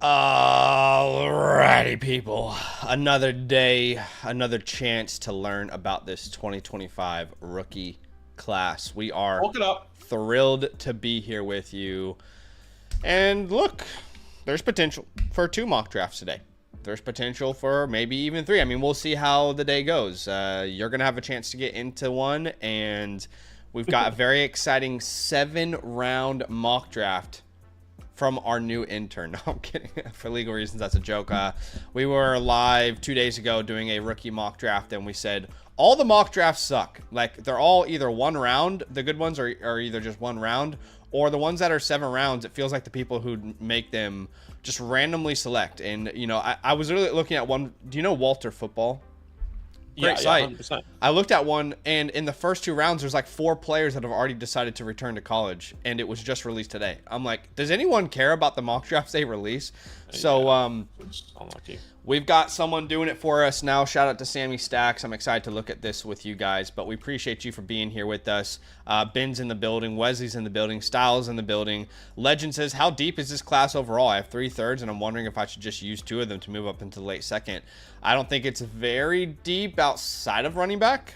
Alrighty, people. Another day, another chance to learn about this 2025 rookie class. We are Woke it up. thrilled to be here with you. And look, there's potential for 2 mock drafts today. There's potential for maybe even 3. I mean, we'll see how the day goes. You're going to have a chance to get into one, and we've got a very exciting 7-round mock draft from our new intern. No, I'm kidding. For legal reasons, that's a joke. We were live 2 days ago doing a rookie mock draft, and we said all the mock drafts suck. Like, they're all either 1 round. The good ones are either just 1 round, or the ones that are 7 rounds, it feels like the people who make them just randomly select. And, you know, I was really looking at one. Do you know Walter Football? Great site. 100%. I looked at one, and in the first 2 rounds, there's like 4 players that have already decided to return to college, and it was just released today. I'm like, does anyone care about the mock drafts they release? So, we've got someone doing it for us now. Shout out to Sammy Stacks. I'm excited to look at this with you guys, but we appreciate you for being here with us. Ben's in the building. Wesley's in the building. Styles in the building. Legend says, how deep is this class overall? I have 3/3, and I'm wondering if I should just use 2 of them to move up into the late second. I don't think it's very deep outside of running back.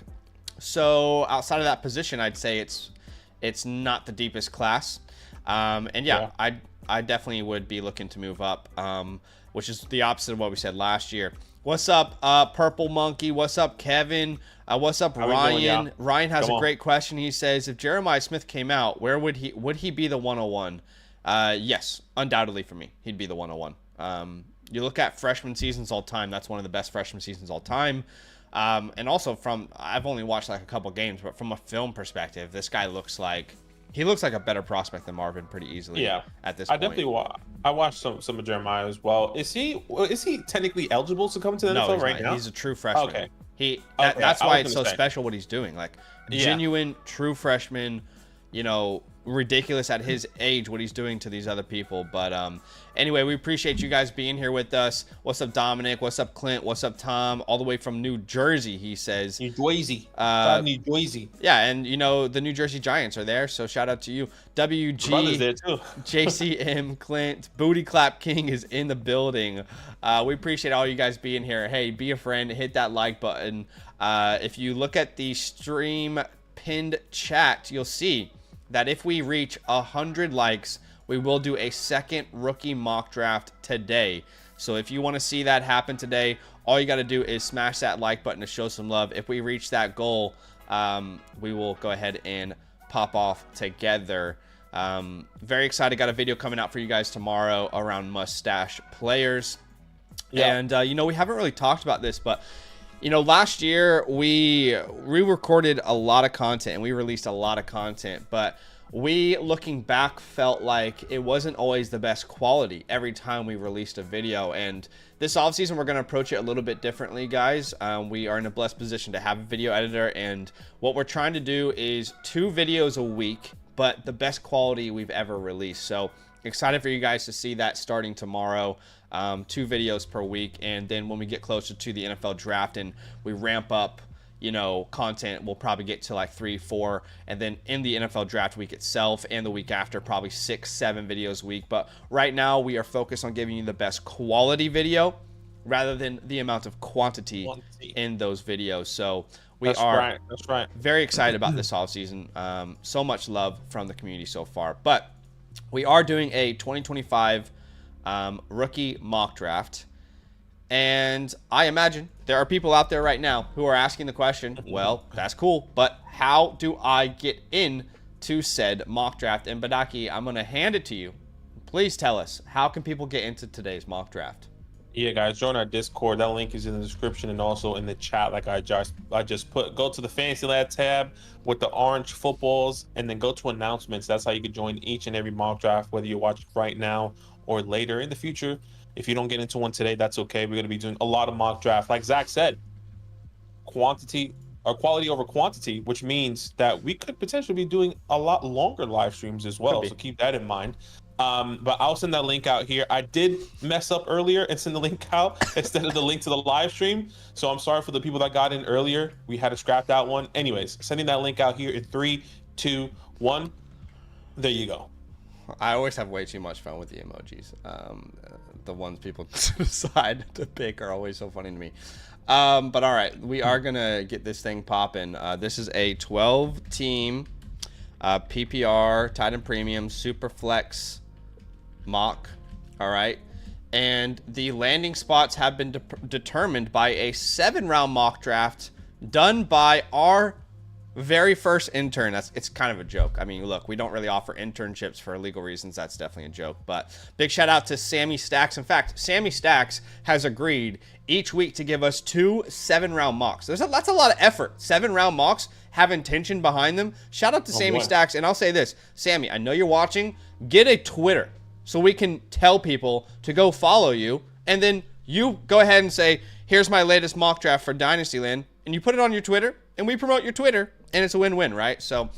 So outside of that position, I'd say it's not the deepest class. And yeah. I definitely would be looking to move up, which is the opposite of what we said last year. What's up, Purple Monkey? What's up, Kevin? What's up, Ryan? Ryan has a great question. He says, if Jeremiah Smith came out, where would he be the 101? Yes, undoubtedly for me, he'd be the 101. You look at freshman seasons all time, that's one of the best freshman seasons all time. And also I've only watched like a couple games, but from a film perspective, this guy looks like a better prospect than Marvin pretty easily. Yeah, at this point. I watched some of Jeremiah as well. Is he technically eligible to come to the NFL right now? He's a true freshman. Okay. That's why it's so special what he's doing. Like, genuine true freshman, you know, ridiculous at his age what he's doing to these other people. But anyway, we appreciate you guys being here with us. What's up, Dominic? What's up, Clint? What's up, Tom? All the way from New Jersey, he says. New Jersey. New Jersey. Yeah, and you know the New Jersey Giants are there, so shout out to you. WG there too. JCM Clint Booty Clap King is in the building. We appreciate all you guys being here. Hey, be a friend, hit that like button. If you look at the stream pinned chat, you'll see that if we reach 100 likes, we will do a second rookie mock draft today. So if you want to see that happen today, all you got to do is smash that like button to show some love. If we reach that goal, we will go ahead and pop off together. Very excited. Got a video coming out for you guys tomorrow around mustache players. Yeah. And, you know, we haven't really talked about this, but you know, last year we recorded a lot of content and we released a lot of content, but we, looking back, felt like it wasn't always the best quality every time we released a video. And this offseason, we're going to approach it a little bit differently, guys. We are in a blessed position to have a video editor, and what we're trying to do is 2 videos a week, but the best quality we've ever released. So excited for you guys to see that starting tomorrow. 2 videos per week, and then when we get closer to the NFL draft and we ramp up, you know, content, we'll probably get to like 3, 4, and then in the NFL draft week itself and the week after, probably 6, 7 videos a week. But right now we are focused on giving you the best quality video rather than the amount of quantity in those videos. So we are very excited about this offseason. So much love from the community so far, but we are doing a 2025 rookie mock draft, and I imagine there are people out there right now who are asking the question, well, that's cool, but how do I get in to said mock draft? And Badaki, I'm going to hand it to you. Please tell us, how can people get into today's mock draft? Yeah, guys, join our Discord. That link is in the description and also in the chat, like I just put. Go to the Fantasy Lab tab with the orange footballs, and then go to announcements. That's how you can join each and every mock draft, whether you watch right now or later in the future. If you don't get into one today, that's okay. We're going to be doing a lot of mock draft. Like Zach said, quality over quantity, which means that we could potentially be doing a lot longer live streams as well. So keep that in mind. But I'll send that link out here. I did mess up earlier and send the link out instead of the link to the live stream. So I'm sorry for the people that got in earlier. We had to scrap that one. Anyways, sending that link out here in 3, 2, 1. There you go. I always have way too much fun with the emojis. the ones people decide to pick are always so funny to me. But all right, we are gonna get this thing popping. This is a 12-team PPR Titan Premium Super Flex mock. All right, and the landing spots have been determined by a 7-round mock draft done by our very first intern. It's kind of a joke. I mean, look, we don't really offer internships for legal reasons. That's definitely a joke. But big shout out to Sammy Stacks. In fact, Sammy Stacks has agreed each week to give us 2 7-round mocks. That's a lot of effort. 7-round mocks have intention behind them. Shout out to Sammy Stacks. And I'll say this, Sammy, I know you're watching. Get a Twitter so we can tell people to go follow you. And then you go ahead and say, here's my latest mock draft for Dynasty Land. And you put it on your Twitter, and we promote your Twitter, and it's a win-win, right? So,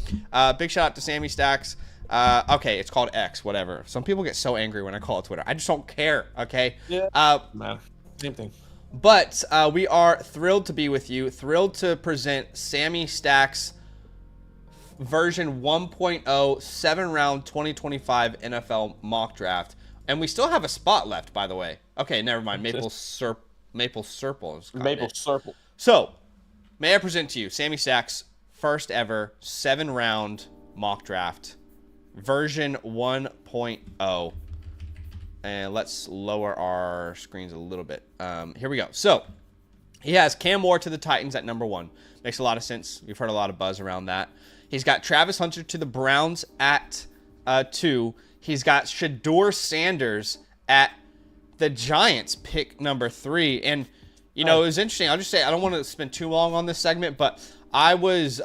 big shout out to Sammy Stacks. Okay, it's called X, whatever. Some people get so angry when I call it Twitter. I just don't care, okay? Yeah, no, same thing. But we are thrilled to be with you, thrilled to present Sammy Stacks version 1.0 7-round 2025 NFL mock draft. And we still have a spot left, by the way. Okay, never mind. Maple Serple. Maple Serple. So, may I present to you Sammy Stacks' first ever 7-round mock draft, version 1.0. And let's lower our screens a little bit. Here we go. So, he has Cam Ward to the Titans at number 1. Makes a lot of sense. We've heard a lot of buzz around that. He's got Travis Hunter to the Browns at 2. He's got Shedeur Sanders at the Giants, pick number 3. And, you know, it was interesting. I'll just say, I don't want to spend too long on this segment, but I was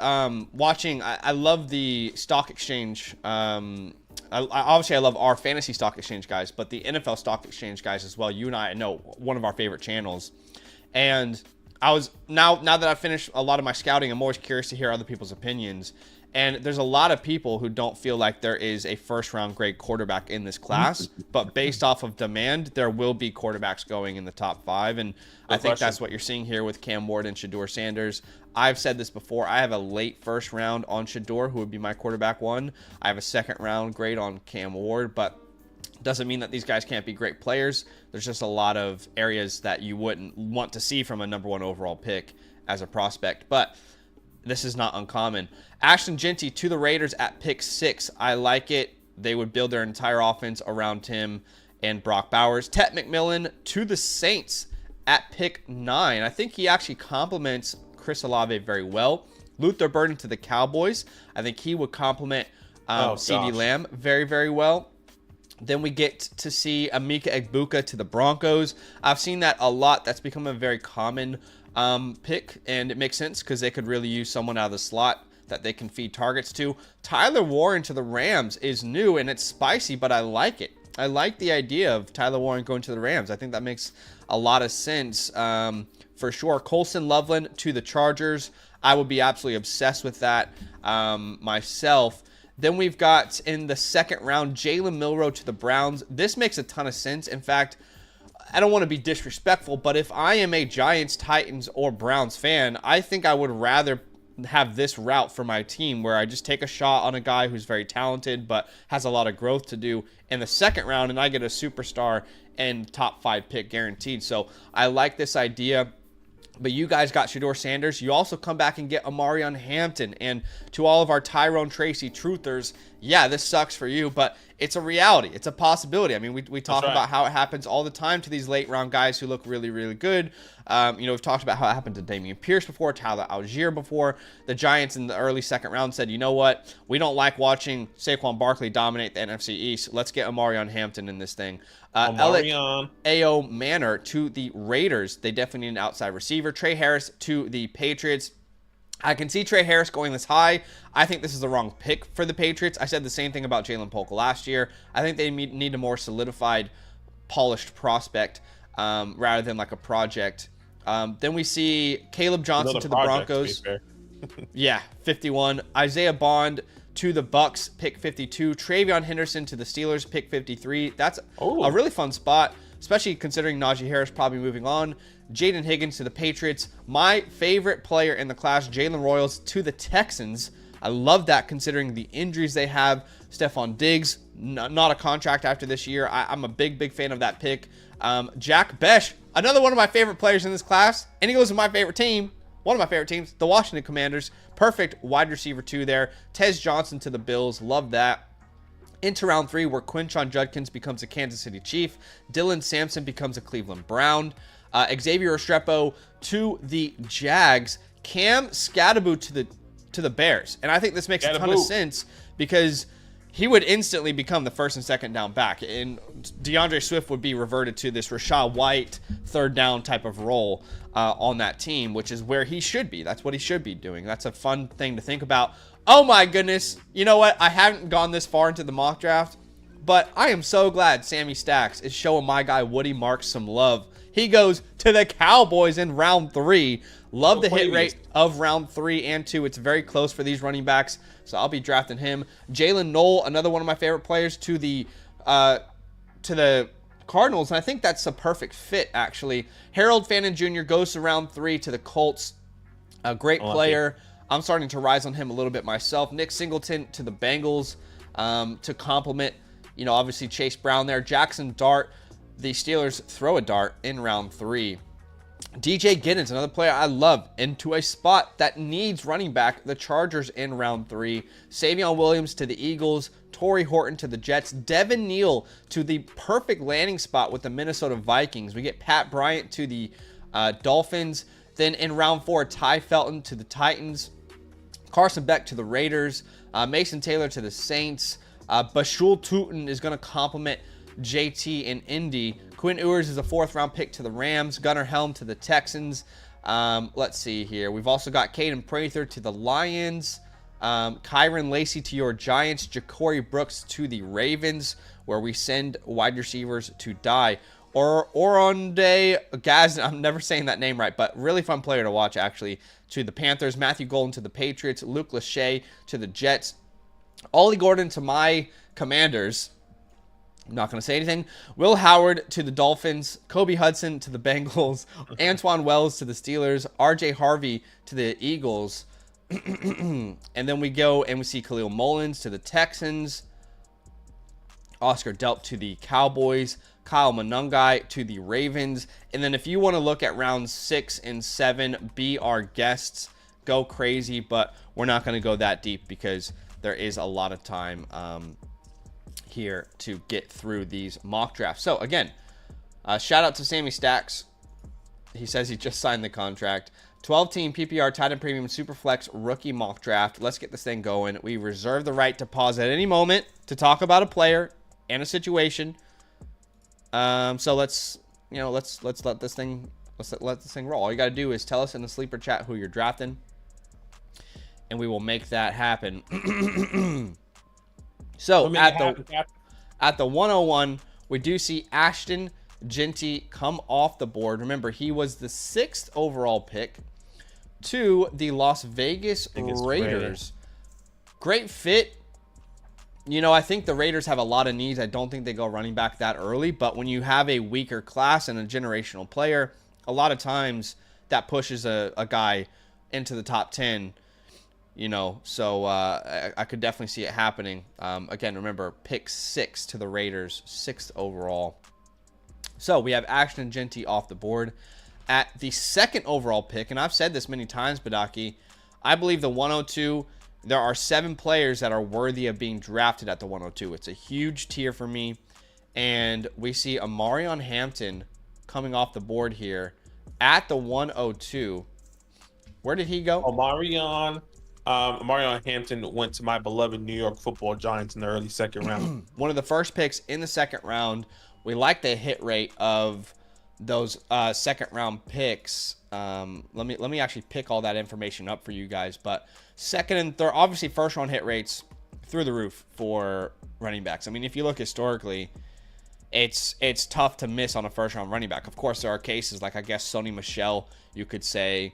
watching, I love the stock exchange. Obviously, I love our fantasy stock exchange guys, but the NFL stock exchange guys as well. You and I know one of our favorite channels. And I was, now that I've finished a lot of my scouting, I'm always curious to hear other people's opinions. And there's a lot of people who don't feel like there is a first-round grade quarterback in this class, but based off of demand, there will be quarterbacks going in the top 5, and I think that's what you're seeing here with Cam Ward and Shedeur Sanders. I've said this before. I have a late first round on Shedeur, who would be my quarterback 1. I have a second-round grade on Cam Ward, but doesn't mean that these guys can't be great players. There's just a lot of areas that you wouldn't want to see from a number 1 overall pick as a prospect, but this is not uncommon. Ashton Jeanty to the Raiders at pick 6. I like it. They would build their entire offense around him and Brock Bowers. Tet McMillan to the Saints at pick 9. I think he actually complements Chris Olave very well. Luther Burden to the Cowboys. I think he would complement CeeDee Lamb very, very well. Then we get to see Emeka Egbuka to the Broncos. I've seen that a lot. That's become a very common pick, and it makes sense because they could really use someone out of the slot that they can feed targets to. Tyler Warren to the Rams is new, and it's spicy, but I like it. I like the idea of Tyler Warren going to the Rams. I think that makes a lot of sense for sure. Colson Loveland to the Chargers. I would be absolutely obsessed with that myself. Then we've got in the second round, Jalen Milroe to the Browns. This makes a ton of sense. In fact, I don't want to be disrespectful, but if I am a Giants, Titans, or Browns fan, I think I would rather have this route for my team where I just take a shot on a guy who's very talented but has a lot of growth to do in the second round, and I get a superstar and top 5 pick guaranteed. So I like this idea. But you guys got Shedeur Sanders. You also come back and get Amarion Hampton. And to all of our Tyrone Tracy truthers, yeah, this sucks for you, but it's a reality. It's a possibility. I mean, we talk about how it happens all the time to these late round guys who look really, really good. We've talked about how it happened to Damian Pierce before, Tyler Algier before. The Giants in the early second round said, you know what? We don't like watching Saquon Barkley dominate the NFC East. Let's get Amarion Hampton in this thing. A.O. Manor to the Raiders. They definitely need an outside receiver. Trey Harris to the Patriots. I can see Trey Harris going this high. I think this is the wrong pick for the Patriots. I said the same thing about Jalen Polk last year. I think they need a more solidified, polished prospect rather than like a project. Then we see Caleb Johnson to the Broncos. Yeah, 51. Isaiah Bond to the Bucks, pick 52. Travion Henderson to the Steelers, pick 53. That's a really fun spot, especially considering Najee Harris probably moving on. Jaden Higgins to the Patriots. My favorite player in the class, Jalen Royals to the Texans. I love that considering the injuries they have. Stephon Diggs, not a contract after this year. I'm a big fan of that pick. Jack Besh, another one of my favorite players in this class, and he goes to my favorite team. One of my favorite teams, the Washington Commanders. Perfect wide receiver 2 there. Tez Johnson to the Bills. Love that. Into round 3, where Quinshon Judkins becomes a Kansas City Chief. Dylan Sampson becomes a Cleveland Brown. Xavier Restrepo to the Jags. Cam Scadaboo to the Bears. And I think this makes a ton of sense because he would instantly become the first and second down back. And DeAndre Swift would be reverted to this Rachaad White third down type of role on that team, which is where he should be. That's what he should be doing. That's a fun thing to think about. Oh my goodness. You know what? I haven't gone this far into the mock draft, but I am so glad Sammy Stacks is showing my guy Woody Marks some love. He goes to the Cowboys in round 3. Love the hit rate of round 3 and 2. It's very close for these running backs, so I'll be drafting him. Jalen Knoll, another one of my favorite players, to the Cardinals, and I think that's a perfect fit, actually. Harold Fannin Jr. goes to round 3 to the Colts. A great player. I'm starting to rise on him a little bit myself. Nick Singleton to the Bengals to complement, obviously Chase Brown there. Jackson Dart, the Steelers throw a dart in round 3. DJ Giddens, another player I love, into a spot that needs running back, the Chargers in round 3. Savion Williams to the Eagles. Torrey Horton to the Jets. Devin Neal to the perfect landing spot with the Minnesota Vikings. We get Pat Bryant to the Dolphins. Then in round 4, Ty Felton to the Titans. Carson Beck to the Raiders. Mason Taylor to the Saints. Bashul Tutin is going to complement JT in Indy. Quinn Ewers is a 4th-round pick to the Rams. Gunnar Helm to the Texans. Let's see here. We've also got Caden Prather to the Lions. Kyron Lacey to your Giants. Ja'Cory Brooks to the Ravens, where we send wide receivers to die. Oronde Gaz, I'm never saying that name right, but really fun player to watch, actually, to the Panthers. Matthew Golden to the Patriots. Luke Lachey to the Jets. Ollie Gordon to my Commanders. I'm not going to say anything. Will Howard to the Dolphins. Kobe Hudson to the Bengals. Antoine Wells to the Steelers. RJ Harvey to the Eagles. And then we go and we see Khalil Mullins to the Texans. Oscar Delp to the Cowboys. Kyle Monangai to the Ravens. And then if you want to look at rounds 6 and 7, be our guests. Go crazy, but we're not going to go that deep because there is a lot of time here to get through these mock drafts. So again, shout out to Sammy Stacks. He says he just signed the contract. 12-team PPR Titan Premium Superflex rookie mock draft. Let's get this thing going. We reserve the right to pause at any moment to talk about a player and a situation. So let's let this thing roll. All you got to do is tell us in the sleeper chat who you're drafting, and we will make that happen. So at the 101, we do see Ashton Jeanty come off the board. Remember, he was the 6th overall pick to the Las Vegas Raiders. Great fit. I think the Raiders have a lot of needs. I don't think they go running back that early, but when you have a weaker class and a generational player, a lot of times that pushes a guy into the top 10. So I could definitely see it happening. Again, remember, pick 6 to the Raiders, 6th overall. So we have Ashton Jeanty off the board at the 2nd overall pick. And I've said this many times, Badaki. I believe the 102, there are 7 players that are worthy of being drafted at the 102. It's a huge tier for me. And we see Amarion Hampton coming off the board here at the 102. Where did he go? Amarion Hampton went to my beloved New York Football Giants in the early 2nd round. One of the first picks in the 2nd round. We like the hit rate of those 2nd round picks. Let me actually pick all that information up for you guys. But 2nd and 3rd, obviously 1st round hit rates through the roof for running backs. I mean, if you look historically, it's tough to miss on a 1st round running back. Of course, there are cases like, I guess, Sony Michel, you could say,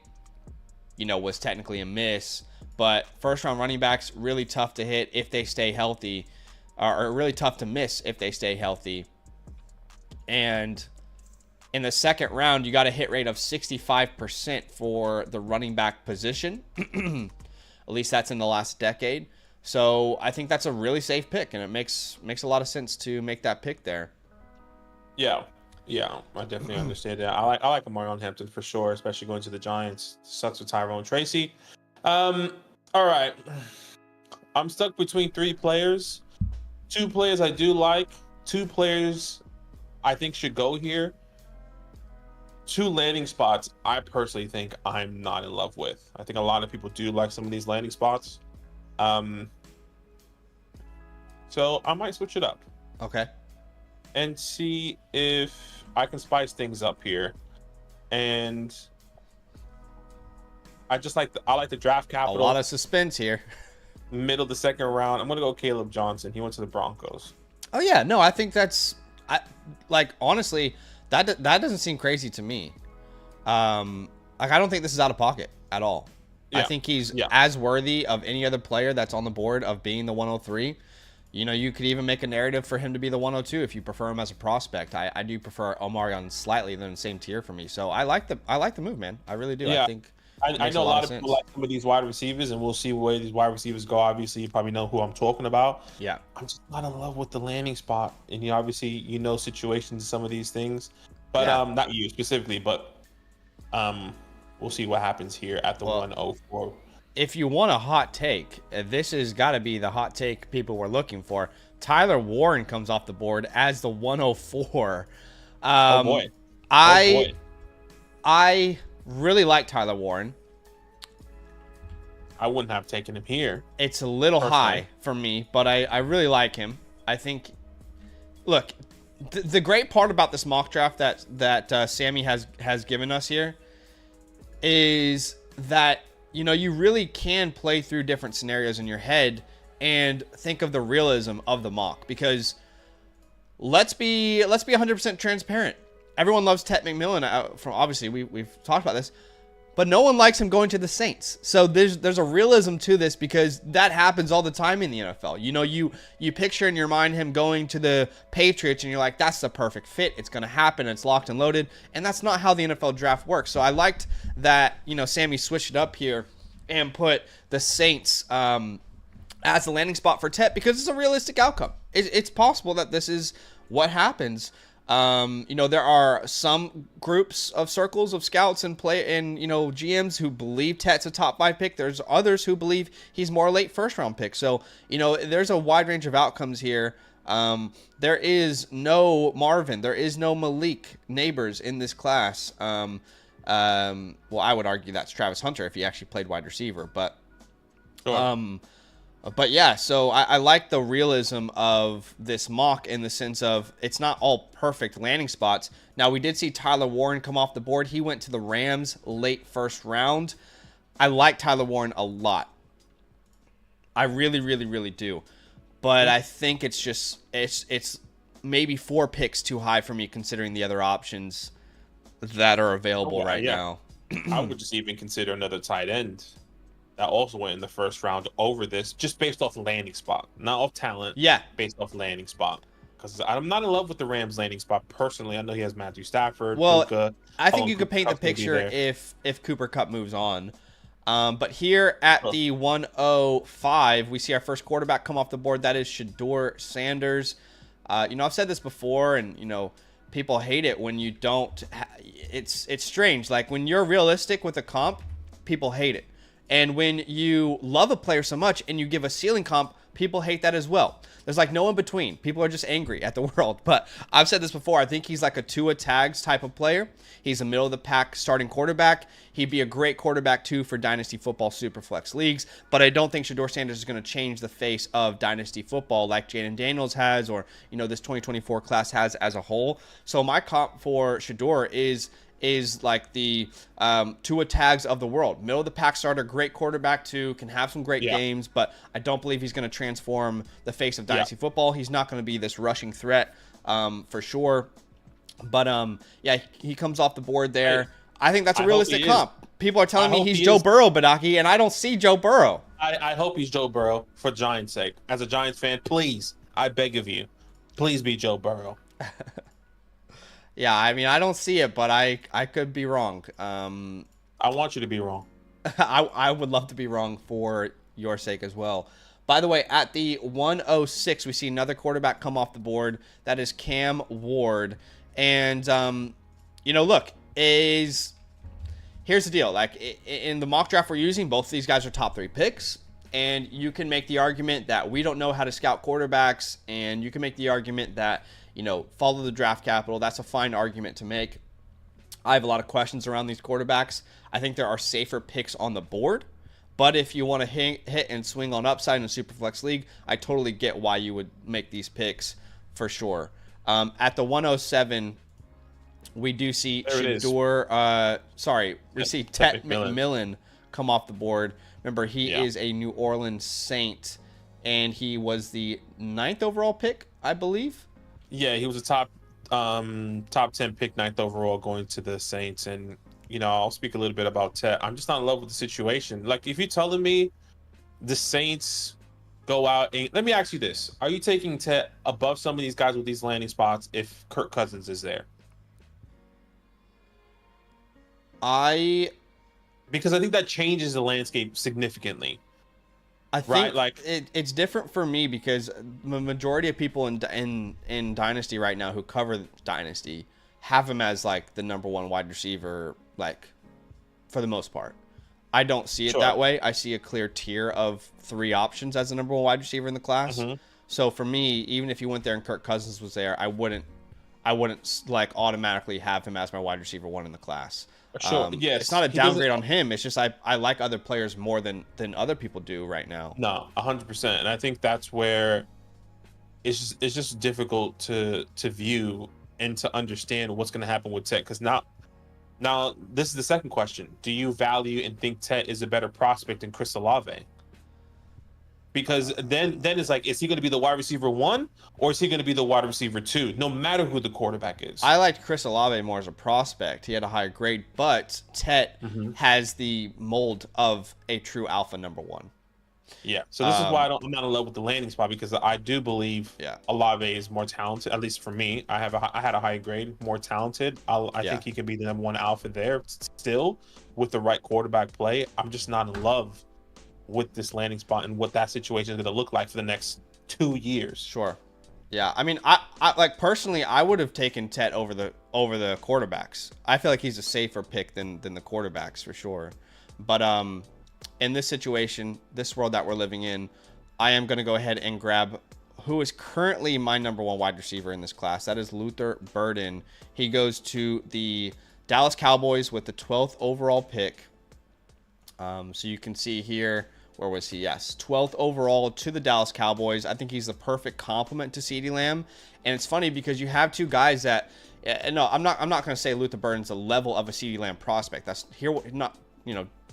was technically a miss. But 1st round running backs, really tough to hit if they stay healthy, or really tough to miss if they stay healthy. And in the 2nd round, you got a hit rate of 65% for the running back position. At least that's in the last decade. So I think that's a really safe pick, and it makes a lot of sense to make that pick there. Yeah, yeah, I definitely understand that. I like Omarion Hampton for sure, especially going to the Giants. Sucks with Tyrone Tracy. All right, I'm stuck between 3 players. 2 players I do like. 2 players I think should go here. 2 landing spots I personally think I'm not in love with. I think a lot of people do like some of these landing spots. So I might switch it up. Okay. And see if I can spice things up here. And I like the draft capital. A lot of suspense here. Middle of the second round. I'm gonna go Caleb Johnson. He went to the Broncos. Oh yeah, no, I think that's honestly, that doesn't seem crazy to me. Like I don't think this is out of pocket at all. Yeah. I think he's as worthy of any other player that's on the board of being the 103. You know, you could even make a narrative for him to be the 102 if you prefer him as a prospect. I do prefer Omarion slightly. They're in the same tier for me. So I like the move, man. I really do. Yeah. I think I know a lot of people like some of these wide receivers, and we'll see where these wide receivers go. Obviously, you probably know who I'm talking about. Yeah. I'm just not in love with the landing spot. And you obviously, situations and some of these things. But not you specifically, but we'll see what happens here at the 104. If you want a hot take, this has got to be the hot take people were looking for. Tyler Warren comes off the board as the 104. Oh boy. I really like Tyler Warren. I wouldn't have taken him here. It's a little high for me, but I really like him. I think, look, the great part about this mock draft that Sammy has given us here is that, you really can play through different scenarios in your head and think of the realism of the mock, because let's be 100% transparent. Everyone loves Ted McMillan. From obviously we've talked about this, but no one likes him going to the Saints. So there's a realism to this, because that happens all the time in the NFL. You picture in your mind him going to the Patriots, and you're like, that's the perfect fit. It's going to happen. It's locked and loaded. And that's not how the NFL draft works. So I liked that, Sammy switched it up here and put the Saints as the landing spot for Tet, because it's a realistic outcome. It's possible that this is what happens. There are some groups of circles of scouts and GMs who believe Tet's a top 5 pick. There's others who believe he's more late first round pick. So, there's a wide range of outcomes here. There is no Marvin. There is no Malik Neighbors in this class. Well, I would argue that's Travis Hunter if he actually played wide receiver, but, sure. But yeah, so I like the realism of this mock in the sense of it's not all perfect landing spots. Now, we did see Tyler Warren come off the board. He went to the Rams late first round. I like Tyler Warren a lot. I really, really, really do. But I think it's maybe 4 picks too high for me considering the other options that are available now. I would just even consider another tight end that also went in the first round over this, just based off landing spot, not off talent. Yeah, based off landing spot. Because I'm not in love with the Rams landing spot personally. I know he has Matthew Stafford. Well, Luka, I think you could paint the picture if Cooper Kupp moves on. But here at the 105, we see our first quarterback come off the board. That is Shedeur Sanders. I've said this before, and people hate it when you don't. It's strange. Like when you're realistic with a comp, people hate it. And when you love a player so much and you give a ceiling comp, people hate that as well. There's like no in between. People are just angry at the world. But I've said this before. I think he's like a Tua Tags type of player. He's a middle of the pack starting quarterback. He'd be a great quarterback too for Dynasty football Superflex leagues. But I don't think Shedeur Sanders is going to change the face of Dynasty football like Jaden Daniels has, or this 2024 class has as a whole. So my comp for Shedeur is like the Tua Tags of the world. Middle of the pack starter, great quarterback too, can have some great games, but I don't believe he's going to transform the face of Dynasty football. He's not going to be this rushing threat for sure. But he comes off the board there. I think that's a realistic comp. People are telling me he's Joe Burrow, Badaki, and I don't see Joe Burrow. I hope he's Joe Burrow for Giants' sake. As a Giants fan, please, I beg of you, please be Joe Burrow. Yeah, I mean, I don't see it, but I could be wrong. I want you to be wrong. I would love to be wrong for your sake as well. By the way, at the 106, we see another quarterback come off the board. That is Cam Ward. And, look, here's the deal. Like, in the mock draft we're using, both of these guys are top 3 picks. And you can make the argument that we don't know how to scout quarterbacks. And you can make the argument that, follow the draft capital. That's a fine argument to make. I have a lot of questions around these quarterbacks. I think there are safer picks on the board. But if you want to hit and swing on upside in a Superflex League, I totally get why you would make these picks for sure. At the 107, we do see Ted McMillan come off the board. Remember, he is a New Orleans Saint, and he was the 9th overall pick, I believe. Yeah, he was a top 10 pick, 9th overall, going to the Saints. And I'll speak a little bit about Ted. I'm just not in love with the situation. Like, if you're telling me the Saints go out and, let me ask you this: are you taking Ted above some of these guys with these landing spots if Kirk Cousins is there? Because I think that changes the landscape significantly. I think it's different for me because the majority of people in Dynasty right now who cover Dynasty have him as like the number 1 wide receiver, like, for the most part. I don't see it that way. I see a clear tier of 3 options as the number 1 wide receiver in the class. Mm-hmm. So for me, even if you went there and Kirk Cousins was there, I wouldn't like automatically have him as my wide receiver 1 in the class. Sure. Yes. It's not a downgrade on him. It's just I like other players more than other people do right now. No, 100%. And I think that's where it's just difficult to view and to understand what's going to happen with Ted. Because now this is the second question: do you value and think Ted is a better prospect than Chris Olave? Because then it's like, is he going to be the wide receiver 1 or is he going to be the wide receiver 2? No matter who the quarterback is. I liked Chris Olave more as a prospect. He had a higher grade, but Tet has the mold of a true alpha number 1. Yeah. So this is why I'm not in love with the landing spot, because I do believe Olave is more talented. At least for me, I had a higher grade, more talented. I think he could be the number 1 alpha there still with the right quarterback play. I'm just not in love with this landing spot and what that situation is going to look like for the next 2 years. Sure. Yeah. I mean, I like, personally, I would have taken Tet over the quarterbacks. I feel like he's a safer pick than the quarterbacks for sure. But in this situation, this world that we're living in, I am going to go ahead and grab who is currently my number 1 wide receiver in this class. That is Luther Burden. He goes to the Dallas Cowboys with the 12th overall pick. So you can see here, where was he? Yes, 12th overall to the Dallas Cowboys. I think he's the perfect complement to CeeDee Lamb. And it's funny because you have 2 guys that, no, I'm not going to say Luther Burden's the level of a CeeDee Lamb prospect. That's here, not,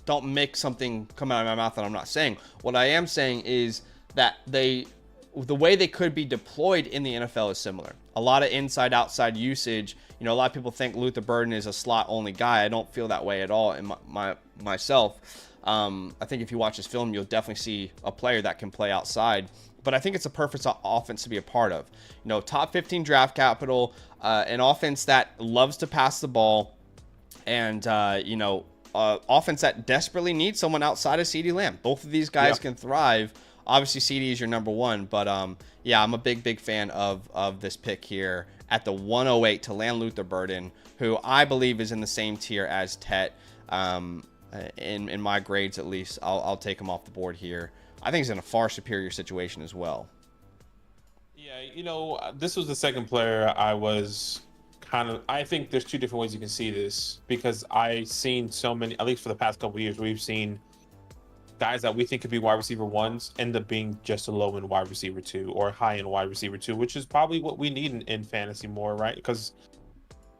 don't make something come out of my mouth that I'm not saying. What I am saying is that the way they could be deployed in the NFL is similar. A lot of inside-outside usage. A lot of people think Luther Burden is a slot-only guy. I don't feel that way at all in myself. I think if you watch this film, you'll definitely see a player that can play outside. But I think it's a perfect offense to be a part of. Top 15 draft capital, an offense that loves to pass the ball, and offense that desperately needs someone outside of CeeDee Lamb. Both of these guys can thrive. Obviously, CeeDee is your number 1, but I'm a big fan of this pick here at the 108 to land Luther Burden, who I believe is in the same tier as Tet. In my grades, at least, I'll take him off the board here. I think he's in a far superior situation as well. Yeah, this was the second player I think there's 2 different ways you can see this, because I've seen so many, at least for the past couple of years, we've seen guys that we think could be wide receiver 1s end up being just a low-end wide receiver 2 or high-end wide receiver 2, which is probably what we need in fantasy more, right? Because,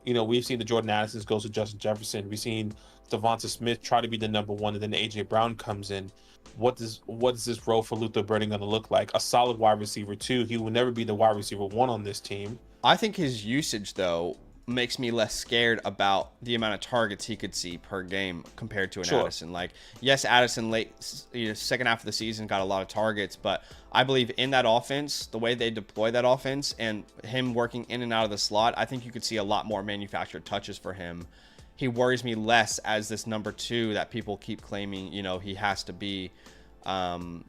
we've seen the Jordan Addisons go to Justin Jefferson. We've seen Devonta Smith try to be the number 1, and then AJ Brown comes in. What is this role for Luther Burden going to look like? A solid wide receiver 2. He will never be the wide receiver 1 on this team. I think his usage, though, makes me less scared about the amount of targets he could see per game compared to an Addison. Like, yes, Addison late second half of the season got a lot of targets, but I believe in that offense, the way they deploy that offense and him working in and out of the slot, I think you could see a lot more manufactured touches for him. he worries me less as this number 2 that people keep claiming, he has to be,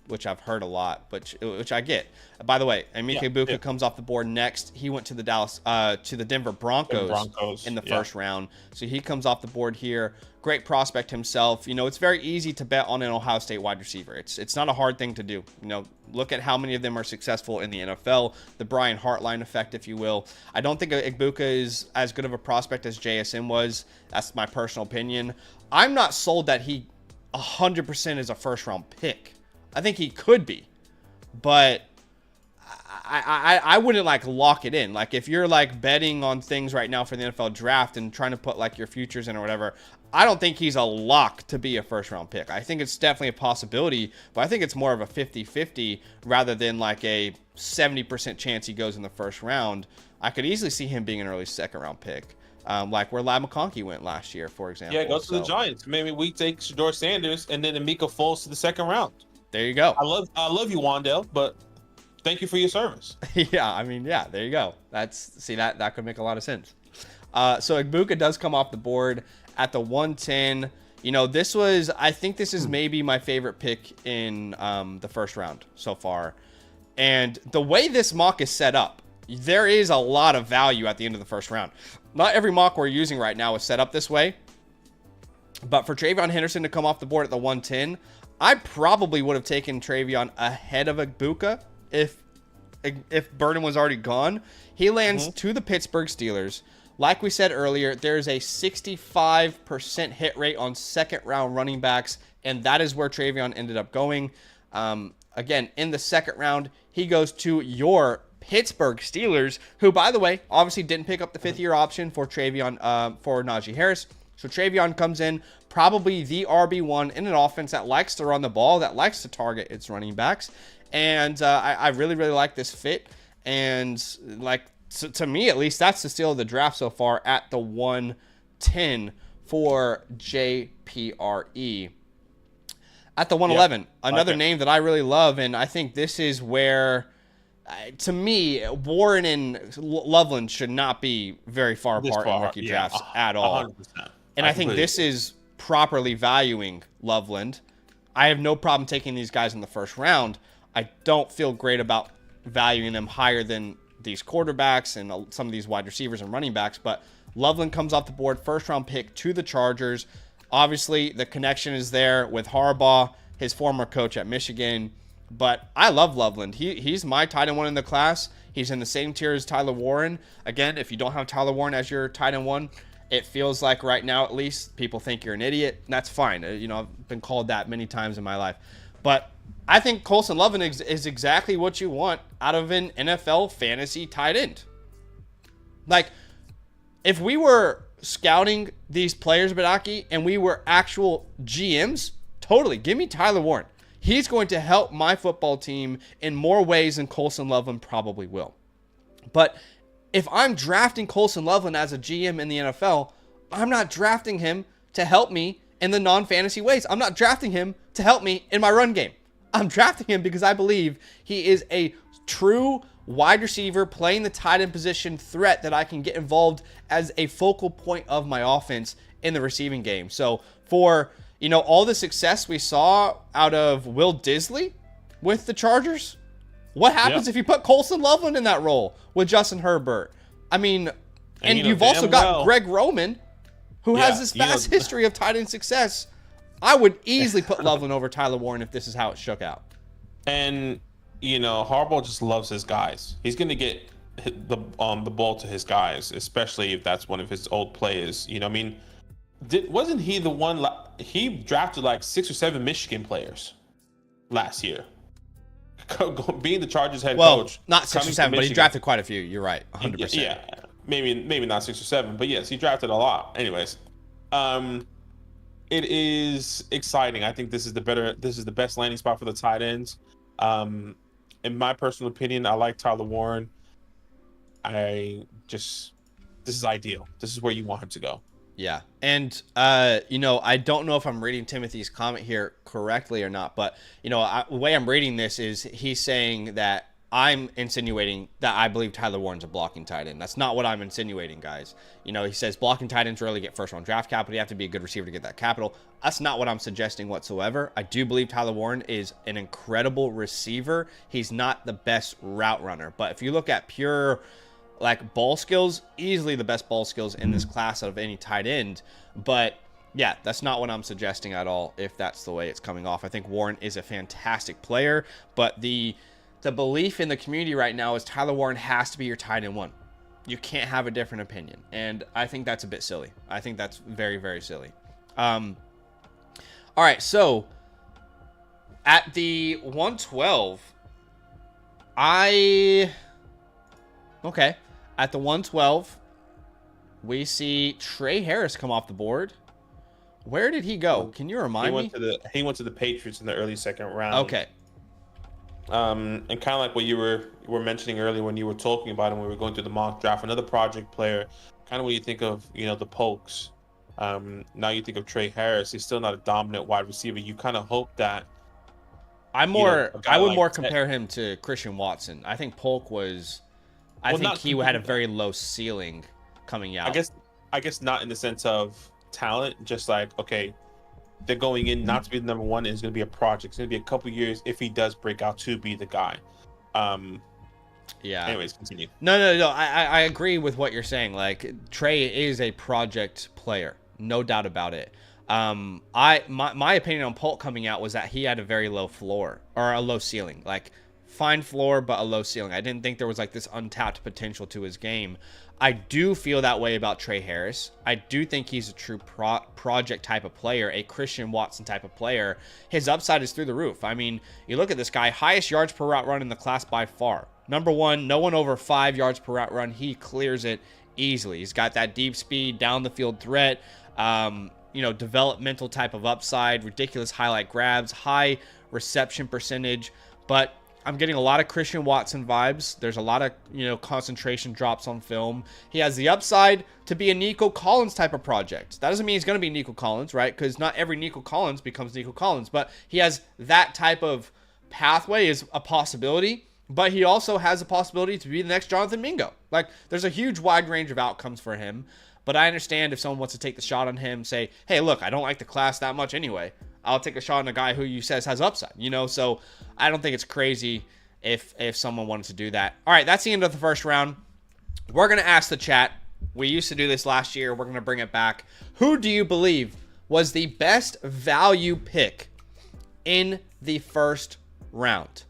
which I've heard a lot, which I get. By the way, Emeka Egbuka comes off the board next. He went to the Denver Broncos in the first round. So he comes off the board here. Great prospect himself. It's very easy to bet on an Ohio State wide receiver. It's not a hard thing to do. Look at how many of them are successful in the NFL, the Brian Hartline effect, if you will. I don't think Egbuka is as good of a prospect as JSN was. That's my personal opinion. I'm not sold that he 100% is a first round pick. I think he could be, but I wouldn't like lock it in. Like if you're like betting on things right now for the NFL draft and trying to put like your futures in or whatever, I don't think he's a lock to be a first round pick. I think it's definitely a possibility, but I think it's more of a 50-50 rather than like a 70% chance he goes in the first round. I could easily see him being an early second round pick. Like where Lad McConkey went last year, for example. Yeah, go to the Giants. Maybe we take Shedeur Sanders and then Emeka falls to the second round. There you go. I love you, Wandale, but thank you for your service. Yeah, there you go. That could make a lot of sense. So Egbuka does come off the board at the 110. I think this is maybe my favorite pick in the first round so far. And the way this mock is set up, there is a lot of value at the end of the first round. Not every mock we're using right now is set up this way. But for TreVeyon Henderson to come off the board at the 110, I probably would have taken TreVeyon ahead of Egbuka if Burden was already gone. He lands to the Pittsburgh Steelers. Like we said earlier, there's a 65% hit rate on second round running backs, and that is where TreVeyon ended up going. Again, in the second round, he goes to your Pittsburgh Steelers, who, by the way, obviously didn't pick up the fifth-year option for TreVeyon, for Najee Harris. So TreVeyon comes in, probably the RB1 in an offense that likes to run the ball, that likes to target its running backs. And I really, really like this fit. And to me, at least, that's the steal of the draft so far at the 110 for JPRE. At the 111, another name that I really love, and I think this is where, to me, Warren and Loveland should not be very far apart in rookie drafts at all. 100%. And I think this is properly valuing Loveland. I have no problem taking these guys in the first round. I don't feel great about valuing them higher than these quarterbacks and some of these wide receivers and running backs, but Loveland comes off the board, first round pick to the Chargers. Obviously, the connection is there with Harbaugh, his former coach at Michigan, but I love Loveland. He's my tight end 1 in the class. He's in the same tier as Tyler Warren. Again, if you don't have Tyler Warren as your tight end 1, it feels like right now, at least, people think you're an idiot. And that's fine. I've been called that many times in my life. But I think Colson Loveland is exactly what you want out of an NFL fantasy tight end. Like, if we were scouting these players, Badaki, and we were actual GMs, totally, give me Tyler Warren. He's going to help my football team in more ways than Colson Loveland probably will. But if I'm drafting Colson Loveland as a GM in the NFL, I'm not drafting him to help me in the non-fantasy ways. I'm not drafting him to help me in my run game. I'm drafting him because I believe he is a true wide receiver playing the tight end position threat that I can get involved as a focal point of my offense in the receiving game. So for, all the success we saw out of Will Disley with the Chargers, what happens if you put Colson Loveland in that role with Justin Herbert? I mean, and you've also got Greg Roman, who has this vast history of tight end success. I would easily put Loveland over Tyler Warren if this is how it shook out. And, Harbaugh just loves his guys. He's going to get the ball to his guys, especially if that's one of his old players. Wasn't he the one? He drafted like 6 or 7 Michigan players last year. Being the Chargers head coach. Not 6 or 7, but he drafted quite a few. You're right, 100%. Yeah, maybe not 6 or 7, but yes, he drafted a lot. Anyways, it is exciting. I think this is the best landing spot for the tight ends. In my personal opinion, I like Tyler Warren. This is ideal. This is where you want him to go. Yeah. And, I don't know if I'm reading Timothy's comment here correctly or not, but, the way I'm reading this is he's saying that I'm insinuating that I believe Tyler Warren's a blocking tight end. That's not what I'm insinuating, guys. You know, he says blocking tight ends rarely get first-round draft capital. You have to be a good receiver to get that capital. That's not what I'm suggesting whatsoever. I do believe Tyler Warren is an incredible receiver. He's not the best route runner. But if you look at pure, like, ball skills, easily the best ball skills in this class out of any tight end. But yeah, that's not what I'm suggesting at all, if that's the way it's coming off. I think Warren is a fantastic player, but the belief in the community right now is Tyler Warren has to be your tight end one. You can't have a different opinion, and I think that's a bit silly. I think that's very, very silly. All right, so at the 112, at the 112, we see Trey Harris come off the board. Where did he go? Can you remind me? He went to the Patriots in the early second round. Okay. And kind of like what you were mentioning earlier when you were talking about him, when we were going through the mock draft, another project player, kind of when you think of, you know, the Pokes. Now you think of Trey Harris. He's still not a dominant wide receiver. You kind of hope that. I would more compare him to Christian Watson. I think Polk was. I think he had a very low ceiling coming out. I guess not in the sense of talent, just like, okay, they're going in not to be the number one. It's going to be a project. It's going to be a couple years if he does break out to be the guy. Yeah. Anyways, continue. No. I agree with what you're saying. Like, Trey is a project player, no doubt about it. My opinion on Polk coming out was that he had a very low floor, or a low ceiling. Like, fine floor but a low ceiling. I didn't think there was like this untapped potential to his game. I do feel that way about Trey Harris. I do think he's a true project type of player, a Christian Watson type of player. His upside is through the roof. I mean, you look at this guy, highest yards per route run in the class by far. Number one, no one over 5 yards per route run. He clears it easily. He's got that deep speed, down the field threat, developmental type of upside, ridiculous highlight grabs, high reception percentage. But I'm getting a lot of Christian Watson vibes. There's a lot of, concentration drops on film. He has the upside to be a Nico Collins type of project. That doesn't mean he's going to be Nico Collins, right? Because not every Nico Collins becomes Nico Collins, but he has that type of pathway is a possibility, but he also has a possibility to be the next Jonathan Mingo. Like, there's a huge wide range of outcomes for him, but I understand if someone wants to take the shot on him, say, hey, look, I don't like the class that much anyway. I'll take a shot on a guy who you says has upside, so I don't think it's crazy if someone wanted to do that. All right, that's the end of the first round. We're going to ask the chat. We used to do this last year. We're going to bring it back. Who do you believe was the best value pick in the first round?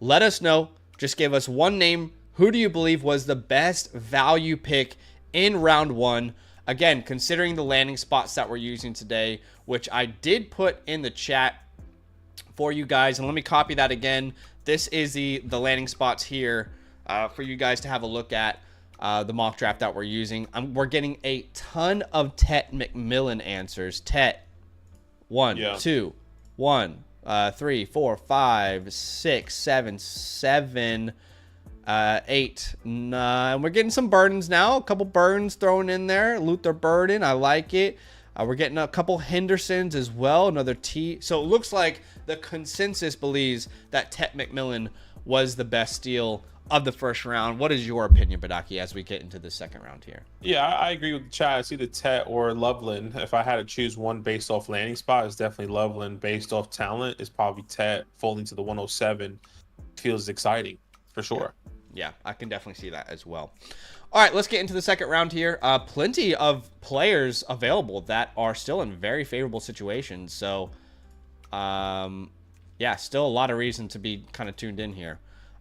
Let us know. Just give us one name. Who do you believe was the best value pick in round one? Again, considering the landing spots that we're using today, which I did put in the chat for you guys. And let me copy that again. This is the landing spots here for you guys to have a look at the mock draft that we're using. We're getting a ton of Tet McMillan answers. Tet, 2, 1, 3, 4, 5, 6, 7, 8, 9. We're getting some Burdens now. A couple Burdens thrown in there. Luther Burden, I like it. We're getting a couple Hendersons as well. Another T. So it looks like the consensus believes that Tet McMillan was the best steal of the first round. What is your opinion, Badaki, as we get into the second round here? Yeah, I agree with the chat. It's either Tet or Loveland. If I had to choose one based off landing spot, it's definitely Loveland. Based off talent, it's probably Tet. Falling to the 107 feels exciting for sure. Yeah, I can definitely see that as well. All right, let's get into the second round here. Plenty of players available that are still in very favorable situations. So, yeah, still a lot of reason to be kind of tuned in here.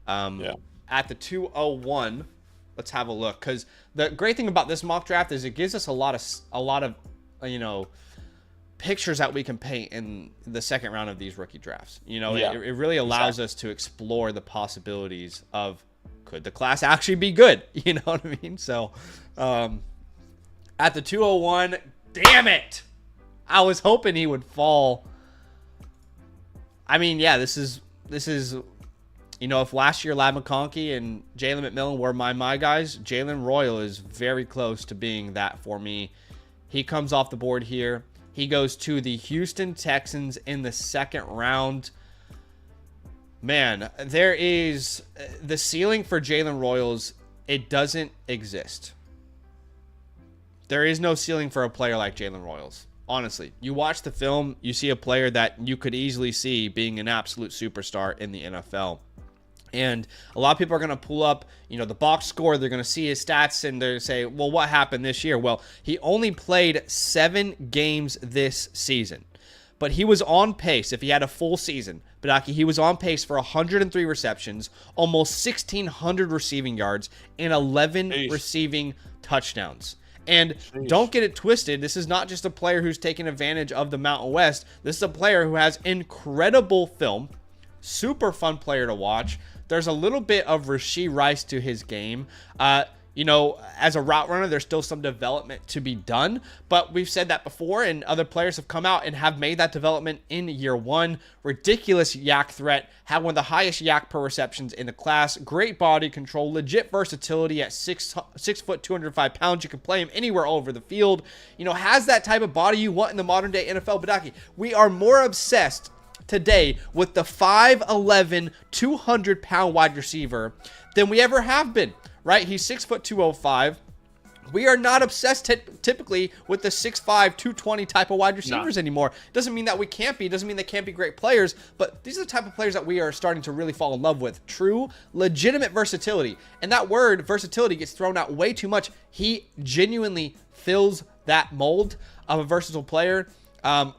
At the 201, let's have a look. Because the great thing about this mock draft is it gives us a lot of pictures that we can paint in the second round of these rookie drafts. It really allows us to explore the possibilities of, could the class actually be good? You know what I mean? So, at the 201, damn it! I was hoping he would fall. I mean, yeah, this is, if last year Lad McConkey and Jalen McMillan were my guys, Jalen Royal is very close to being that for me. He comes off the board here. He goes to the Houston Texans in the second round. Man, there is the ceiling for Jalen Royals. It doesn't exist. There is no ceiling for a player like Jalen Royals. Honestly, you watch the film, you see a player that you could easily see being an absolute superstar in the NFL. And a lot of people are going to pull up, the box score. They're going to see his stats and they're going to say, well, what happened this year? Well, he only played 7 games this season. But he was on pace, if he had a full season, Badaki, he was on pace for 103 receptions, almost 1,600 receiving yards, and 11 receiving touchdowns. And don't get it twisted. This is not just a player who's taking advantage of the Mountain West. This is a player who has incredible film, super fun player to watch. There's a little bit of Rashee Rice to his game. As a route runner, there's still some development to be done, but we've said that before, and other players have come out and have made that development in year one. Ridiculous yak threat, had one of the highest yak per receptions in the class, great body control, legit versatility at 6 foot, 205 pounds. You can play him anywhere all over the field. Has that type of body you want in the modern day NFL. Badaki, we are more obsessed today with the 5'11", 200-pound wide receiver than we ever have been. Right? He's 6 foot 205. We are not obsessed typically with the 6'5", 220 type of wide receivers anymore. Doesn't mean that we can't be. Doesn't mean they can't be great players. But these are the type of players that we are starting to really fall in love with. True, legitimate versatility. And that word, versatility, gets thrown out way too much. He genuinely fills that mold of a versatile player.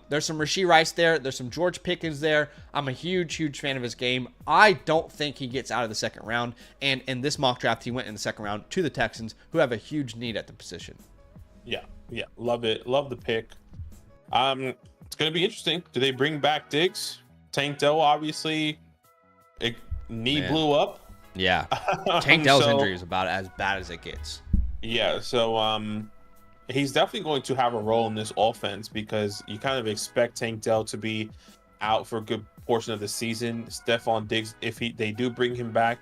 There's some Rashee Rice there. There's some George Pickens there. I'm a huge, huge fan of his game. I don't think he gets out of the second round. And in this mock draft, he went in the second round to the Texans, who have a huge need at the position. Yeah. Love it. Love the pick. It's going to be interesting. Do they bring back Diggs? Tank Dell, obviously, knee blew up. Yeah. Tank Dell's injury is about as bad as it gets. Yeah. So, he's definitely going to have a role in this offense because you kind of expect Tank Dell to be out for a good portion of the season. Stephon Diggs, if they do bring him back,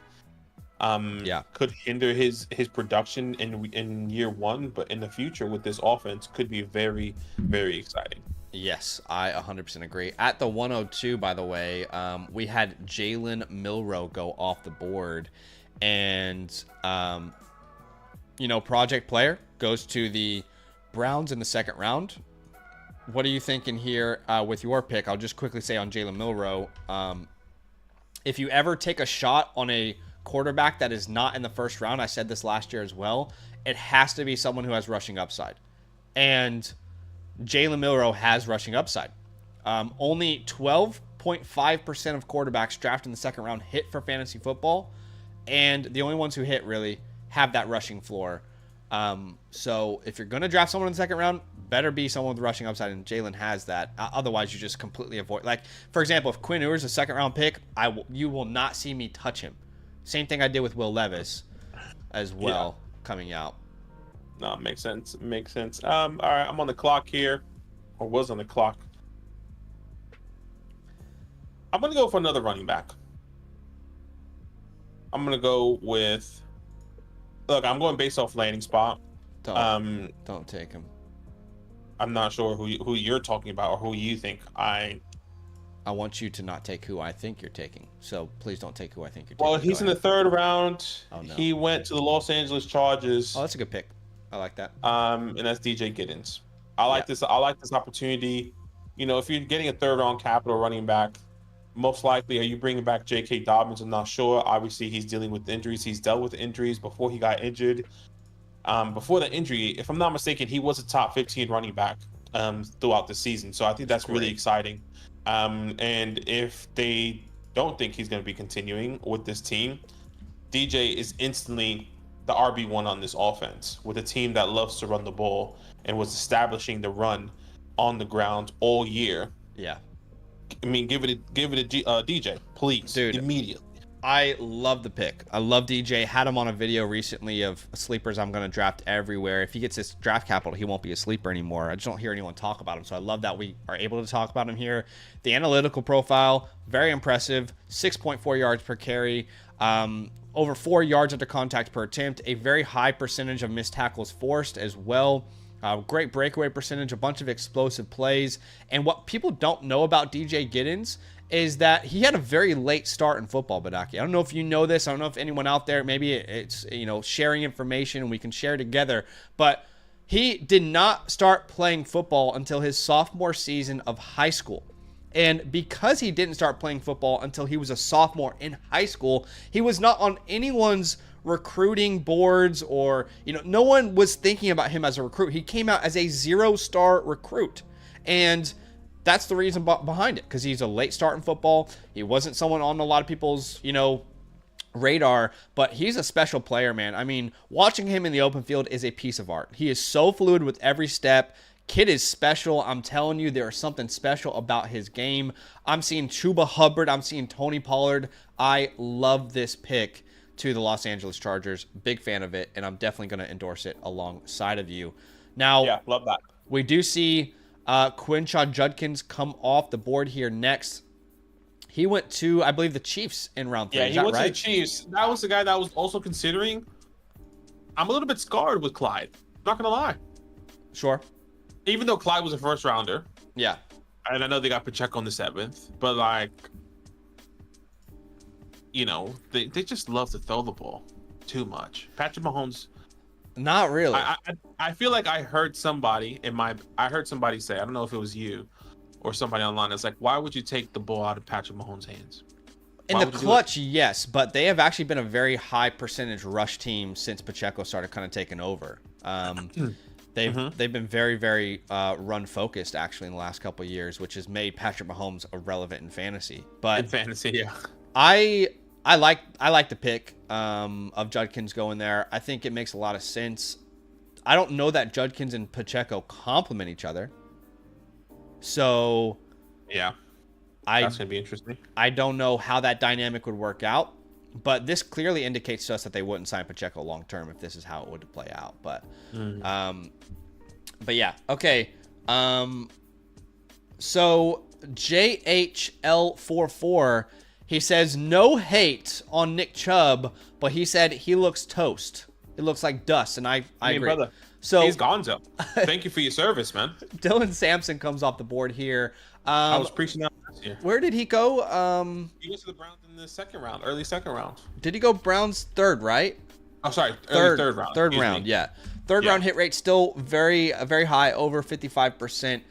could hinder his production in year one, but in the future with this offense could be very, very exciting. Yes, I 100% agree. At the 102, by the way, we had Jalen Milroe go off the board, and project player goes to the Browns in the second round. What are you thinking here with your pick? I'll just quickly say on Jalen Milroe, if you ever take a shot on a quarterback that is not in the first round, I said this last year as well, it has to be someone who has rushing upside. And Jalen Milroe has rushing upside. Only 12.5% of quarterbacks drafted in the second round hit for fantasy football, and the only ones who hit really have that rushing floor. So if you're going to draft someone in the second round, better be someone with rushing upside, and Jalen has that. Otherwise, you just completely avoid. Like, for example, if Quinn Ewers is a second round pick, you will not see me touch him. Same thing I did with Will Levis as well coming out. No, makes sense. All right, I'm on the clock here, or was on the clock. I'm going to go for another running back. I'm going to go with... Look, I'm going based off landing spot. Don't take him. I'm not sure who you're talking about or who you think I want you to not take who I think you're taking. So please don't take who I think you're taking. Well, he's in the third round. Oh, no. He went to the Los Angeles Chargers. Oh, that's a good pick. I like that. And that's DJ Giddens. I like this opportunity. If you're getting a third round capital running back, most likely, are you bringing back J.K. Dobbins? I'm not sure. Obviously, he's dealing with injuries. He's dealt with injuries before he got injured. Before the injury, if I'm not mistaken, he was a top 15 running back throughout the season. So I think that's really exciting. And if they don't think he's going to be continuing with this team, DJ is instantly the RB1 on this offense with a team that loves to run the ball and was establishing the run on the ground all year. Yeah. I mean, give it a DJ, please, dude, immediately. I love the pick. I love DJ. Had him on a video recently of sleepers I'm going to draft everywhere. If he gets his draft capital, he won't be a sleeper anymore. I just don't hear anyone talk about him, so I love that we are able to talk about him here. The analytical profile, very impressive. 6.4 yards per carry. Over 4 yards under contact per attempt. A very high percentage of missed tackles forced as well. Great breakaway percentage, a bunch of explosive plays. And what people don't know about DJ Giddens is that he had a very late start in football, Badaki. I don't know if you know this. I don't know if anyone out there, maybe it's, sharing information and we can share together. But he did not start playing football until his sophomore season of high school. And because he didn't start playing football until he was a sophomore in high school, he was not on anyone's recruiting boards or, no one was thinking about him as a recruit. He came out as a 0-star recruit. And that's the reason behind it, because he's a late start in football. He wasn't someone on a lot of people's, radar, but he's a special player, man. I mean, watching him in the open field is a piece of art. He is so fluid with every step. Kid is special. I'm telling you, there is something special about his game. I'm seeing Chuba Hubbard. I'm seeing Tony Pollard. I love this pick to the Los Angeles Chargers. Big fan of it, and I'm definitely going to endorse it alongside of you. Now, yeah, love that. We do see Quinshaw Judkins come off the board here next. He went to, I believe, the Chiefs in round 3. Yeah, he went right? to the Chiefs. That was the guy that I was also considering. I'm a little bit scarred with Clyde. Not going to lie. Sure. Even though Clyde was a first rounder. Yeah. And I know they got Pacheco on the 7th, but they just love to throw the ball too much. Patrick Mahomes. Not really. I feel like I heard somebody say, I don't know if it was you or somebody online, it's like, why would you take the ball out of Patrick Mahomes' hands? In the clutch, yes, but they have actually been a very high percentage rush team since Pacheco started kind of taking over. They've been very, very run focused actually in the last couple of years, which has made Patrick Mahomes irrelevant in fantasy. But in fantasy, yeah, I like the pick of Judkins going there. I think it makes a lot of sense. I don't know that Judkins and Pacheco complement each other, so yeah, that's gonna be interesting. I don't know how that dynamic would work out. But this clearly indicates to us that they wouldn't sign Pacheco long term if this is how it would play out. But yeah, okay. So JHL44, he says no hate on Nick Chubb, but he said he looks toast. It looks like dust, and I agree. Brother, so he's gonzo. Thank you for your service, man. Dylan Sampson comes off the board here. I was preaching that last year. Where did he go? He went to the Browns in the early second round. Did he go Browns 3rd, right? Oh, sorry, third round. Third round, yeah. Third round hit rate still very, very high, over 55%.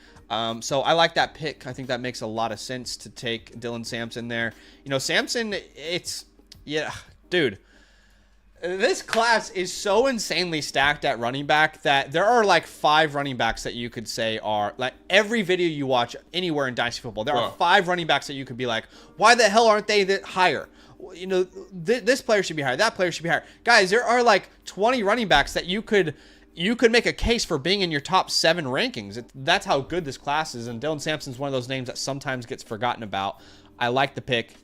So I like that pick. I think that makes a lot of sense to take Dylan Sampson there. Sampson, dude. This class is so insanely stacked at running back that there are like 5 running backs that you could say are like every video you watch anywhere in Dynasty football. There are 5 running backs that you could be like, why the hell aren't they higher? This player should be higher. That player should be higher. Guys, there are like 20 running backs that you could make a case for being in your top 7 rankings. That's how good this class is. And Dylan Sampson's one of those names that sometimes gets forgotten about. I like the pick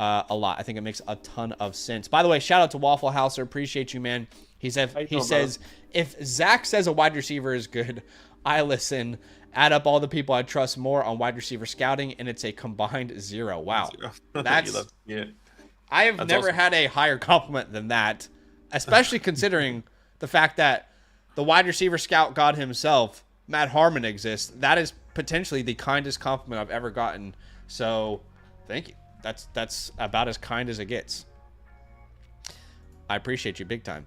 a lot. I think it makes a ton of sense. By the way, shout out to Waffle Houser. Appreciate you, man. He says, if Zach says a wide receiver is good, I listen. Add up all the people I trust more on wide receiver scouting, and it's a combined 0. Wow. That's I have never had a higher compliment than that, especially considering the fact that the wide receiver scout god himself, Matt Harmon, exists. That is potentially the kindest compliment I've ever gotten. So thank you. That's about as kind as it gets. I appreciate you big time.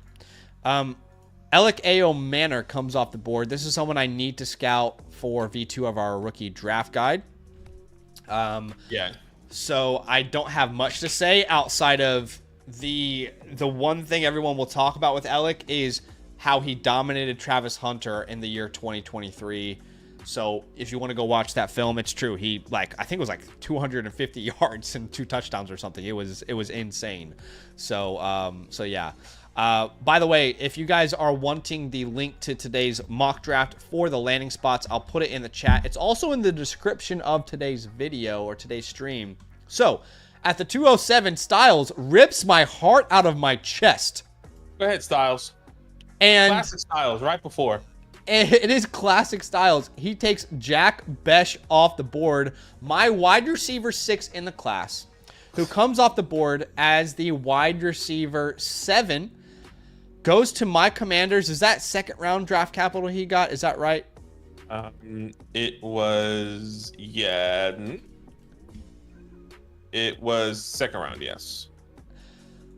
Alec A.O. Manor comes off the board. This is someone I need to scout for V2 of our rookie draft guide. So I don't have much to say outside of the one thing everyone will talk about with Alec is how he dominated Travis Hunter in the year 2023. So if you want to go watch that film, it's true. He I think it was like 250 yards and 2 touchdowns or something. It was insane. So yeah. By the way, if you guys are wanting the link to today's mock draft for the landing spots, I'll put it in the chat. It's also in the description of today's video or today's stream. So at the 207, Styles rips my heart out of my chest. Go ahead, Styles. And classic Styles right before. It is classic Styles. He takes Jack Besh off the board, my wide receiver 6 in the class, who comes off the board as the wide receiver 7. Goes to my Commanders. Is that second round draft capital he got? Is that right? It was, yeah. It was second round, yes.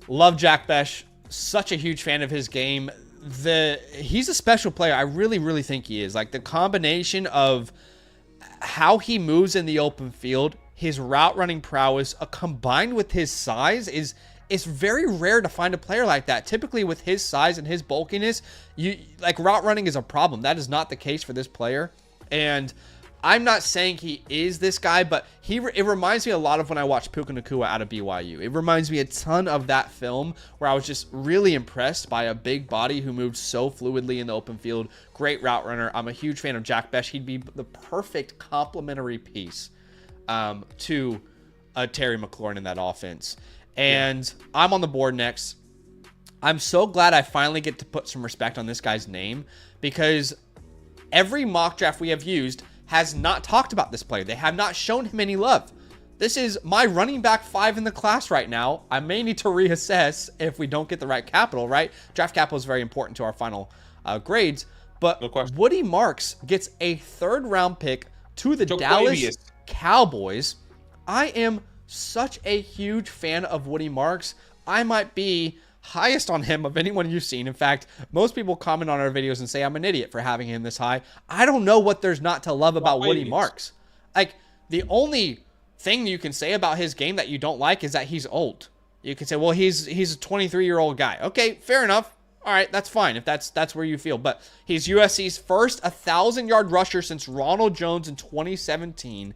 Love Jack Besh. Such a huge fan of his game. He's a special player. I really, really think he is. Like, the combination of how he moves in the open field, his route running prowess, combined with his size it's very rare to find a player like that. Typically with his size and his bulkiness, route running is a problem. That is not the case for this player. And I'm not saying he is this guy, but it reminds me a lot of when I watched Puka Nacua out of BYU. It reminds me a ton of that film where I was just really impressed by a big body who moved so fluidly in the open field. Great route runner. I'm a huge fan of Jack Besh. He'd be the perfect complementary piece to Terry McLaurin in that offense. And I'm on the board next. I'm so glad I finally get to put some respect on this guy's name, because every mock draft we have used has not talked about this player. They have not shown him any love. This is my running back 5 in the class right now. I may need to reassess if we don't get the right capital, right? Draft capital is very important to our final grades. But no, Woody Marks gets a 3rd round pick to the Dallas Cowboys. I am such a huge fan of Woody Marks. I might be highest on him of anyone you've seen. In fact, most people comment on our videos and say I'm an idiot for having him this high. I don't know what there's not to love about Woody Marks. Like, the only thing you can say about his game that you don't like is that he's old. You can say, well, he's a 23-year-old guy. Okay, fair enough. All right, that's fine if that's where you feel. But he's USC's first 1,000-yard rusher since Ronald Jones in 2017.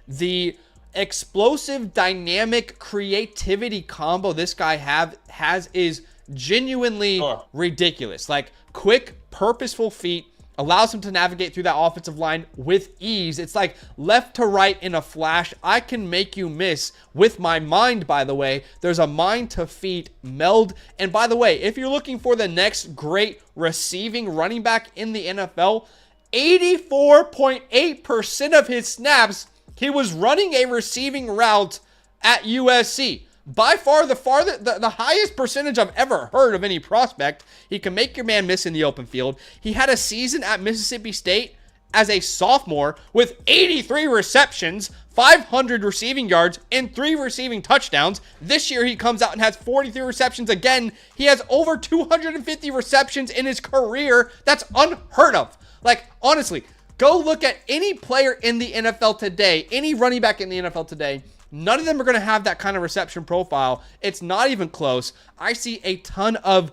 The explosive, dynamic creativity combo this guy has is genuinely ridiculous. Like, quick, purposeful feet allows him to navigate through that offensive line with ease. It's like left to right in a flash. I can make you miss with my mind, by the way. There's a mind to feet meld. And by the way, if you're looking for the next great receiving running back in the NFL, 84.8% of his snaps, he was running a receiving route at USC. By far the highest percentage I've ever heard of any prospect. He can make your man miss in the open field. He had a season at Mississippi State as a sophomore with 83 receptions, 500 receiving yards, and 3 receiving touchdowns. This year he comes out and has 43 receptions again. He has over 250 receptions in his career. That's unheard of. Like, honestly, go look at any player in the NFL today, any running back in the NFL today. None of them are going to have that kind of reception profile. It's not even close. I see a ton of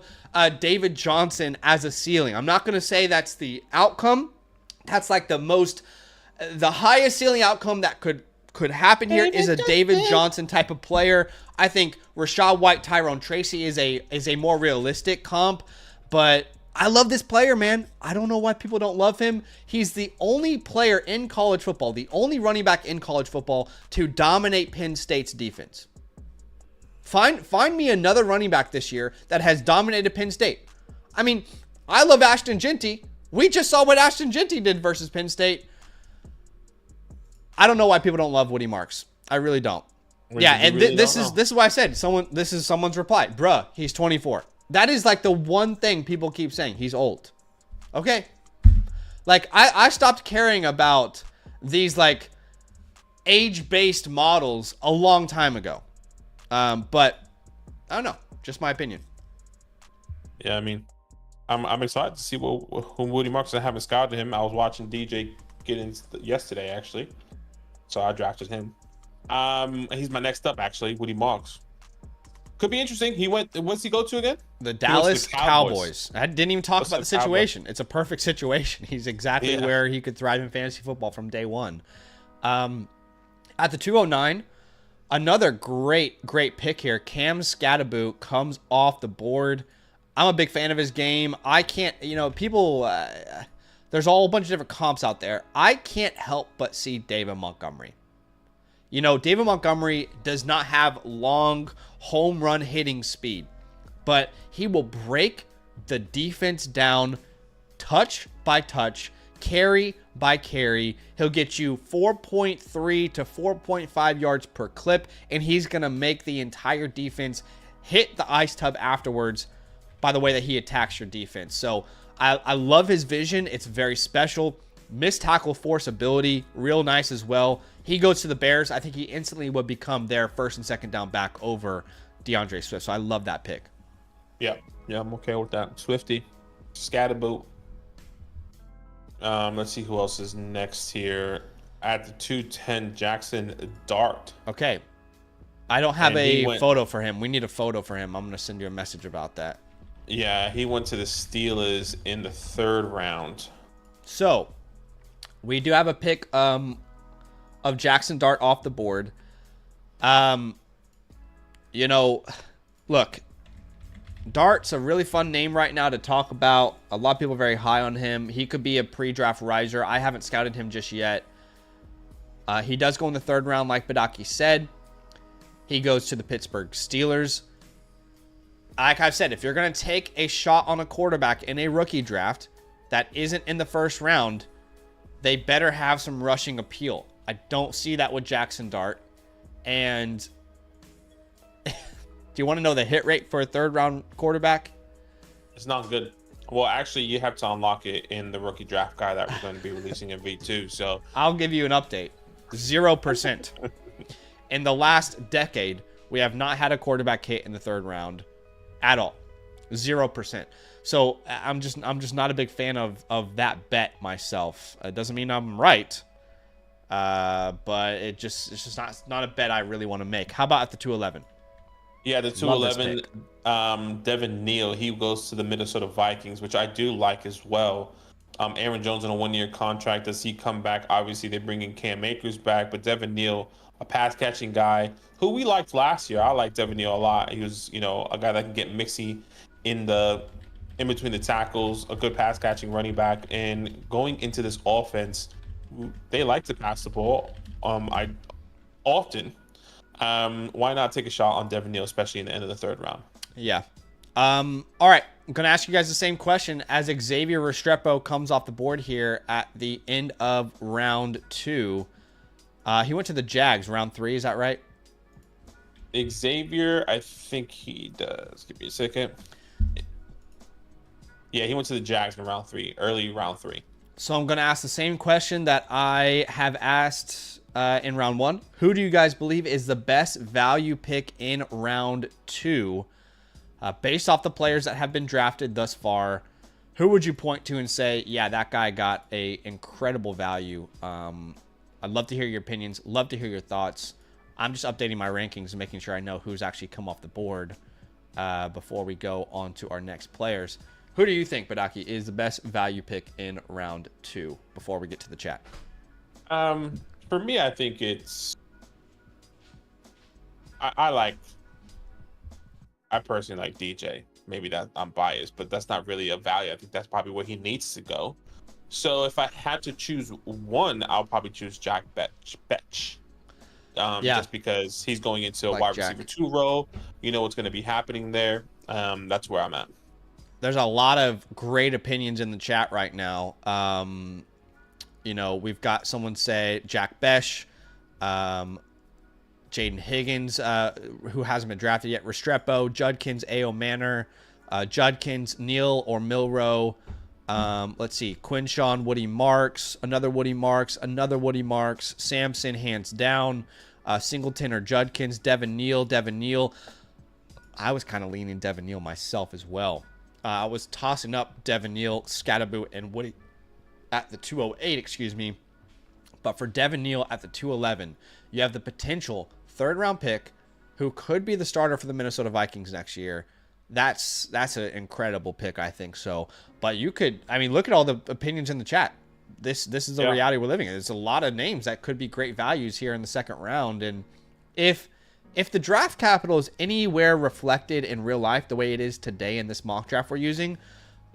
David Johnson as a ceiling. I'm not going to say that's the outcome. That's like the highest ceiling outcome that could happen here is a David Johnson type of player. I think Rachaad White, Tyrone Tracy is a more realistic comp, but I love this player, man. I don't know why people don't love him. He's the only player in college football, the only running back in college football to dominate Penn State's defense. Find me another running back this year that has dominated Penn State. I mean, I love Ashton Jeanty. We just saw what Ashton Jeanty did versus Penn State. I don't know why people don't love Woody Marks. I really don't. This is why I said this is someone's reply. Bruh, he's 24. That is like the one thing people keep saying. He's old. Okay. Like, I stopped caring about these like age-based models a long time ago. But I don't know. Just my opinion. Yeah, I mean, I'm excited to see who Woody Marks. I haven't scouted him. I was watching DJ get in yesterday, actually. So I drafted him. He's my next up, actually, Woody Marks. Could be interesting. What's he go to again? The Dallas Cowboys. I didn't even talk about the situation. It's a perfect situation. He's exactly where he could thrive in fantasy football from day one. At the 209, another great pick here. Cam Scatterboot comes off the board. I'm a big fan of his game. I can't, people, there's a whole bunch of different comps out there. I can't help but see David Montgomery. David Montgomery does not have long home run hitting speed, but he will break the defense down touch by touch, carry by carry. He'll get you 4.3 to 4.5 yards per clip, and he's going to make the entire defense hit the ice tub afterwards. by the way that he attacks your defense. So I love his vision. It's very special. Missed tackle force ability, real nice as well. He goes to the Bears. I think he instantly would become their first and second down back over DeAndre Swift. So I love that pick. Yeah, I'm okay with that. Swifty, Scatterboot. Let's see who else is next here. At the 210, Jackson Dart. Okay. I don't have a photo for him. We need a photo for him. I'm going to send you a message about that. Yeah, he went to the Steelers in the 3rd round. So, we do have a pick of Jackson Dart off the board. You know, look, Dart's a really fun name right now to talk about. A lot of people are very high on him. He could be a pre-draft riser. I haven't scouted him just yet. He does go in the 3rd round, like Badaki said. He goes to the Pittsburgh Steelers. Like I've said, if you're going to take a shot on a quarterback in a rookie draft that isn't in the 1st round, they better have some rushing appeal. I don't see that with Jackson Dart. And do you want to know the hit rate for a 3rd round quarterback? It's not good. Well, actually, you have to unlock it in the rookie draft guide that we're going to be releasing in V2. So I'll give you an update. 0%. In the last decade, we have not had a quarterback hit in the 3rd round at all. 0%. So I'm just not a big fan of that bet myself. It doesn't mean I'm right, but it's just not a bet I really want to make. How about at the 211? Yeah, the 211, Devin Neal, he goes to the Minnesota Vikings, which I do like as well. Aaron Jones on a 1-year contract. Does he come back? Obviously, they're bringing Cam Akers back, but Devin Neal, a pass-catching guy who we liked last year. I liked Devin Neal a lot. He was, a guy that can get mixy in between the tackles, a good pass-catching running back. And going into this offense, they like to pass the ball. Why not take a shot on Devin Neal, especially in the end of the 3rd round? Yeah. All right. I'm going to ask you guys the same question as Xavier Restrepo comes off the board here at the end of round 2. He went to the Jags, round 3. Is that right? Xavier, I think he does. Give me a second. Yeah, he went to the Jags in round 3, early round 3. So I'm going to ask the same question that I have asked in round 1. Who do you guys believe is the best value pick in round 2? Based off the players that have been drafted thus far, who would you point to and say, yeah, that guy got a incredible value? I'd love to hear your opinions. Love to hear your thoughts. I'm just updating my rankings and making sure I know who's actually come off the board before we go on to our next players. Who do you think, Badaki, is the best value pick in round 2 before we get to the chat? For me, I think it's... I personally like DJ. Maybe that I'm biased, but that's not really a value. I think that's probably where he needs to go. So if I had to choose one, I'll probably choose Jack Betch. Just because he's going into a wide receiver 2 role. You know what's going to be happening there. That's where I'm at. There's a lot of great opinions in the chat right now. We've got someone say Jack Besh, Jaden Higgins, who hasn't been drafted yet, Restrepo, Judkins, A.O. Manor, Judkins, Neal or Milrow. Let's see, Quinshawn, Woody Marks, another Woody Marks, Samson, hands down, Singleton or Judkins, Devin Neal. I was kind of leaning Devin Neal myself as well. I was tossing up Devin Neal, Scatterboot, and Woody at the 208, But for Devin Neal at the 211, you have the potential 3rd round pick who could be the starter for the Minnesota Vikings next year. That's an incredible pick, I think so. But you could, look at all the opinions in the chat. This is the reality we're living in. There's a lot of names that could be great values here in the 2nd round. And if the draft capital is anywhere reflected in real life the way it is today in this mock draft we're using,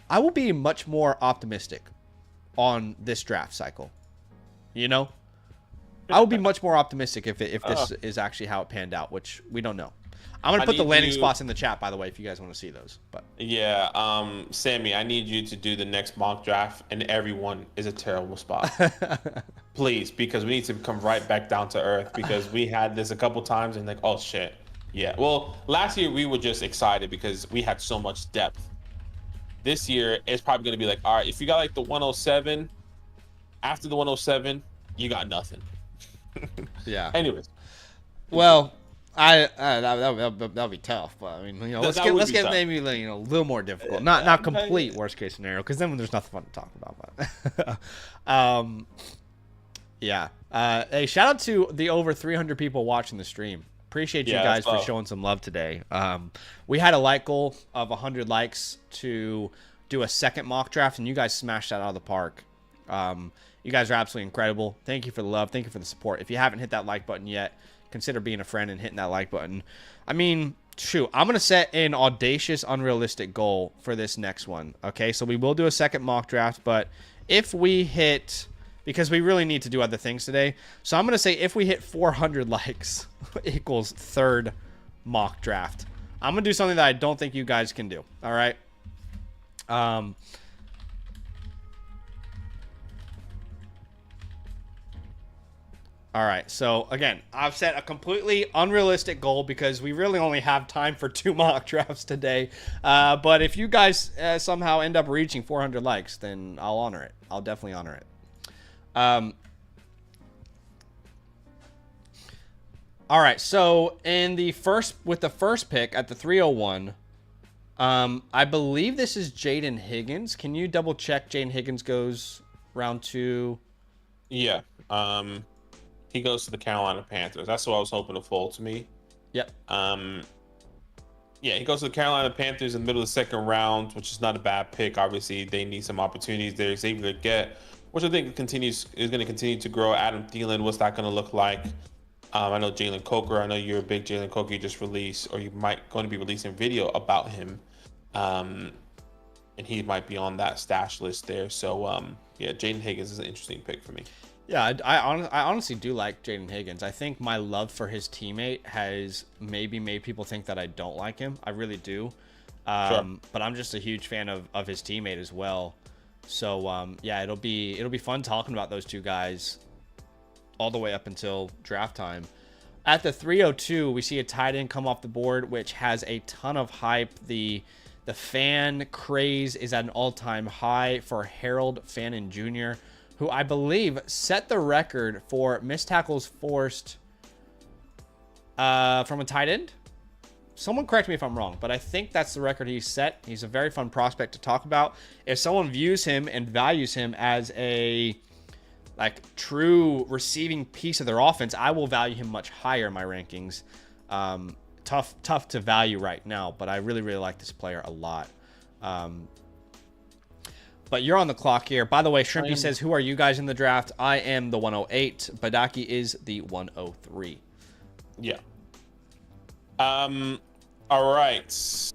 I will be much more optimistic on this draft cycle. I would be much more optimistic if this is actually how it panned out, which we don't know. I'm going to put the landing spots in the chat, by the way, if you guys want to see those. But yeah, Sammy, I need you to do the next mock draft, and everyone is a terrible spot. Please, because we need to come right back down to earth, because we had this a couple times and oh, shit. Yeah, well, last year we were just excited because we had so much depth. This year, it's probably going to be like, all right, if you got like the 107, after the 107, you got nothing. Yeah. Anyways. Well, that'll be tough, but I mean, let's get tough. maybe a little more difficult. Not complete worst case scenario, because then there's nothing fun to talk about. But yeah. Hey, shout out to the over 300 people watching the stream. Appreciate you guys for showing some love today. We had a like goal of 100 likes to do a second mock draft, and you guys smashed that out of the park. You guys are absolutely incredible. Thank you for the love. Thank you for the support. If you haven't hit that like button yet, consider being a friend and hitting that like button. I mean, shoot, I'm going to set an audacious, unrealistic goal for this next one. Okay, so we will do a second mock draft, but if we hit, because we really need to do other things today, so I'm going to say if we hit 400 likes equals third mock draft. I'm going to do something that I don't think you guys can do. All right. All right, so again, I've set a completely unrealistic goal because we really only have time for 2 mock drafts today. But if you guys somehow end up reaching 400 likes, then I'll honor it. I'll definitely honor it. All right, so with the first pick at the 301, I believe this is Jaden Higgins. Can you double check Jaden Higgins goes round 2? Yeah. He goes to the Carolina Panthers. That's what I was hoping to fall to me. Yep. Yeah, he goes to the Carolina Panthers in the middle of the second round, which is not a bad pick. Obviously, they need some opportunities there. He's able to get, which I think is going to continue to grow. Adam Thielen, what's that going to look like? I know Jalen Coker. I know you're a big Jalen Coker. You just released, or you might going to be releasing video about him, and he might be on that stash list there. So, yeah, Jaden Higgins is an interesting pick for me. Yeah, I honestly do like Jaden Higgins. I think my love for his teammate has maybe made people think that I don't like him. I really do. Sure. But I'm just a huge fan of his teammate as well. So, yeah, it'll be fun talking about those two guys all the way up until draft time. At the 302, we see a tight end come off the board, which has a ton of hype. The fan craze is at an all-time high for Harold Fannin Jr., who I believe set the record for missed tackles forced from a tight end. Someone correct me if I'm wrong, but I think that's the record he set. He's a very fun prospect to talk about. If someone views him and values him as a true receiving piece of their offense, I will value him much higher in my rankings. Tough to value right now, but I really, really like this player a lot. But you're on the clock here. By the way, Shrimpy says, who are you guys in the draft? I am the 108. Badaki is the 103. Yeah. All right.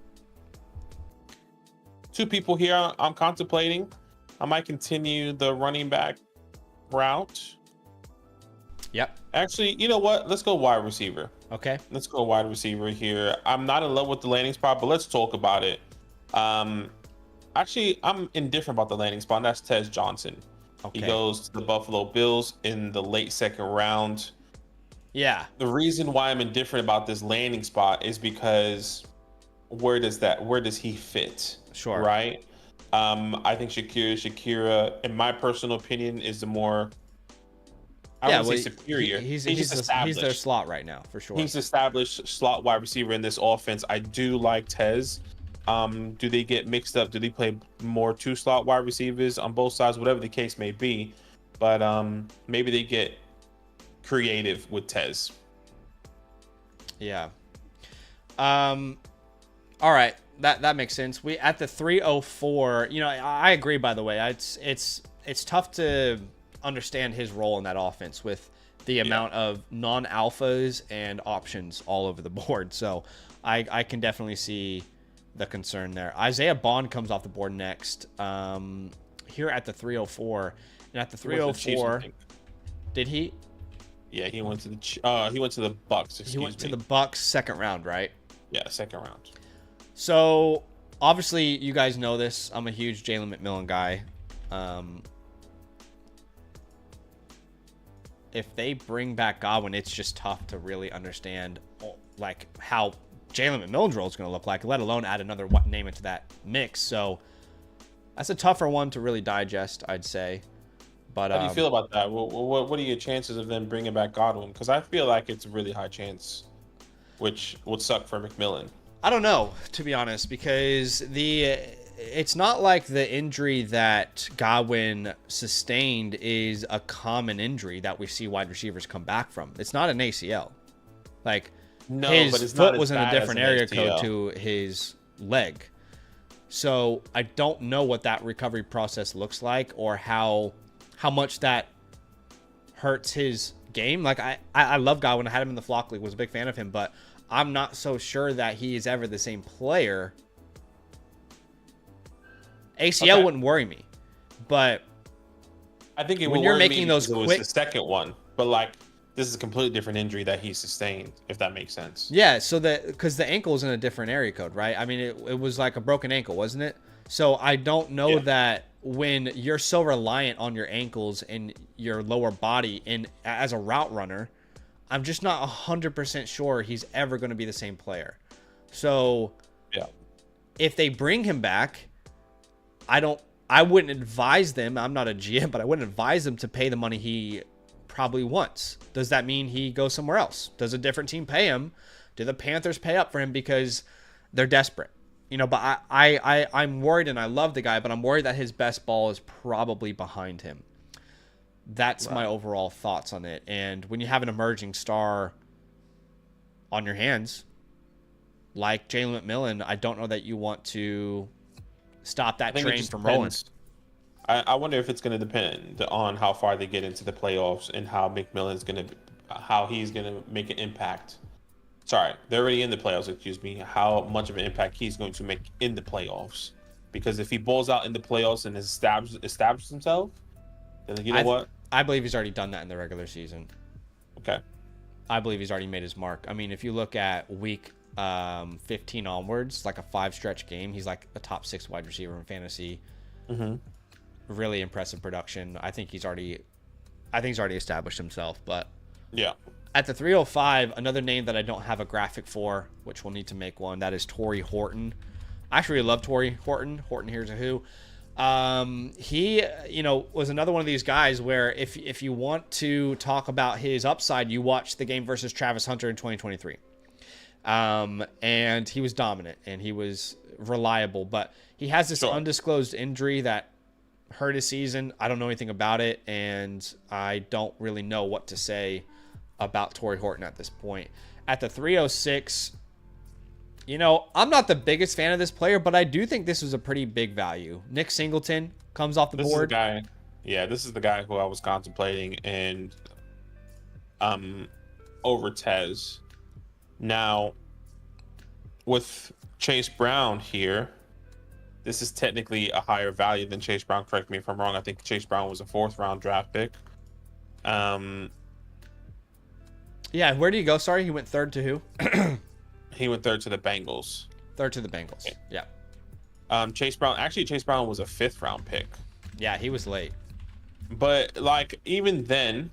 2 people here I'm contemplating. I might continue the running back route. Yep. Actually, you know what? Let's go wide receiver. Okay. Let's go wide receiver here. I'm not in love with the landing spot, but let's talk about it. Actually, I'm indifferent about the landing spot, and that's Tez Johnson. Okay. He goes to the Buffalo Bills in the late second round. Yeah. The reason why I'm indifferent about this landing spot is because where does he fit? Sure. Right? I think Shakira, in my personal opinion, is the more I wouldn't say superior. He's their slot right now, for sure. He's established slot wide receiver in this offense. I do like Tez. Do they get mixed up? Do they play more 2 slot wide receivers on both sides? Whatever the case may be. But maybe they get creative with Tez. Yeah. All right. That makes sense. We at the 304, I agree, by the way. It's tough to understand his role in that offense with the amount of non-alphas and options all over the board. So I can definitely see the concern there. Isaiah Bond comes off the board next here at the 304. And at the 304, did he? Yeah, he went to the Bucks. He went to the Bucks second round, right? Yeah, second round. So obviously you guys know this. I'm a huge Jalen McMillan guy. If they bring back Godwin, it's just tough to really understand how Jalen McMillan's role is going to look like, let alone add another name into that mix. So That's a tougher one to really digest, I'd say. But How do you feel about that? What are your chances of them bringing back Godwin? Because I feel like it's a really high chance, which would suck for McMillan. I don't know, to be honest, because it's not like the injury that Godwin sustained is a common injury that we see wide receivers come back from. It's not an ACL. Like, No, his but it's foot not was as in a bad as different an area ACL. code to his leg. So I don't know what that recovery process looks like or how much that hurts his game. Like, I love Godwin. I had him in the Flock League, was a big fan of him, but I'm not so sure that he is ever the same player. ACL wouldn't worry me, but I think it when would you're worry making me those because it quick, was the second one, but like this is a completely different injury that he sustained, if that makes sense. yeah. So because the ankle is in a different area code, right? I mean, it was like a broken ankle, wasn't it? So I don't know that when you're so reliant on your ankles and your lower body and as a route runner, I'm just not 100% sure he's ever going to be the same player. So Yeah. if they bring him back, I wouldn't advise them. I'm not a GM, but I wouldn't advise them to pay the money he probably wants. Does that mean he goes somewhere else? Does a different team pay him? Do the Panthers pay up for him because they're desperate? You know, but I'm worried, and I love the guy, but I'm worried that his best ball is probably behind him. That's my overall thoughts on it. And when you have an emerging star on your hands, like Jalen McMillan, I don't know that you want to stop that train from rolling. I wonder if it's going to depend on how far they get into the playoffs and how how he's going to make an impact. Sorry, they're already in the playoffs, excuse me. How much of an impact he's going to make in the playoffs. Because if he balls out in the playoffs and establishes himself, then you know what? I believe he's already done that in the regular season. Okay. I believe he's already made his mark. I mean, if you look at week 15 onwards, like a 5-stretch game, he's like a top 6 wide receiver in fantasy. Mm-hmm. Really impressive production. I think he's already established himself. But yeah, at the 305, another name that I don't have a graphic for, which we'll need to make one, that is Torrey Horton. I actually really love Torrey Horton. Horton Here's a Who. He, was another one of these guys where if you want to talk about his upside, you watch the game versus Travis Hunter in 2023. And he was dominant and he was reliable, but he has this undisclosed injury that hurt his season. I don't know anything about it, and I don't really know what to say about Torrey Horton at this point. At the 306, I'm not the biggest fan of this player, but I do think this was a pretty big value. Nick Singleton comes off the board. This is the guy who I was contemplating and over Tez. Now, with Chase Brown here, this is technically a higher value than Chase Brown. Correct me if I'm wrong. I think Chase Brown was a 4th-round draft pick. Yeah, where did he go? Sorry, he went 3rd to who? He went 3rd to the Bengals. 3rd to the Bengals. Yeah. Chase Brown was a 5th-round pick. Yeah, he was late. But like even then,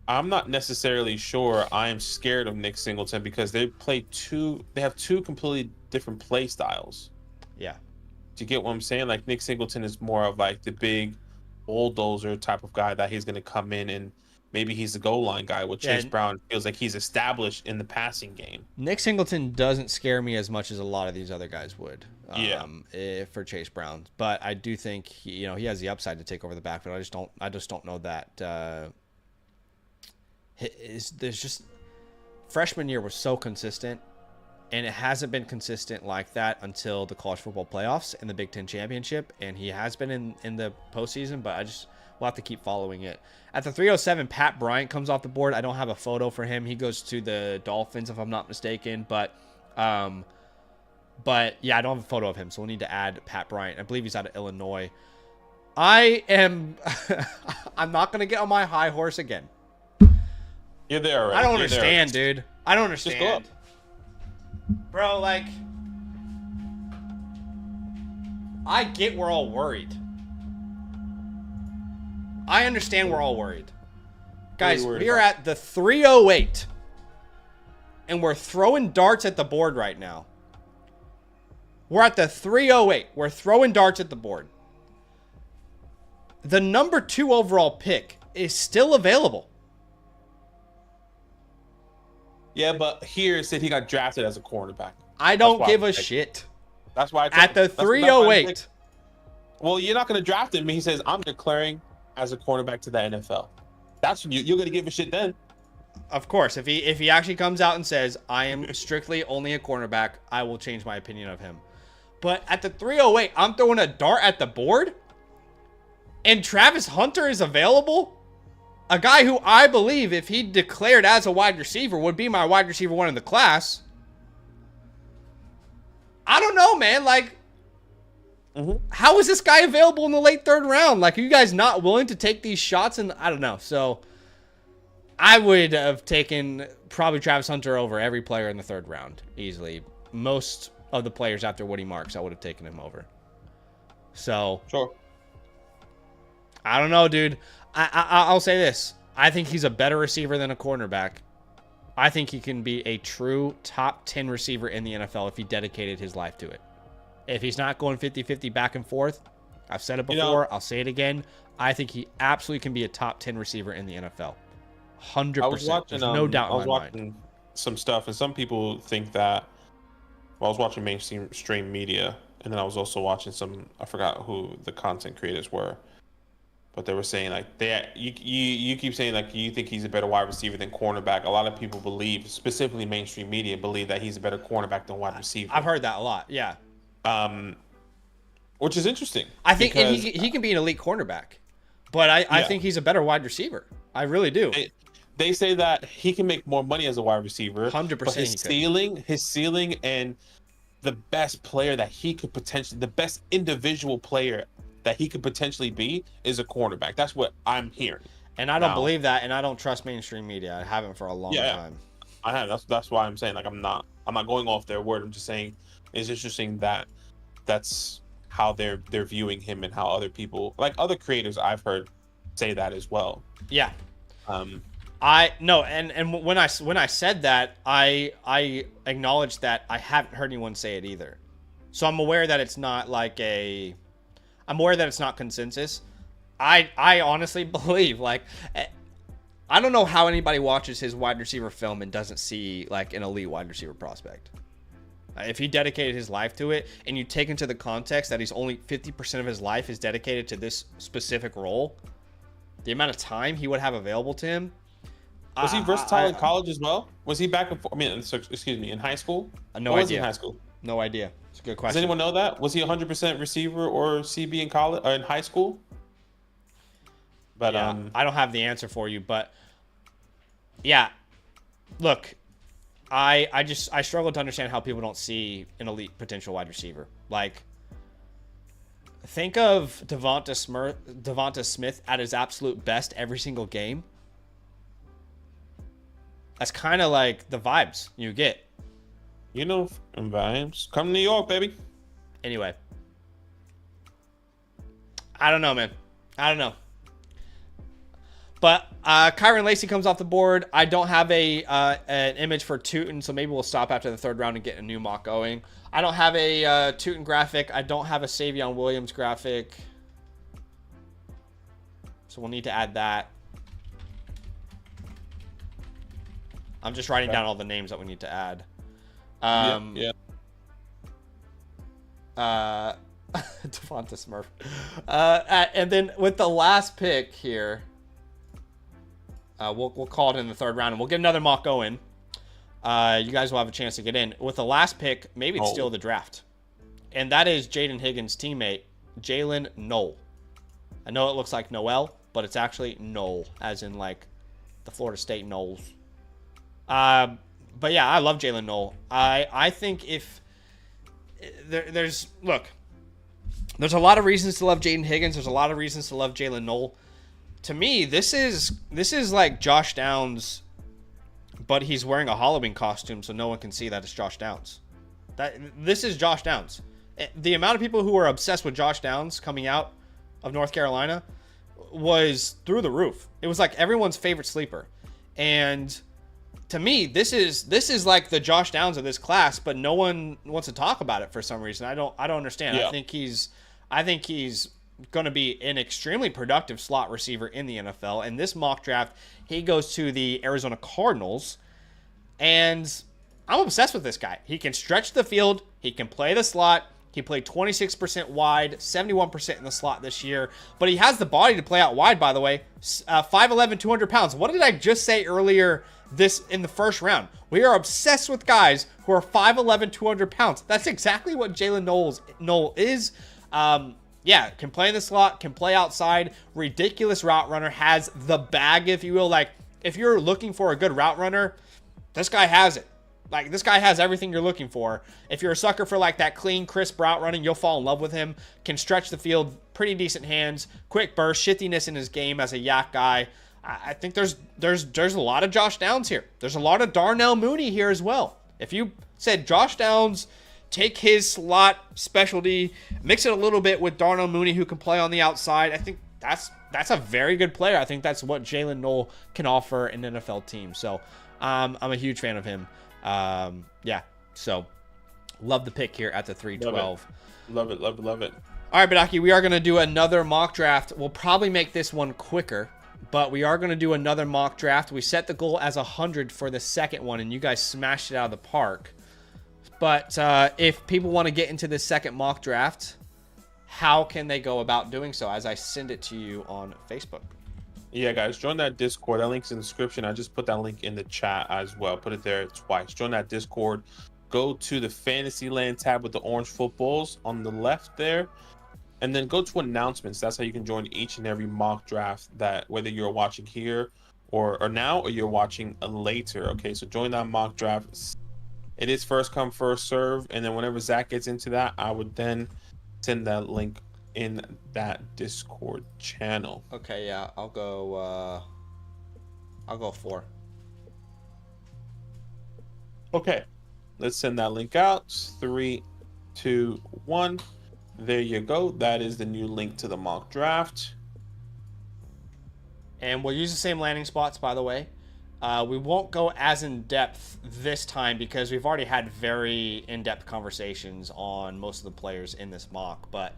I'm not necessarily sure I'm scared of Nick Singleton because they have two completely different play styles. Yeah. Do you get what I'm saying? Like Nick Singleton is more of like the big bulldozer type of guy that he's going to come in and maybe he's the goal line guy. With Chase Brown feels like he's established in the passing game. Nick Singleton doesn't scare me as much as a lot of these other guys would. For Chase Brown, but I do think he has the upside to take over the backfield. I just don't know that. There's just freshman year was so consistent, and it hasn't been consistent like that until the college football playoffs and the Big Ten championship. And he has been in the postseason, but we'll have to keep following it. At the 307, Pat Bryant comes off the board. I don't have a photo for him. He goes to the Dolphins, if I'm not mistaken. But yeah, I don't have a photo of him, so we'll need to add Pat Bryant. I believe he's out of Illinois. I'm not going to get on my high horse again. You're there already. I don't understand, dude. I don't understand. Just go up. Bro, like, I get we're all worried. I understand we're all worried. Guys, we are at the 308, and we're throwing darts at the board right now. We're at the 308. We're throwing darts at the board. The number 2 overall pick is still available. Yeah, but here it said he got drafted as a cornerback. I don't give a shit. That's why I at the 308. Well, you're not going to draft him. He says, I'm declaring as a cornerback to the NFL. That's you're going to give a shit then. Of course, if he actually comes out and says, I am strictly only a cornerback, I will change my opinion of him. But at the 308, I'm throwing a dart at the board, and Travis Hunter is available? A guy who I believe, if he declared as a wide receiver, would be my wide receiver 1 in the class. I don't know, man. Like, how is this guy available in the late 3rd round? Like, are you guys not willing to take these shots? And I don't know. So, I would have taken probably Travis Hunter over every player in the 3rd round, easily. Most of the players after Woody Marks, I would have taken him over. So, sure. I don't know, dude. I'll say this. I think he's a better receiver than a cornerback. I think he can be a true top 10 receiver in the NFL if he dedicated his life to it. If he's not going 50-50 back and forth, I've said it before, I'll say it again. I think he absolutely can be a top 10 receiver in the NFL. 100%. There's no doubt in my mind. I was watching some stuff, and some people think that. Well, I was watching mainstream media, and then I was also watching some. I forgot who the content creators were, but they were saying like you keep saying like you think he's a better wide receiver than cornerback. A lot of people believe, specifically mainstream media, believe that he's a better cornerback than wide receiver. I've heard that a lot. Yeah. Which is interesting. I think he can be an elite cornerback, but I think he's a better wide receiver. I really do. They say that he can make more money as a wide receiver. 100%. But his ceiling, and the best player that he could potentially, the best individual player that he could potentially be is a cornerback. That's what I'm hearing. And I don't believe that, and I don't trust mainstream media. I haven't for a long time. I have. That's why I'm saying like I'm not going off their word. I'm just saying it's interesting that that's how they're viewing him, and how other people, like other creators I've heard, say that as well. Yeah. And when I said that, I acknowledged that I haven't heard anyone say it either. So I'm aware that it's not I'm aware that it's not consensus. I honestly believe, like, I don't know how anybody watches his wide receiver film and doesn't see like an elite wide receiver prospect. If he dedicated his life to it, and you take into the context that he's only 50% of his life is dedicated to this specific role, the amount of time he would have available to him. Was he versatile in college as well? Was he back and forth? I mean, excuse me, in high school? No idea. Was he in high school? No idea. It's a good question. Does anyone know that? Was he 100% receiver or CB in college or in high school? But yeah, I don't have the answer for you, but yeah, look, I struggle to understand how people don't see an elite potential wide receiver. Like, think of Devonta Smith at his absolute best every single game. That's kind of like the vibes you get. You know, vibes. Come to New York, baby. Anyway. I don't know, man. I don't know. But Kyron Lacey comes off the board. I don't have an image for Tootin, so maybe we'll stop after the 3rd round and get a new mock going. I don't have a Tootin graphic. I don't have a Savion Williams graphic. So we'll need to add that. I'm just writing down all the names that we need to add. Devonta Smurf. And then with the last pick here, we'll call it in the 3rd round, and we'll get another mock going. You guys will have a chance to get in. With the last pick, maybe it's still the draft. And that is Jaden Higgins' teammate, Jalen Knoll. I know it looks like Noel, but it's actually Knoll, as in like the Florida State Knowles. But yeah, I love Jalen Knoll. I think if there's a lot of reasons to love Jaden Higgins. There's a lot of reasons to love Jalen Knoll. To me, this is like Josh Downs, but he's wearing a Halloween costume, so no one can see that it's Josh Downs. This is Josh Downs. The amount of people who are obsessed with Josh Downs coming out of North Carolina was through the roof. It was like everyone's favorite sleeper. And to me, this is like the Josh Downs of this class, but no one wants to talk about it for some reason. I don't understand. Yeah. I think he's going to be an extremely productive slot receiver in the NFL. In this mock draft, he goes to the Arizona Cardinals, and I'm obsessed with this guy. He can stretch the field. He can play the slot. He played 26% wide, 71% in the slot this year. But he has the body to play out wide, by the way. 5'11", 200 pounds. What did I just say earlier this in the first round? We are obsessed with guys who are 5'11", 200 pounds. That's exactly what Jalen Noel is. Yeah, can play in the slot, can play outside. Ridiculous route runner. Has the bag, if you will. Like, if you're looking for a good route runner, this guy has it. Like, this guy has everything you're looking for. If you're a sucker for, like, that clean, crisp route running, you'll fall in love with him. Can stretch the field, pretty decent hands, quick burst, shiftiness in his game as a yak guy. I think there's a lot of Josh Downs here. There's a lot of Darnell Mooney here as well. If you said Josh Downs, take his slot specialty, mix it a little bit with Darnell Mooney, who can play on the outside, I think that's a very good player. I think that's what Jalen Noel can offer an NFL team. So I'm a huge fan of him. Yeah, so love the pick here at the 312. Love it. All right, Badaki, we are going to do another mock draft. We'll probably make this one quicker, but we are going to do another mock draft. We set the goal as 100 for the second one, and you guys smashed it out of the park. But if people want to get into this second mock draft, how can they go about doing so as I send it to you on Facebook? Yeah, guys, join that Discord. That link's in the description. I just put that link in the chat as well. Put it there twice. Join that Discord. Go to the Fantasyland tab with the orange footballs on the left there. And then go to announcements. That's how you can join each and every mock draft, that whether you're watching here or now, or you're watching later. Okay, so join that mock draft. It is first come, first serve. And then whenever Zach gets into that, I would then send that link in that Discord channel. Okay, yeah, I'll go 4. Okay, let's send that link out. 3, 2, 1. There you go. That is the new link to the mock draft. And we'll use the same landing spots, by the way. We won't go as in-depth this time because we've already had very in-depth conversations on most of the players in this mock. But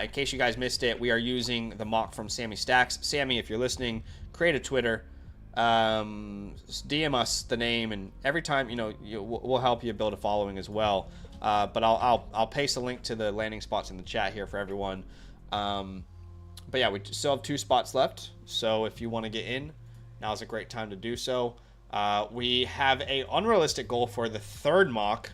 in case you guys missed it, we are using the mock from Sammy Stacks. Sammy, if you're listening, create a Twitter. DM us the name, and every time, we'll help you build a following as well. But I'll paste a link to the landing spots in the chat here for everyone. But yeah, we still have 2 spots left. So if you want to get in, now's a great time to do so. We have a unrealistic goal for the third mock.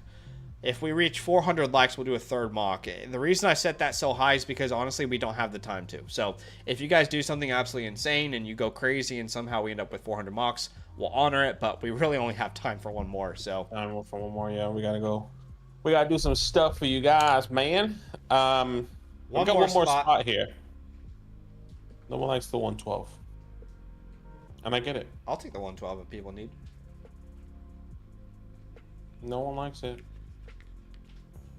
If we reach 400 likes, we'll do a third mock. The reason I set that so high is because, honestly, we don't have the time to. So if you guys do something absolutely insane and you go crazy and somehow we end up with 400 mocks, we'll honor it, but we really only have time for one more. So Time for one more, yeah. We gotta go. We gotta do some stuff for you guys, man. We got one more spot here. No one likes the 112. And I get it. I'll take the 112 if people need. No one likes it.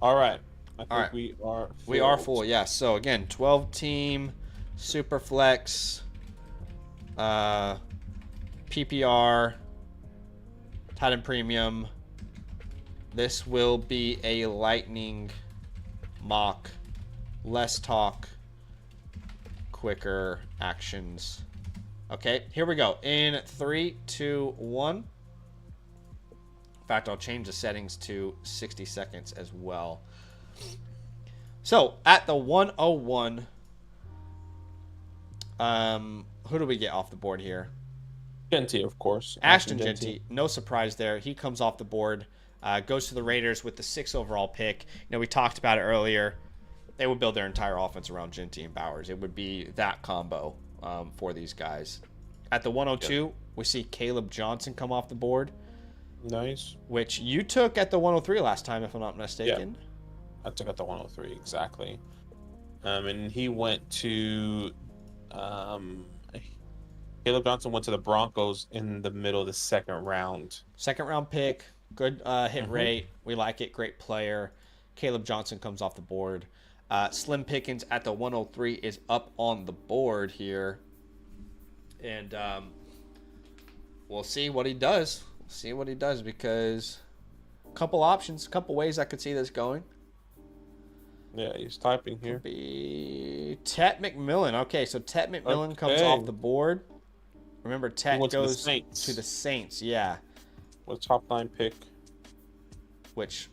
All right. I think we are full. We are full, yes. So again, 12 team, super flex, PPR, Titan Premium. This will be a lightning mock, less talk, quicker actions. Okay, here we go. In 3, 2, 1. In fact, I'll change the settings to 60 seconds as well. So, at the 101, who do we get off the board here? Genty, of course. Ashton Genty. No surprise there. He comes off the board, goes to the Raiders with the 6th overall pick. We talked about it earlier. They would build their entire offense around Genty and Bowers. It would be that combo for these guys. At the 102, we see Caleb Johnson come off the board. Nice. Which you took at the 103 last time, if I'm not mistaken. Yeah, I took at the 103, exactly. And he went to... Caleb Johnson went to the Broncos in the middle of the second round. Second round pick, good hit rate. We like it, great player. Caleb Johnson comes off the board. Slim Pickens at the 103 is up on the board here. And we'll see what he does. See what he does, because a couple options, a couple ways I could see this going. Yeah, he's typing here. Could be Tet McMillan. Okay, so Tet McMillan comes off the board. Remember, Tet goes to the Saints. Yeah. With top 9 pick. Which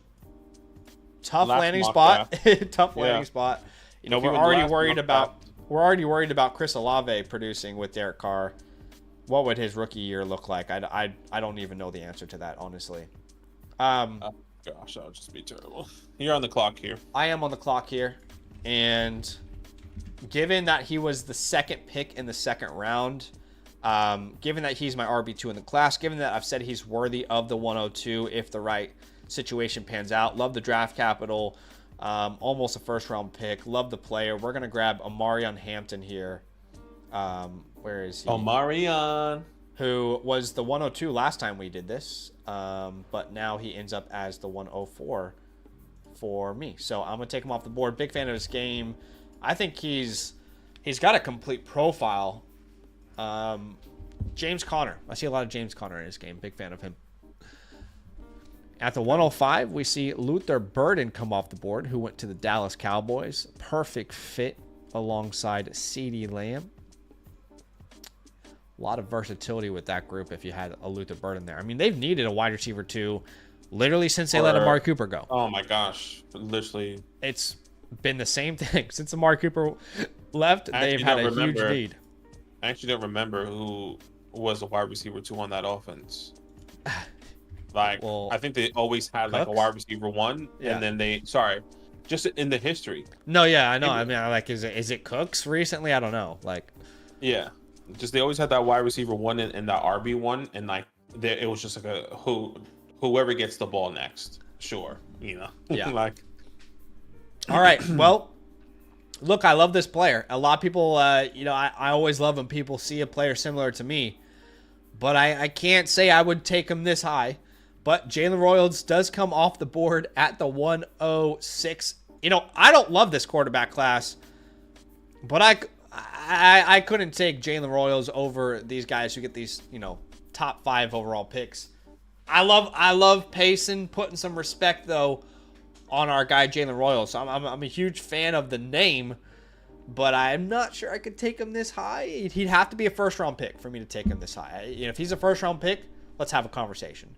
tough landing spot. Tough landing spot. You know, we're already worried about Chris Olave producing with Derek Carr. What would his rookie year look like? I don't even know the answer to that, honestly. Gosh, that would just be terrible. You're on the clock here. I am on the clock here, and given that he was the second pick in the second round, given that he's my RB2 in the class, given that I've said he's worthy of the 102 if the right situation pans out, love the draft capital, almost a first round pick, love the player. We're gonna grab Omarion Hampton here. Where is he? Omarion, who was the 102 last time we did this, but now he ends up as the 104 for me. So I'm gonna take him off the board. Big fan of his game. I think he's got a complete profile. James Conner. I see a lot of James Conner in his game. Big fan of him. At the 105, we see Luther Burden come off the board, who went to the Dallas Cowboys. Perfect fit alongside CeeDee Lamb. A lot of versatility with that group if you had a Luther Burden there. I mean, they've needed a wide receiver too, literally since they let Amari Cooper go. Oh my gosh. Literally. It's been the same thing. Since Amari Cooper left, they've had a huge lead. I actually don't remember who was a wide receiver 2 on that offense. Like, well, I think they always had like a wide receiver 1, and then just in the history. No, yeah, I know. I mean, like, is it Cooks recently? I don't know. Like, yeah, just they always had that wide receiver 1 and that RB 1, and like it was just like whoever gets the ball next, sure, you know. Yeah. Like, all right, well. Look, I love this player. A lot of people, you know, I always love when people see a player similar to me. But I can't say I would take him this high. But Jalen Royals does come off the board at the 106. You know, I don't love this quarterback class. But I couldn't take Jalen Royals over these guys who get these, you know, top 5 overall picks. I love Payson, putting some respect, though, on our guy Jalen Royals. So I'm a huge fan of the name, but I'm not sure I could take him this high. He'd have to be a first round pick for me to take him this high. You know, if he's a first round pick, let's have a conversation.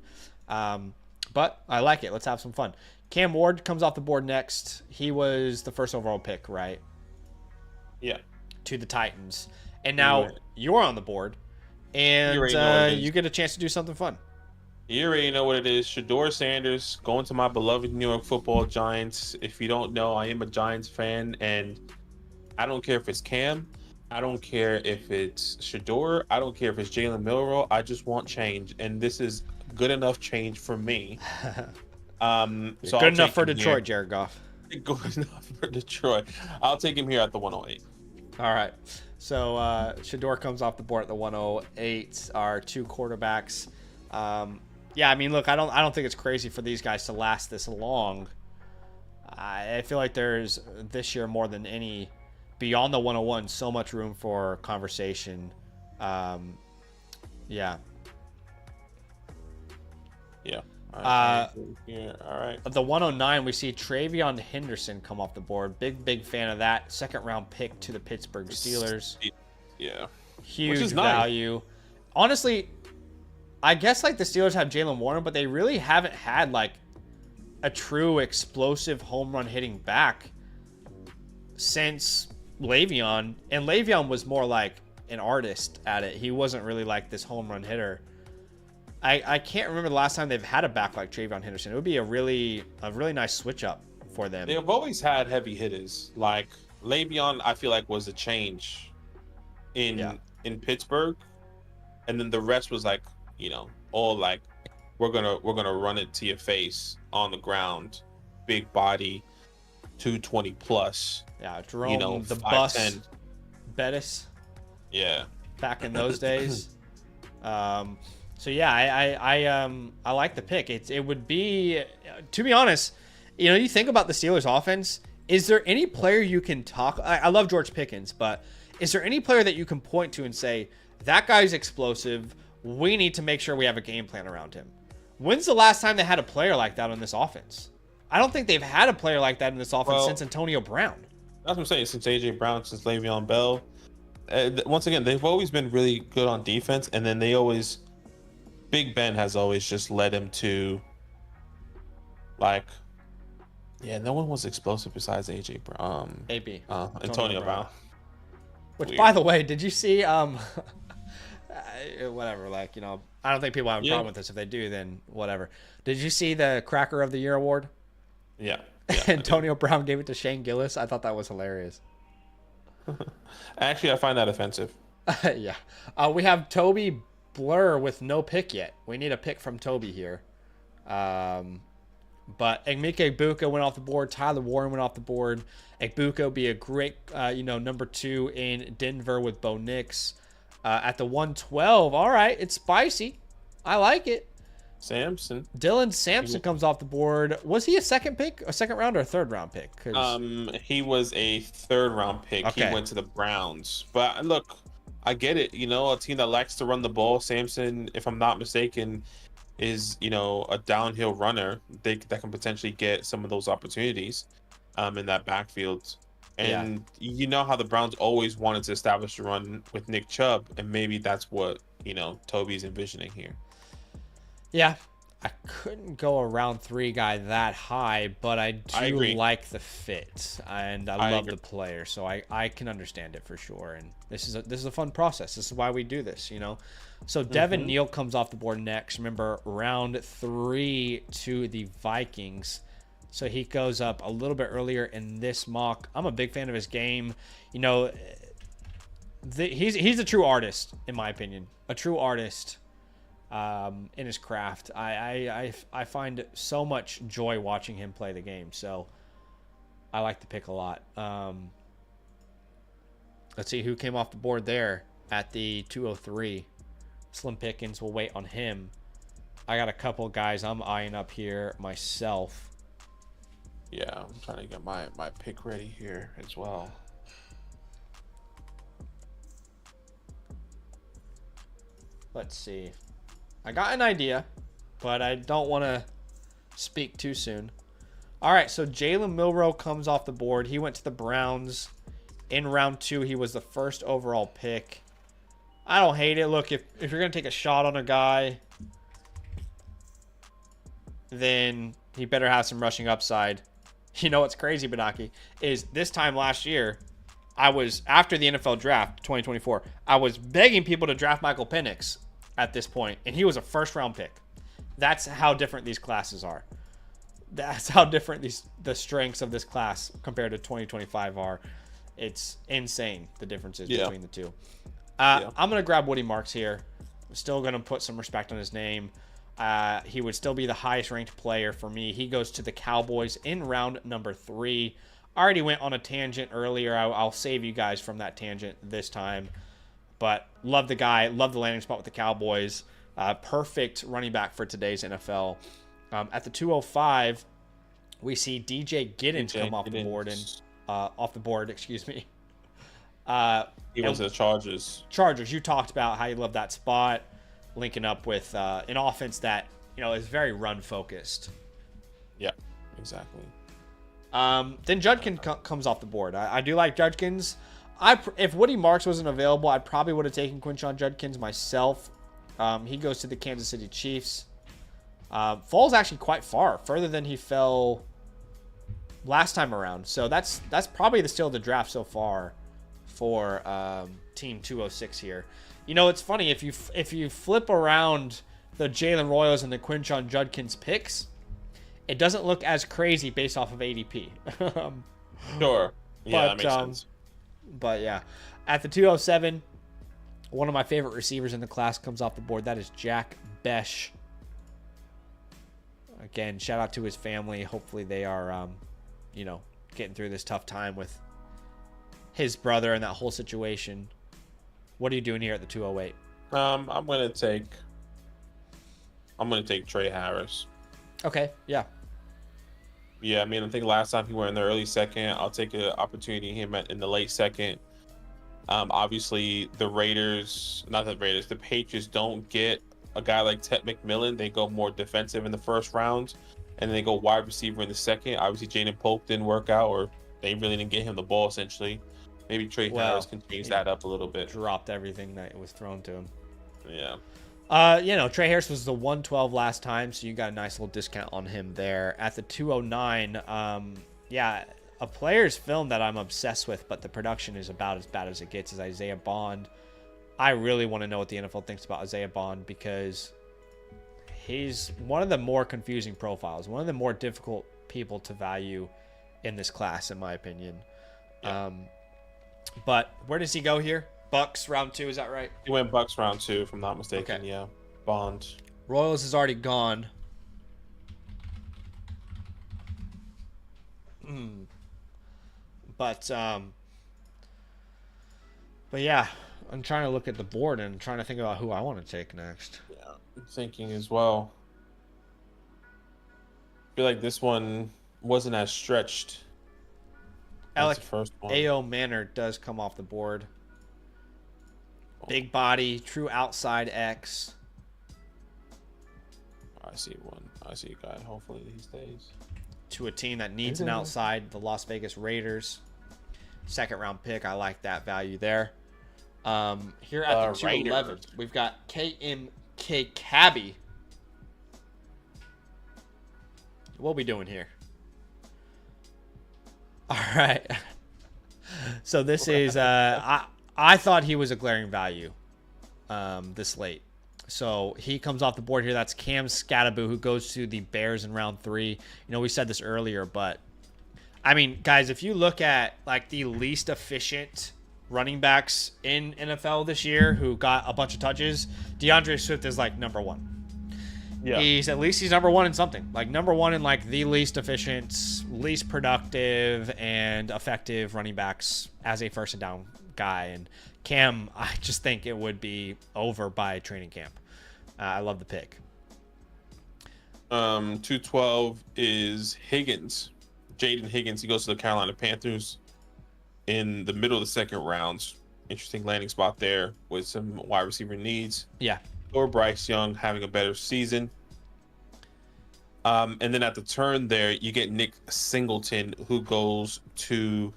But I like it. Let's have some fun. Cam Ward comes off the board next. He was the first overall pick, right? Yeah. To the Titans, and now you're on the board, and you get a chance to do something fun. You already know what it is. Shedeur Sanders going to my beloved New York Football Giants. If you don't know, I am a Giants fan, and I don't care if it's Cam. I don't care if it's Shedeur. I don't care if it's Jalen Milroe. I just want change, and this is good enough change for me. So good enough for Detroit, Jared Goff. Good enough for Detroit. I'll take him here at the 108. All right. So Shedeur comes off the board at the 108. Our 2 quarterbacks. Yeah, I mean, look, I don't think it's crazy for these guys to last this long. I feel like there's this year more than any beyond the 101 so much room for conversation. Yeah. Yeah. All right. The 109, we see Travion Henderson come off the board. Big fan of that. Second round pick to the Pittsburgh Steelers. Yeah. Huge value. Nice. Honestly, I guess like the Steelers have Jalen Warren, but they really haven't had like a true explosive home run hitting back since Le'Veon. And Le'Veon was more like an artist at it. He wasn't really like this home run hitter. I can't remember the last time they've had a back like Travion Henderson. It would be a really nice switch up for them. They've always had heavy hitters. Like Le'Veon, I feel like was a change in Pittsburgh, and then the rest was like, you know, all like we're gonna run it to your face on the ground, big body, 220 plus. Yeah, Jerome, you know, the bus, Bettis. Yeah, back in those days. So yeah, I like the pick. It would be, to be honest, you know, you think about the Steelers offense. Is there any player you can talk? I love George Pickens, but is there any player that you can point to and say that guy's explosive? we need to make sure we have a game plan around him. When's the last time they had a player like that on this offense? I don't think they've had a player like that in this offense since Antonio Brown. That's what I'm saying. Since AJ Brown, since Le'Veon Bell. Once again, they've always been really good on defense, and then Big Ben has always just led him to, like, no one was explosive besides AJ Brown. Antonio Brown. Which, weird. By the way, did you see? Whatever. Like, I don't think people have a problem with this. If they do, then whatever. Did you see the Cracker of the Year award? Yeah. Antonio Brown gave it to Shane Gillis. I thought that was hilarious. Actually, I find that offensive. Yeah. We have Toby Blur with no pick yet. We need a pick from Toby here. But Emeka Egbuka went off the board. Tyler Warren went off the board. Egbuka be a great, number 2 in Denver with Bo Nix. At the 112. All right. It's spicy. I like it. Sampson. Dylan Sampson comes off the board. Was he a second round or a third round pick? He was a third round pick. Okay. He went to the Browns. But look, I get it. A team that likes to run the ball. Sampson, if I'm not mistaken, is a downhill runner. That can potentially get some of those opportunities in that backfield. And you know how the Browns always wanted to establish the run with Nick Chubb, and maybe that's what Toby's envisioning here. Yeah, I couldn't go a round 3 guy that high, but I do like the fit, and I love the player, so I can understand it for sure. And this is a fun process. This is why we do this, So Devin Neal comes off the board next. Remember, round 3 to the Vikings. So he goes up a little bit earlier in this mock. I'm a big fan of his game. He's a true artist, in my opinion. A true artist. In his craft. I find so much joy watching him play the game, so I like the pick a lot. Let's see who came off the board there at the 203. Slim Pickens. We'll wait on him. I got a couple guys I'm eyeing up here myself. Yeah, I'm trying to get my pick ready here as well. Let's see. I got an idea, but I don't want to speak too soon. All right, so Jalen Milroe comes off the board. He went to the Browns in round 2. He was the first overall pick. I don't hate it. Look, if you're going to take a shot on a guy, then he better have some rushing upside. You know what's crazy, Benaki, is this time last year, after the NFL draft, 2024, I was begging people to draft Michael Penix at this point, and he was a first-round pick. That's how different these classes are. That's how different the strengths of this class compared to 2025 are. It's insane, the differences between the two. I'm going to grab Woody Marks here. I'm still going to put some respect on his name. He would still be the highest-ranked player for me. He goes to the Cowboys in round number 3. I already went on a tangent earlier. I'll save you guys from that tangent this time. But love the guy, love the landing spot with the Cowboys. Perfect running back for today's NFL. At the 205, we see DJ Giddens come off the board excuse me. He was the Chargers. Chargers, you talked about how you love that spot, linking up with an offense that is very run focused. Yeah, exactly. Then Judkins comes off the board. I do like Judkins. If Woody Marks wasn't available, I probably would have taken Quinshon Judkins myself. He goes to the Kansas City Chiefs. Falls actually quite far, further than he fell last time around. So that's probably the steal of the draft so far for Team 206 here. It's funny if you flip around the Jalen Royals and the Quinshon Judkins picks, it doesn't look as crazy based off of ADP. Sure. Yeah, that makes sense. But yeah, at the 207, one of my favorite receivers in the class comes off the board. That is Jack Besh. Again, shout out to his family. Hopefully they are, getting through this tough time with his brother and that whole situation. What are you doing here at the 208? I'm gonna take Trey Harris. Okay, yeah. Yeah, I think last time he went in the early second. I'll take an opportunity him in the late second. Obviously, the Patriots don't get a guy like Ted McMillan. They go more defensive in the first round, and then they go wide receiver in the second. Obviously, Jaden Polk didn't work out, or they really didn't get him the ball, essentially. Maybe Trey Harris can change that up a little bit. Dropped everything that was thrown to him. Yeah. Trey Harris was the 112 last time, so you got a nice little discount on him there. At the 209, a player's film that I'm obsessed with, but the production is about as bad as it gets, is Isaiah Bond. I really want to know what the NFL thinks about Isaiah Bond, because he's one of the more confusing profiles, one of the more difficult people to value in this class, in my opinion. Yeah. But where does he go here? Bucks round 2, is that right? He went Bucks round 2, if I'm not mistaken. Okay. Yeah, Bond. Royals is already gone. But yeah, I'm trying to look at the board and trying to think about who I want to take next. Yeah, I'm thinking as well. I feel like this one wasn't as stretched. Alec A.O. Manor does come off the board. Big body, true outside X. I see one. I see a guy. Hopefully he stays. To a team that needs an outside, the Las Vegas Raiders. Second round pick. I like that value there. Here at the 211, we've got KMK Cabby. What are we doing here? All right. So this is I thought he was a glaring value this late. So he comes off the board here. That's Cam Scattaboo, who goes to the Bears in round 3. We said this earlier, but I mean, guys, if you look at like the least efficient running backs in NFL this year who got a bunch of touches, DeAndre Swift is like number 1. Yeah. He's number 1 in something. Like number 1 in like the least efficient, least productive, and effective running backs as a first and down guy. And Cam, I just think it would be over by training camp. I love the pick. 212 is Higgins. Jaden Higgins. He goes to the Carolina Panthers in the middle of the second round. Interesting landing spot there with some wide receiver needs. Yeah. Or Bryce Young having a better season. And then at the turn there, you get Nick Singleton, who goes to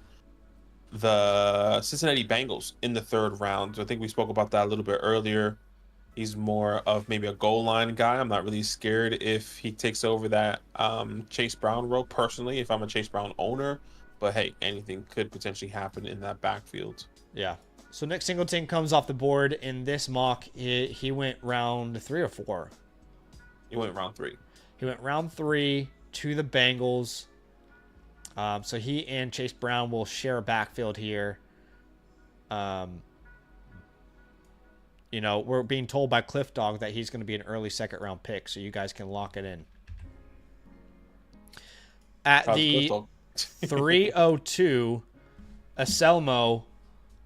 the Cincinnati Bengals in the third round. I think we spoke about that a little bit earlier. He's more of maybe a goal line guy. I'm not really scared if he takes over that Chase Brown role personally, if I'm a Chase Brown owner. But hey, anything could potentially happen in that backfield. Yeah. So Nick Singleton comes off the board in this mock. He went round 3 or 4. He went round 3. He went round 3 to the Bengals. So he and Chase Brown will share a backfield here. We're being told by Cliff Dog that he's going to be an early second round pick, so you guys can lock it in. At the 302, Anselmo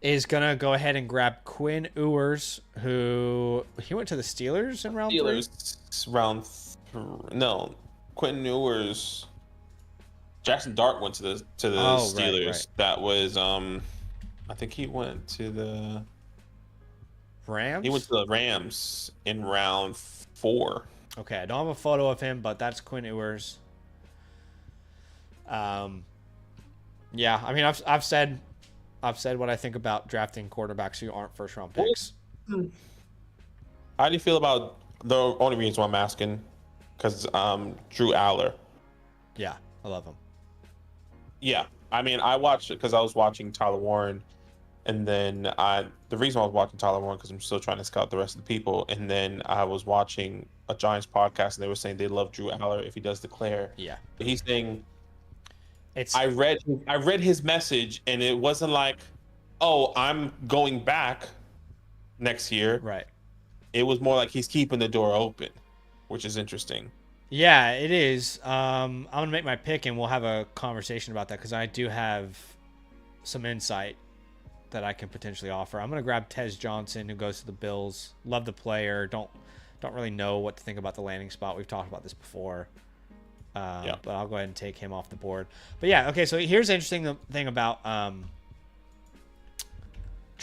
is going to go ahead and grab Quinn Ewers, who he went to the Steelers in round 3? No, Quinn Ewers. Jackson Dart went to the Steelers. Right. That was I think he went to the Rams. He went to the Rams in round 4. Okay, I don't have a photo of him, but that's Quinn Ewers. Yeah, I mean, I've said what I think about drafting quarterbacks who aren't first round picks. How do you feel about the only reason why I'm asking? Because Drew Aller. Yeah, I love him. Yeah, I mean, I watched it because I was watching Tyler Warren, and then the reason I was watching Tyler Warren because I'm still trying to scout the rest of the people, and then I was watching a Giants podcast and they were saying they love Drew Aller if he does declare. Yeah, but he's saying I read his message and it wasn't like, oh, I'm going back next year. Right. It was more like he's keeping the door open, which is interesting. Yeah, it is. I'm going to make my pick and we'll have a conversation about that because I do have some insight that I can potentially offer. I'm going to grab Tez Johnson, who goes to the Bills. Love the player. Don't really know what to think about the landing spot. We've talked about this before. But I'll go ahead and take him off the board. But yeah, okay, so here's the interesting thing about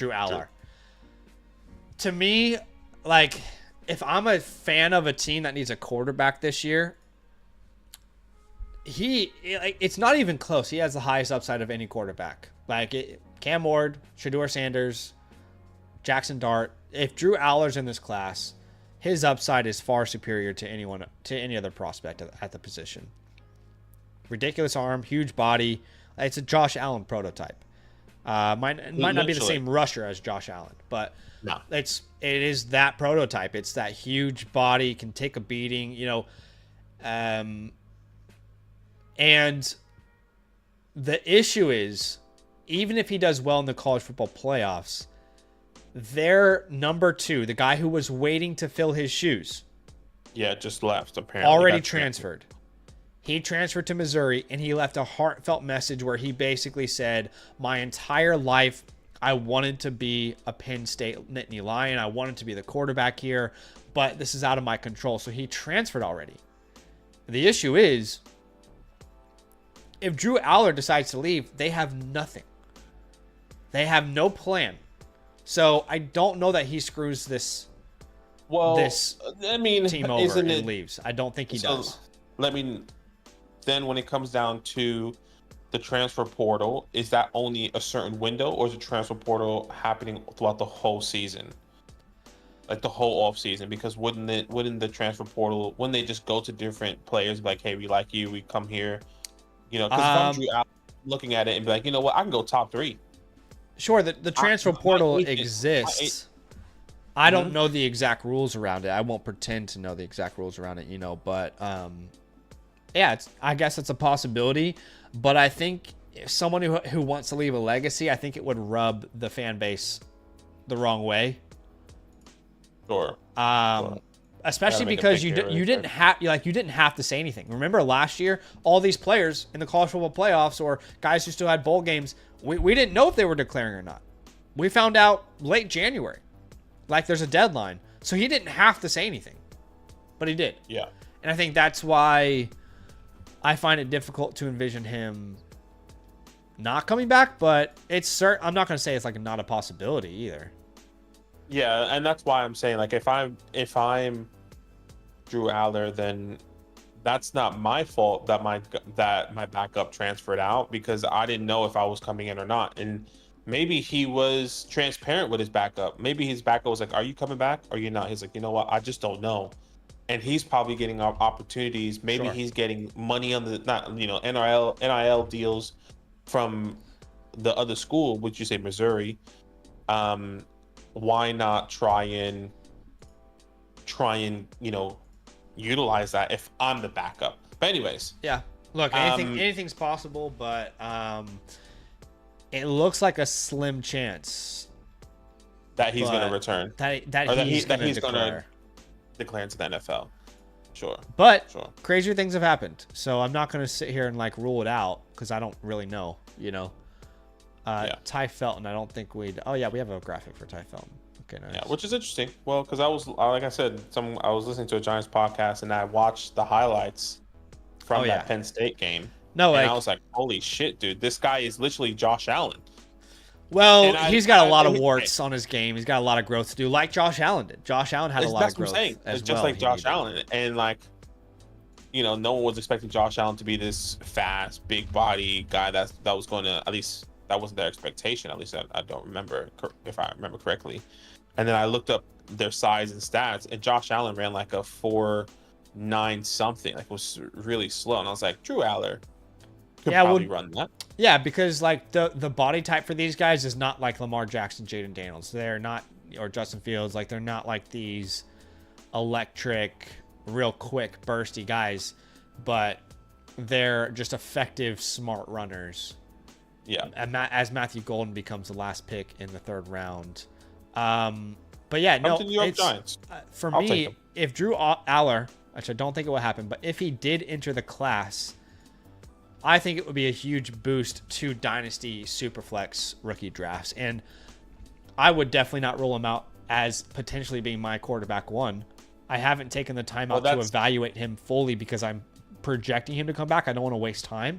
Drew Aller. To me, like, if I'm a fan of a team that needs a quarterback this year, it's not even close. He has the highest upside of any quarterback. Cam Ward, Shedeur Sanders, Jackson Dart. If Drew Aller's in this class, his upside is far superior to any other prospect at the position. Ridiculous arm, huge body. It's a Josh Allen prototype. Might not be the same rusher as Josh Allen, but no. it is that prototype. It's that huge body, can take a beating, and the issue is, even if he does well in the college football playoffs, their number 2, the guy who was waiting to fill his shoes, just left, apparently. Already transferred. He transferred to Missouri, and he left a heartfelt message where he basically said, my entire life, I wanted to be a Penn State Nittany Lion. I wanted to be the quarterback here, but this is out of my control. So he transferred already. The issue is, if Drew Aller decides to leave, they have nothing. They have no plan. So I don't know that he screws this team over and leaves. I don't think he does. Then when it comes down to the transfer portal, is that only a certain window, or is the transfer portal happening throughout the whole season? Like the whole off season? Because wouldn't the transfer portal, wouldn't they just go to different players, like, hey, we like you, we come here? Because if I'm Drew Aller, looking at it and be like, you know what, I can go top 3. Sure, the transfer portal exists. I don't know the exact rules around it. I won't pretend to know the exact rules around it, but I guess it's a possibility. But I think someone who wants to leave a legacy, I think it would rub the fan base the wrong way. Sure. Especially because you didn't have to say anything. Remember last year, all these players in the college football playoffs, or guys who still had bowl games, we didn't know if they were declaring or not. We found out late January. Like, there's a deadline. So he didn't have to say anything. But he did. Yeah. And I think that's why I find it difficult to envision him not coming back, but I'm not going to say it's like not a possibility either. Yeah, and that's why I'm saying, like, if I'm Drew Aller, then that's not my fault that my backup transferred out, because I didn't know if I was coming in or not. And maybe he was transparent with his backup. Maybe his backup was like, are you coming back or you're not? He's like, you know what, I just don't know. And he's probably getting opportunities. Maybe he's getting money on the NIL deals from the other school, which you say Missouri. Why not try and utilize that if I'm the backup? But anyways, yeah. Look, anything's possible, but it looks like a slim chance that he's going to return. That he's going to declare into the NFL. Sure. But crazier things have happened. So I'm not going to sit here and rule it out, because I don't really know, Ty Felton, I don't think we'd... Oh, yeah, we have a graphic for Ty Felton. Okay, nice. Yeah, which is interesting. Well, because I was listening to a Giants podcast, and I watched the highlights from that Penn State game. I was like, holy shit, dude. This guy is literally Josh Allen. Well, he's got a lot of warts on his game. He's got a lot of growth to do, like Josh Allen did. Josh Allen had a lot of growth. That's what I'm saying. It's just like Josh Allen. And, no one was expecting Josh Allen to be this fast, big body guy that was going to, at least that wasn't their expectation. At least I don't remember, if I remember correctly. And then I looked up their size and stats, and Josh Allen ran like a 4.9 something. Like, it was really slow. And I was like, Drew Aller could probably run that. Yeah, because the body type for these guys is not like Lamar Jackson, Jaden Daniels. They're not, or Justin Fields. Like, they're not like these electric, real quick, bursty guys, but they're just effective, smart runners. Yeah. And as Matthew Golden becomes the last pick in the 3rd round. But yeah, no, New York Giants. For me, if Drew Aller, which I don't think it will happen, but if he did enter the class, I think it would be a huge boost to Dynasty Superflex rookie drafts. And I would definitely not rule him out as potentially being my quarterback 1. I haven't taken the time out to evaluate him fully because I'm projecting him to come back. I don't want to waste time.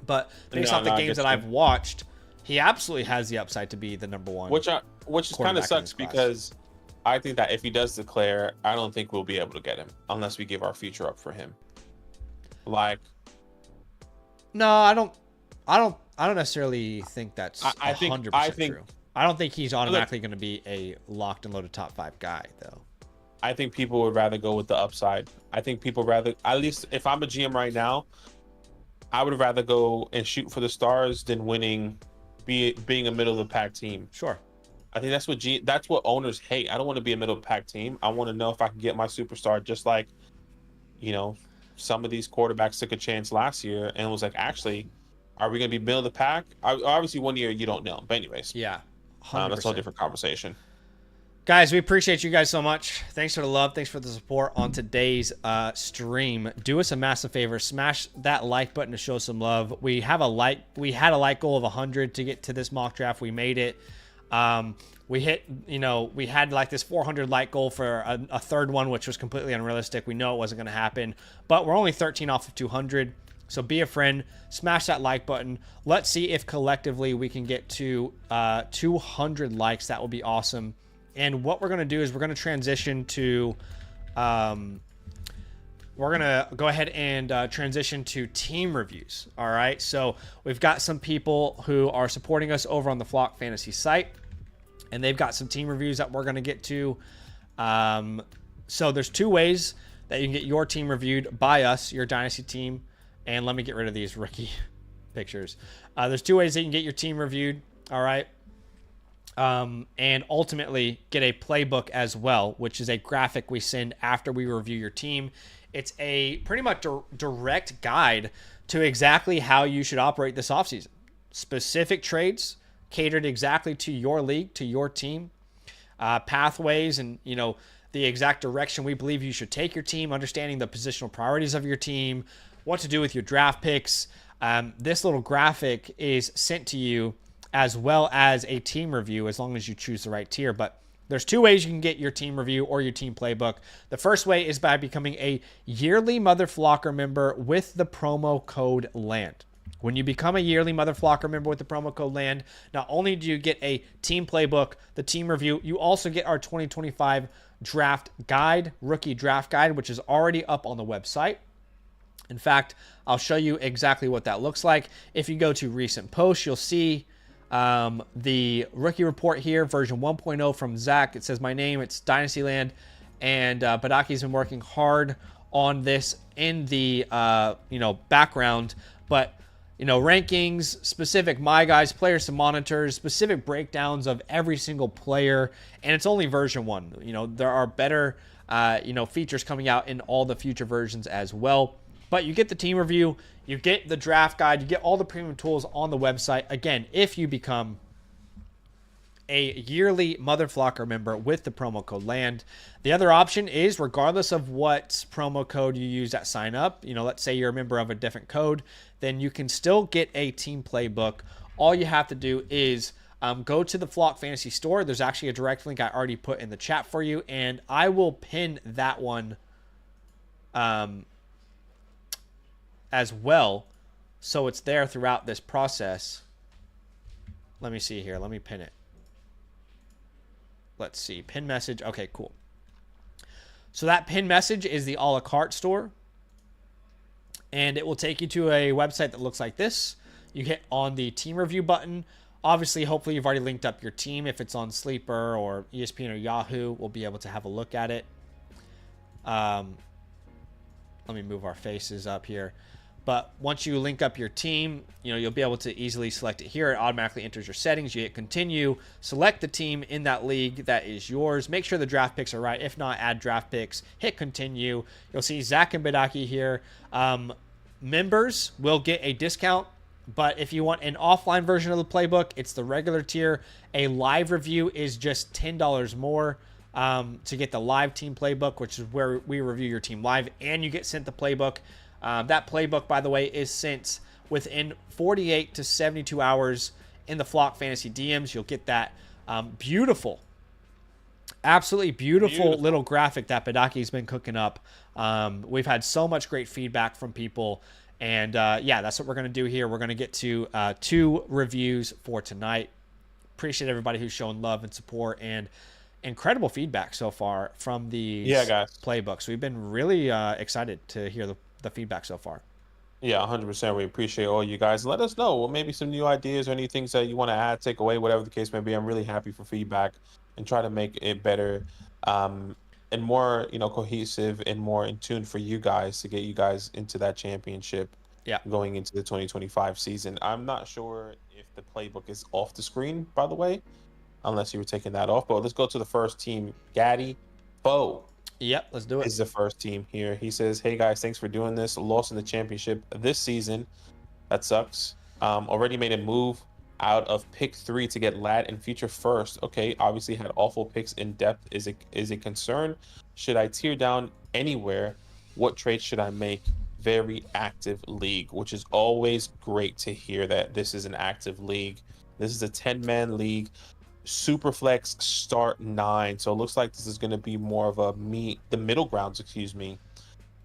But based off the games that I've watched, He absolutely has the upside to be the number one. Which is kind of sucks class. because I think that if he does declare, I don't think we'll be able to get him unless we give our future up for him. Like, no, I don't necessarily think that's 100% true. I don't think he's automatically going to be a locked and loaded top 5 guy, though. I think people would rather go with the upside. I think people rather, at least if I'm a GM right now, I would rather go and shoot for the stars than being a middle of the pack team. Sure. I think that's what owners hate. I don't want to be a middle of the pack team. I want to know if I can get my superstar, just like, some of these quarterbacks took a chance last year and was like, actually, are we going to be middle of the pack? Obviously, one year you don't know. But anyways, yeah, that's a whole different conversation. Guys, we appreciate you guys so much. Thanks for the love. Thanks for the support on today's stream. Do us a massive favor. Smash that like button to show some love. We had a like goal of 100 to get to this mock draft. We made it. We hit, we had like this 400 like goal for a third one, which was completely unrealistic. We know it wasn't going to happen, but we're only 13 off of 200. So be a friend, smash that like button. Let's see if collectively we can get to 200 likes. That will be awesome. And what we're going to do is we're going to transition to, we're going to go ahead and transition to team reviews. All right. So we've got some people who are supporting us over on the Flock Fantasy site, and they've got some team reviews that we're going to get to. So there's 2 ways that you can get your team reviewed by us, your Dynasty team. And let me get rid of these rookie pictures. There's 2 ways that you can get your team reviewed. All right. And ultimately get a playbook as well, which is a graphic we send after we review your team. It's a pretty much direct guide to exactly how you should operate this offseason. Specific trades catered exactly to your league, to your team, pathways, and the exact direction we believe you should take your team, understanding the positional priorities of your team, what to do with your draft picks. This little graphic is sent to you as well as a team review, as long as you choose the right tier. But there's 2 ways you can get your team review or your team playbook. The first way is by becoming a yearly Mother Flocker member with the promo code LAND. When you become a yearly Mother Flocker member with the promo code LAND, not only do you get a team playbook, the team review, you also get our 2025 draft guide, rookie draft guide, which is already up on the website. In fact, I'll show you exactly what that looks like. If you go to recent posts, you'll see the rookie report here, version 1.0 from Zach. It says my name, it's Dynastyland, and Badaki's been working hard on this in the background, but rankings, specific my guys, players to monitor, specific breakdowns of every single player, and it's only version 1. There are better features coming out in all the future versions as well. But you get the team review, you get the draft guide, you get all the premium tools on the website. Again, if you become a yearly Mother Flocker member with the promo code LAND. The other option is, regardless of what promo code you use at sign up, let's say you're a member of a different code, then you can still get a team playbook. All you have to do is go to the Flock Fantasy store. There's actually a direct link I already put in the chat for you, and I will pin that one as well, so it's there throughout this process. Let me see here. Let me pin it. Let's see. Pin message. Okay, cool. So that pin message is the a la carte store, and it will take you to a website that looks like this. You hit on the team review button. Obviously, hopefully you've already linked up your team. If it's on Sleeper or ESPN or Yahoo, we'll be able to have a look at it. Let me move our faces up here. But once you link up your team, you'll be able to easily select it here. It automatically enters your settings. You hit continue, select the team in that league that is yours. Make sure the draft picks are right. If not, add draft picks. Hit continue. You'll see Zach and Badaki here. Members will get a discount, but if you want an offline version of the playbook, it's the regular tier. A live review is just $10 more to get the live team playbook, which is where we review your team live, and you get sent the playbook. That playbook, by the way, is sent within 48 to 72 hours in the Flock Fantasy DMs. You'll get that beautiful, absolutely beautiful little graphic that Badaki's been cooking up. We've had so much great feedback from people, And yeah, that's what we're going to do here. We're going to get to 2 reviews for tonight. Appreciate everybody who's shown love and support and incredible feedback so far from these guys. playbooks. We've been really excited to hear the feedback so far. Yeah, 100%. We appreciate all you guys. Let us know maybe some new ideas or any things that you want to add, take away, whatever the case may be. I'm really happy for feedback and try to make it better, and more, cohesive and more in tune for you guys to get you guys into that championship. Yeah. Going into the 2025 season. I'm not sure if the playbook is off the screen, by the way, unless you were taking that off. But let's go to the first team. Gaddy Foe. Yep, let's do it. Is the first team here. He says, "Hey guys, thanks for doing this. Lost in the championship this season. That sucks. Already made a move out of pick 3 to get Lat and future first. Okay, obviously had awful picks in depth. Is a concern. Should I tear down anywhere? What trade should I make? Very active league," which is always great to hear that this is an active league. This is a 10-man league. Superflex start 9, so it looks like this is going to be more of a the middle grounds,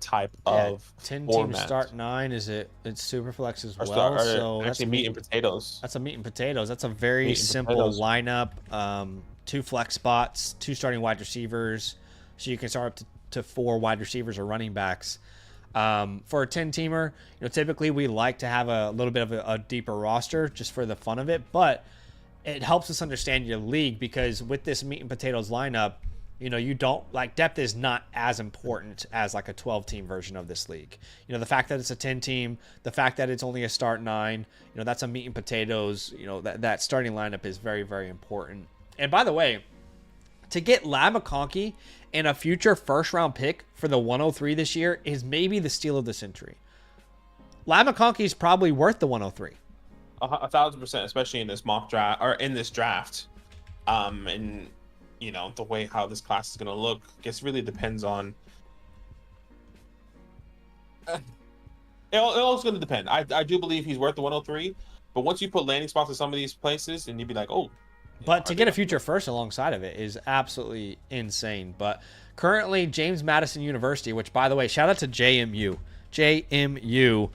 type of 10 format. team start 9. It's Superflex as well. So actually, that's meat and potatoes. That's a meat and potatoes. That's a very simple lineup. 2 flex spots, 2 starting wide receivers, so you can start up to 4 wide receivers or running backs. For a 10-teamer, typically we like to have a little bit of a deeper roster just for the fun of it, but it helps us understand your league, because with this meat and potatoes lineup, you don't depth is not as important as like a 12-team version of this league. The fact that it's a 10-team, the fact that it's only a start 9, that's a meat and potatoes. That starting lineup is very, very important. And by the way, to get Ladd McConkey and a future first-round pick for the 103 this year is maybe the steal of the century. Ladd McConkey is probably worth the 103. 1,000%, especially in this mock draft or in this draft. And the way how this class is going to look, I guess really depends on. It all is going to depend. I do believe he's worth the 103, but once you put landing spots in some of these places, and you'd be like, oh. But to get a future first alongside of it is absolutely insane. But currently, James Madison University, which, by the way, shout out to JMU. JMU.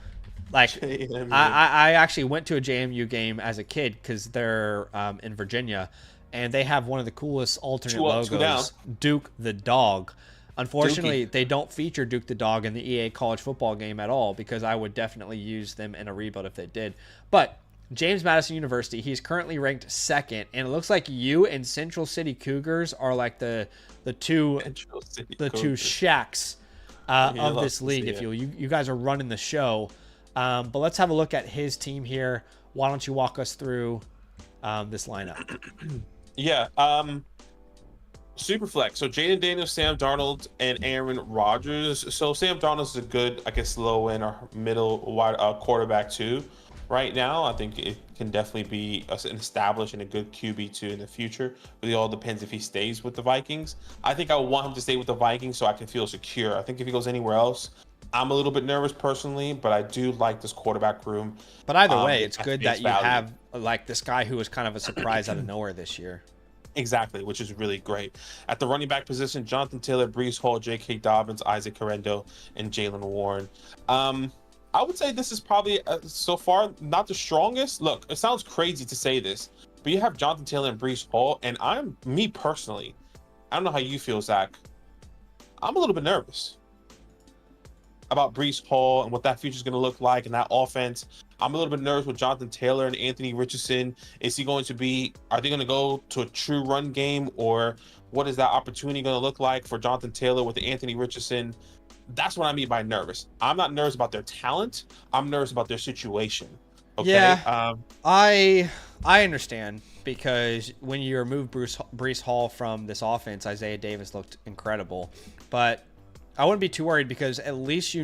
I actually went to a JMU game as a kid because they're in Virginia, and they have one of the coolest alternate logos, Duke the Dog. Unfortunately, they don't feature Duke the Dog in the EA college football game at all, because I would definitely use them in a rebuild if they did. But James Madison University, he's currently ranked 2nd, and it looks like you and Central City Cougars are like the two shacks of this league. If you guys are running the show. But let's have a look at his team here. Why don't you walk us through this lineup? Yeah. Superflex. So Jaden Daniels, Sam Darnold, and Aaron Rodgers. So Sam Darnold is a good, low end or middle wide quarterback too. Right now, I think it can definitely be an established and a good QB2 in the future. Really all depends if he stays with the Vikings. I think I would want him to stay with the Vikings so I can feel secure. I think if he goes anywhere else, I'm a little bit nervous personally, but I do like this quarterback room. But either way, it's good that you have this guy who was kind of a surprise out of nowhere this year. Exactly, which is really great. At the running back position, Jonathan Taylor, Breece Hall, J.K. Dobbins, Isaac Correndo, and Jalen Warren. I would say this is probably, so far, not the strongest. Look, it sounds crazy to say this, but you have Jonathan Taylor and Breece Hall, and me personally, I don't know how you feel, Zach. I'm a little bit nervous about Breece Hall and what that future is going to look like and that offense. I'm a little bit nervous with Jonathan Taylor and Anthony Richardson. Are they going to go to a true run game, or what is that opportunity going to look like for Jonathan Taylor with Anthony Richardson? That's what I mean by nervous. I'm not nervous about their talent. I'm nervous about their situation. Okay. Yeah, I understand, because when you remove Breece Hall from this offense, Isaiah Davis looked incredible. But I wouldn't be too worried, because at least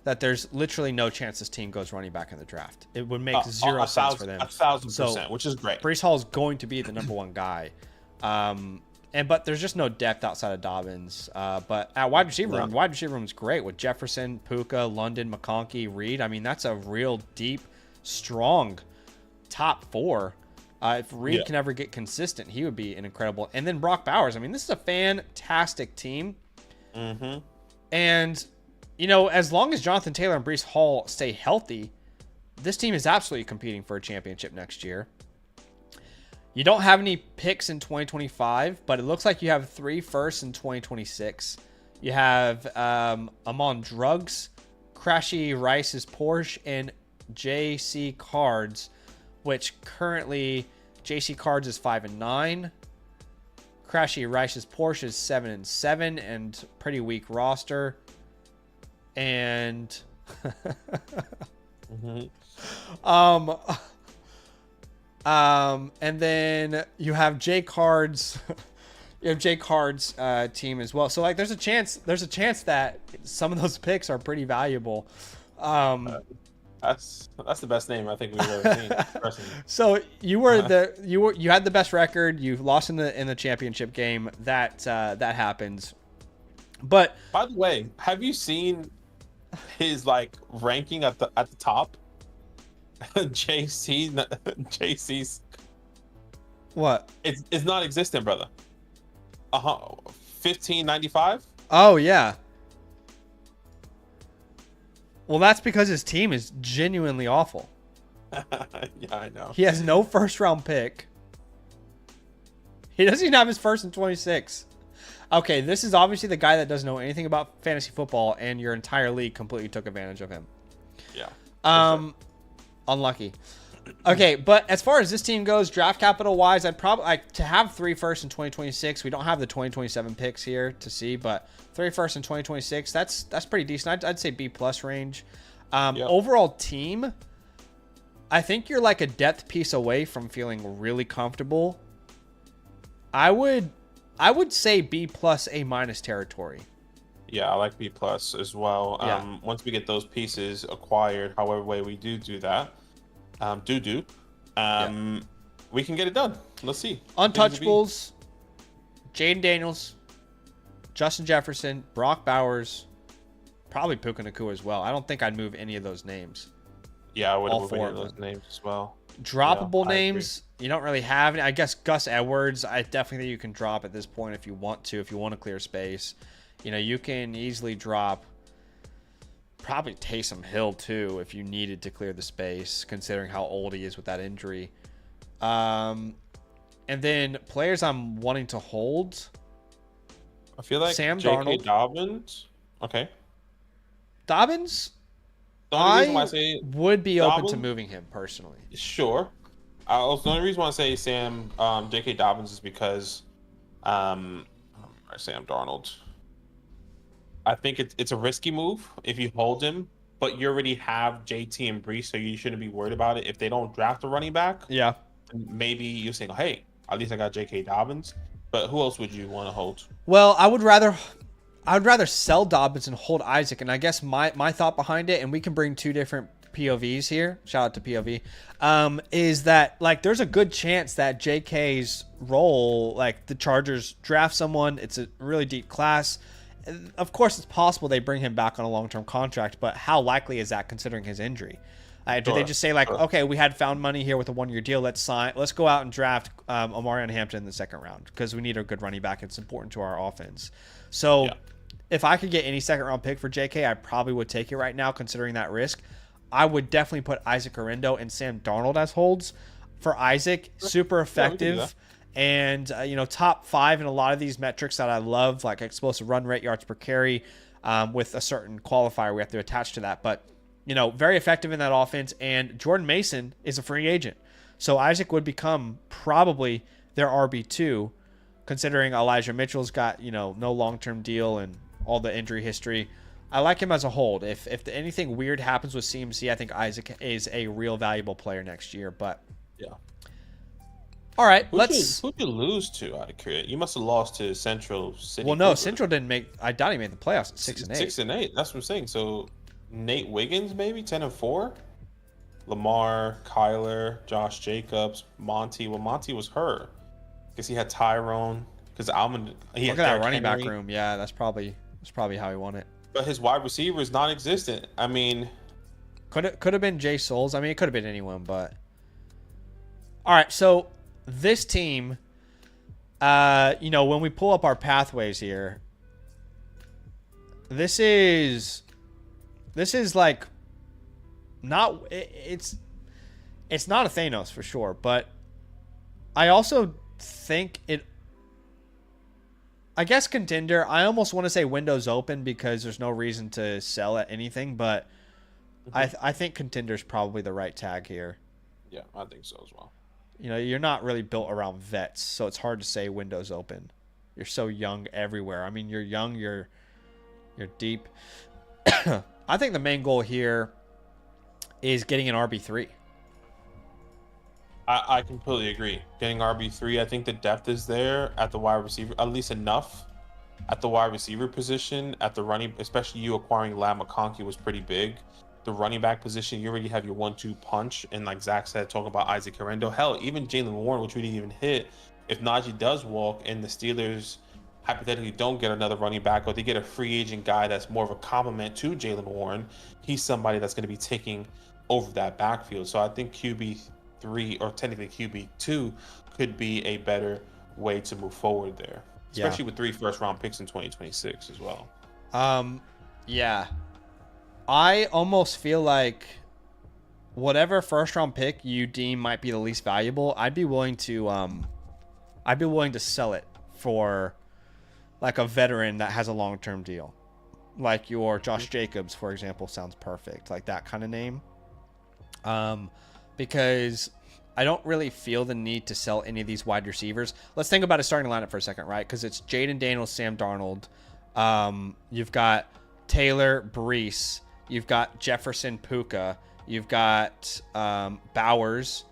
that there's literally no chance this team goes running back in the draft. It would make zero sense for them. 1,000%, which is great. Breece Hall is going to be the number 1 guy. But there's just no depth outside of Dobbins. But at wide receiver room is great with Jefferson, Puka, London, McConkey, Reed. I mean, that's a real deep, strong top 4. If Reed can ever get consistent, he would be an incredible. And then Brock Bowers. I mean, this is a fantastic team. Mm-hmm. And as long as Jonathan Taylor and Breece Hall stay healthy, this team is absolutely competing for a championship next year. You don't have any picks in 2025, but it looks like you have 3 firsts in 2026. You have Amon Drugs, Crashy Rice's Porsche, and JC Cards, which currently JC Cards is 5-9. Crashy Rice's Porsche is 7-7 and pretty weak roster. And and then you have J Cards. You have J Card's team as well. So like there's a chance that some of those picks are pretty valuable. That's the best name I think we've ever seen. Personally. So you had the best record. You lost in the championship game. That happens. But by the way, have you seen his like ranking at the top? JC's what? It's not existent, brother. 1595. Oh yeah. Well, that's because his team is genuinely awful. Yeah, I know. He has no first round pick. He doesn't even have his first in 26. Okay, this is obviously the guy that doesn't know anything about fantasy football, and your entire league completely took advantage of him. Yeah. Sure. Unlucky. Okay, but as far as this team goes, draft capital wise, I'd probably like to have 3 firsts in 2026. We don't have the 2027 picks here to see, but 3 firsts in 2026, that's pretty decent. I'd say B+ range. Overall team, I think you're like a depth piece away from feeling really comfortable. I would say B+ A- territory. Yeah, I like B+ as well. Yeah. Once we get those pieces acquired, however way we do that, we can get it done. Let's see. Untouchables, Jaden Daniels, Justin Jefferson, Brock Bowers, probably Puka Nacua as well. I don't think I'd move any of those names. Yeah, I would All move 4 any of of those names as well. Droppable Yeah, names, you don't really have any. I guess Gus Edwards, I definitely think you can drop at this point if you want to clear space. You can easily drop probably Taysom Hill too if you needed to clear the space, considering how old he is with that injury. And then players I'm wanting to hold. I feel like Sam J.K. Darnold. Dobbins. Okay. Dobbins, The only reason why I say would be open to Dobbins? moving him personally. Sure. The only reason why I say J.K. Dobbins is because Sam Darnold. I think it's a risky move if you hold him, but you already have JT and Breece, so you shouldn't be worried about it. If they don't draft a running back, Yeah. maybe you say, hey, at least I got J.K. Dobbins. But who else would you want to hold? Well, I would rather sell Dobbins and hold Isaac. And I guess my thought behind it, and we can bring 2 different POVs here. Shout out to POV. Is that like there's a good chance that JK's role, like the Chargers draft someone. It's a really deep class. Of course, it's possible they bring him back on a long-term contract, but how likely is that considering his injury? Do they just say like, okay, we had found money here with a 1-year deal. Let's go out and draft Omarion Hampton in the 2nd round because we need a good running back. It's important to our offense. So if I could get any 2nd-round pick for JK, I probably would take it right now considering that risk. I would definitely put Isaac Orendo and Sam Darnold as holds. For Isaac, super effective. And, top 5 in a lot of these metrics that I love, like explosive run rate, yards per carry, with a certain qualifier we have to attach to that. But, very effective in that offense. And Jordan Mason is a free agent. So Isaac would become probably their RB2, considering Elijah Mitchell's got, no long-term deal and all the injury history. I like him as a hold. If anything weird happens with CMC, I think Isaac is a real valuable player next year. But yeah. All right, Who'd you lose to out of curiosity? You must have lost to Central City. Well, no, Central didn't make. I doubt he made the playoffs at 6-8. 6-8. That's what I'm saying. So Nate Wiggins maybe 10-4. Lamar, Kyler, Josh Jacobs, Monty. Well, Monty was hurt because he had Tyrone. Because Almond. Look at that running back room. Yeah, that's probably how he won it. But his wide receiver is non-existent. I mean, could have been Jay Souls. I mean, it could have been anyone. But all right, so. This team, when we pull up our pathways here, this is This is like not it's not a Thanos for sure, but I also think I guess contender. I almost want to say windows open because there's no reason to sell at anything, but I think contender's probably the right tag here. Yeah, I think so as well. You know, you're not really built around vets, so it's hard to say windows open. You're so young everywhere. I mean, you're young, you're deep. I think the main goal here is getting an RB3. I completely agree. Getting RB3, I think the depth is there at the wide receiver, at least enough at the wide receiver position. At the running, especially you acquiring Lam McConkey was pretty big. The running back position, you already have your 1-2 punch. And like Zach said, talking about Isaac Herendo. Hell, even Jalen Warren, which we didn't even hit. If Najee does walk and the Steelers hypothetically don't get another running back, or they get a free agent guy that's more of a complement to Jalen Warren, he's somebody that's going to be taking over that backfield. So I think QB3, or technically QB2, could be a better way to move forward there, especially with 3 first-round picks in 2026 as well. Yeah. I almost feel like whatever first-round pick you deem might be the least valuable, I'd be willing to sell it for like a veteran that has a long-term deal. Like your Josh Jacobs, for example, sounds perfect. Like that kind of name. Because I don't really feel the need to sell any of these wide receivers. Let's think about a starting lineup for a second, right? Because it's Jaden Daniels, Sam Darnold. You've got Taylor, Brees. You've got Jefferson, Puka. You've got Bowers.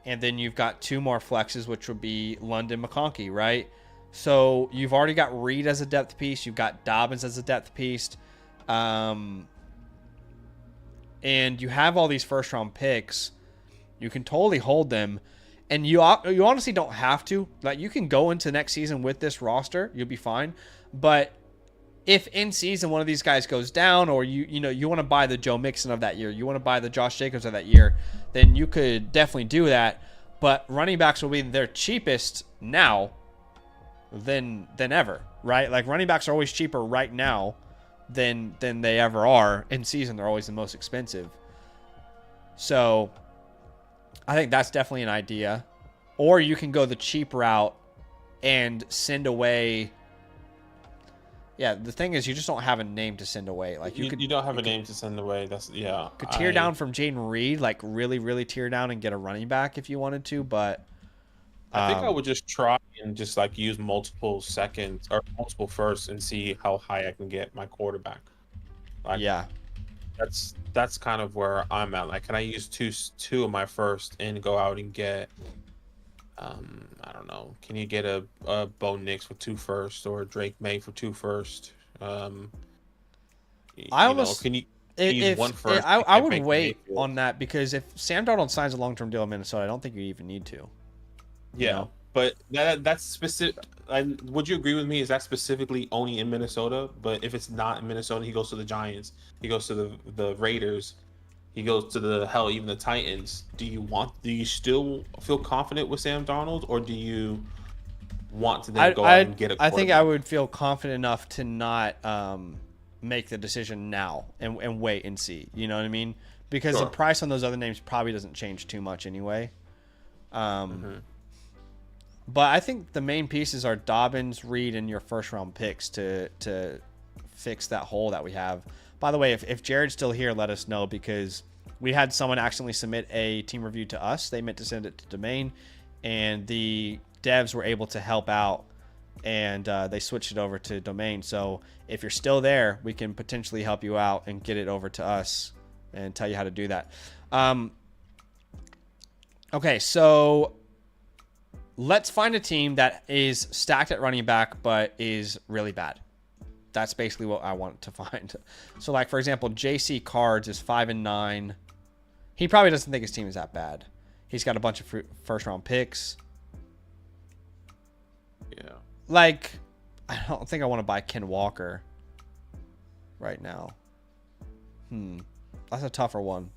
And then you've got 2 more flexes, which would be London, McConkey, right? So you've already got Reed as a depth piece. You've got Dobbins as a depth piece. And you have all these first-round picks. You can totally hold them. And you honestly don't have to. Like, you can go into next season with this roster. You'll be fine. But if in season one of these guys goes down, or you want to buy the Joe Mixon of that year, you want to buy the Josh Jacobs of that year, then you could definitely do that. But running backs will be their cheapest now than ever, right? Like, running backs are always cheaper right now than they ever are. In season, they're always the most expensive. So I think that's definitely an idea. Or you can go the cheap route and send away. Yeah, the thing is, you just don't have a name to send away. Like you don't have a name to send away. Could tear down from Jaden Reed, like really, really tear down and get a running back if you wanted to. But I think I would just try and just like use multiple seconds or multiple firsts and see how high I can get my quarterback. Like, yeah, that's kind of where I'm at. Like, can I use two of my first and go out and get I don't know. Can you get a Bo Nix for 2 first, or Drake May for 2 first? Can you use 1 first? I would wait on that, because if Sam Darnold signs a long-term deal in Minnesota, I don't think you even need to. Yeah, but that's specific. Would you agree with me? Is that specifically only in Minnesota? But if it's not in Minnesota, he goes to the Giants. He goes to the Raiders. He goes to even the Titans. Do you still feel confident with Sam Darnold, or do you want to then go out and get a quarterback? I think I would feel confident enough to not make the decision now and wait and see. You know what I mean? Because the price on those other names probably doesn't change too much anyway. But I think the main pieces are Dobbins, Reed, and your first-round picks to fix that hole that we have. By the way, if Jared's still here, let us know, because we had someone accidentally submit a team review to us. They meant to send it to Domain, and the devs were able to help out, and they switched it over to Domain. So if you're still there, we can potentially help you out and get it over to us and tell you how to do that. Okay, so let's find a team that is stacked at running back but is really bad. That's basically what I want to find. So, like, for example, JC Cards is 5-9. He probably doesn't think his team is that bad. He's got a bunch of first-round picks. Yeah. Like, I don't think I want to buy Ken Walker right now. That's a tougher one.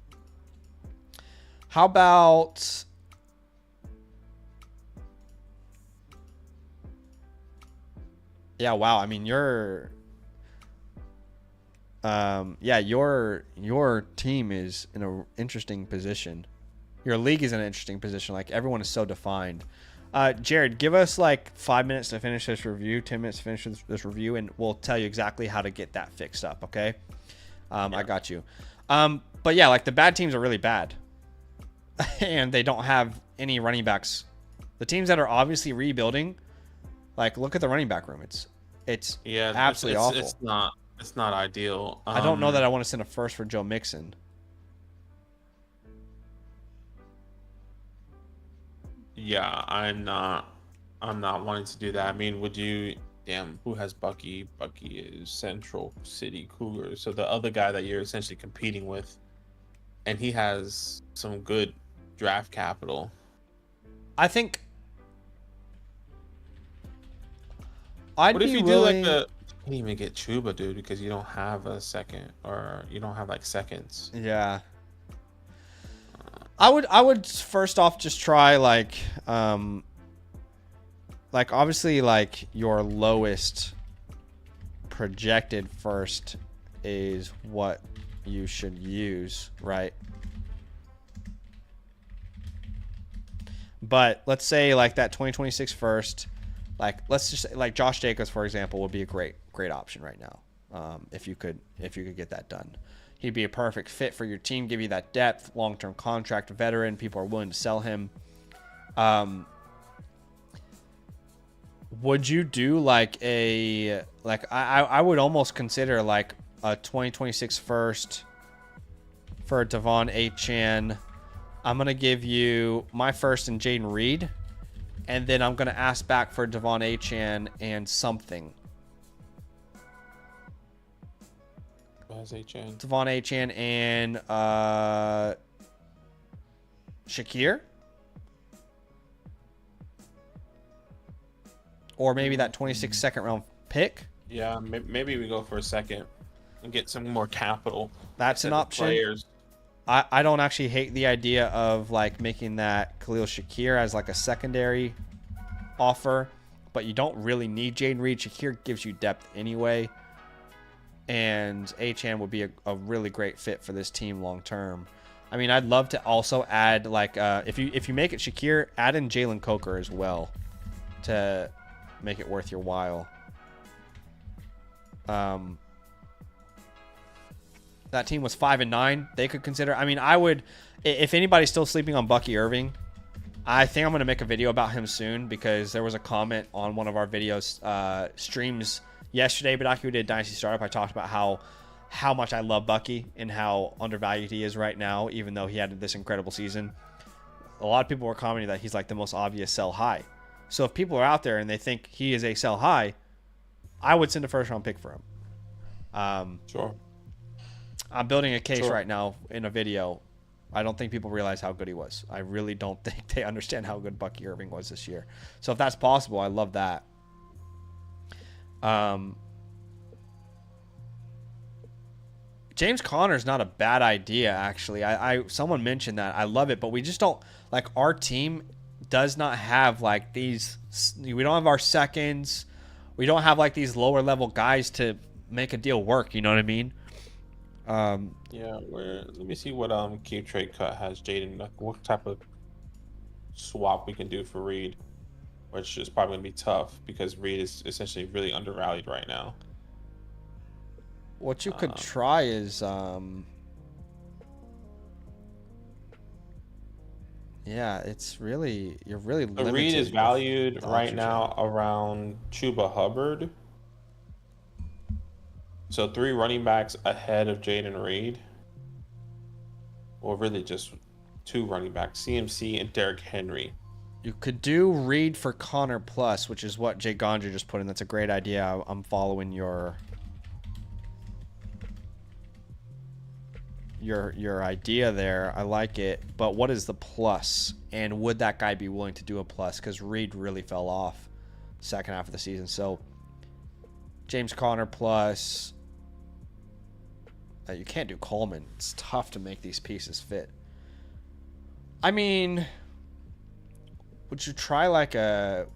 How about... Yeah, wow. I mean, you're Yeah, your team is in an interesting position. Your league is in an interesting position. Like, everyone is so defined. Jared, give us like 5 minutes to finish this review, 10 minutes to finish this review, and we'll tell you exactly how to get that fixed up, okay? Yeah. I got you. But yeah, like, the bad teams are really bad. And they don't have any running backs. The teams that are obviously rebuilding, like, look at the running back room. It's absolutely awful. It's not ideal. I don't know that I want to send a first for Joe Mixon. Yeah, I'm not wanting to do that. I mean, would you? Damn, who has Bucky? Bucky is Central City Cougars. So the other guy that you're essentially competing with, and he has some good draft capital. I think. What if you do like the? You can't even get Chuba, dude, because you don't have a second, or you don't have like seconds. Yeah. I would first off just try like obviously like your lowest projected first is what you should use, right? But let's say like that 2026 first, like let's just say, like Josh Jacobs, for example, would be a great option right now. If you could get that done. He'd be a perfect fit for your team, give you that depth, long-term contract, veteran. People are willing to sell him. Would you do like I would almost consider like a 2026 first for Devon Achane. I'm going to give you my first and Jaden Reed, and then I'm going to ask back for Devon Achane and something. Devon Achane and Shakir, or maybe that 26 second round pick. Yeah, maybe we go for a second and get some more capital. That's an option. Players. I don't actually hate the idea of like making that Khalil Shakir as like a secondary offer, but you don't really need Jaden Reed. Shakir gives you depth anyway. And Achane would be a really great fit for this team long term. I mean, I'd love to also add like if you make it Shakir, add in Jalen Coker as well to make it worth your while. That team was 5-9. They could consider. I mean, I would, if anybody's still sleeping on Bucky Irving, I think I'm going to make a video about him soon because there was a comment on one of our videos streams yesterday, but we did Dynasty Startup. I talked about how much I love Bucky and how undervalued he is right now, even though he had this incredible season. A lot of people were commenting that he's like the most obvious sell high. So if people are out there and they think he is a sell high, I would send a first round pick for him. Sure. I'm building a case right now in a video. I don't think people realize how good he was. I really don't think they understand how good Bucky Irving was this year. So if that's possible, I love that. James Conner's not a bad idea, actually. Someone mentioned that. I love it, but we just don't like our team does not have like these. We don't have our seconds. We don't have like these lower level guys to make a deal work. You know what I mean? Yeah. Let me see what Keep Trade Cut has Jaden. Like, what type of swap we can do for Reed, which is probably gonna be tough because Reed is essentially really undervalued right now. What you could try is yeah, it's really you're really limited. Reed is valued right now around Chuba Hubbard. So 3 running backs ahead of Jaden Reed. Or really just 2 running backs, CMC and Derrick Henry. You could do Reed for Connor Plus, which is what Jay Gondry just put in. That's a great idea. I'm following your idea there. I like it. But what is the plus? And would that guy be willing to do a plus? Because Reed really fell off second half of the season. So James Conner plus. You can't do Coleman. It's tough to make these pieces fit. I mean, would you try like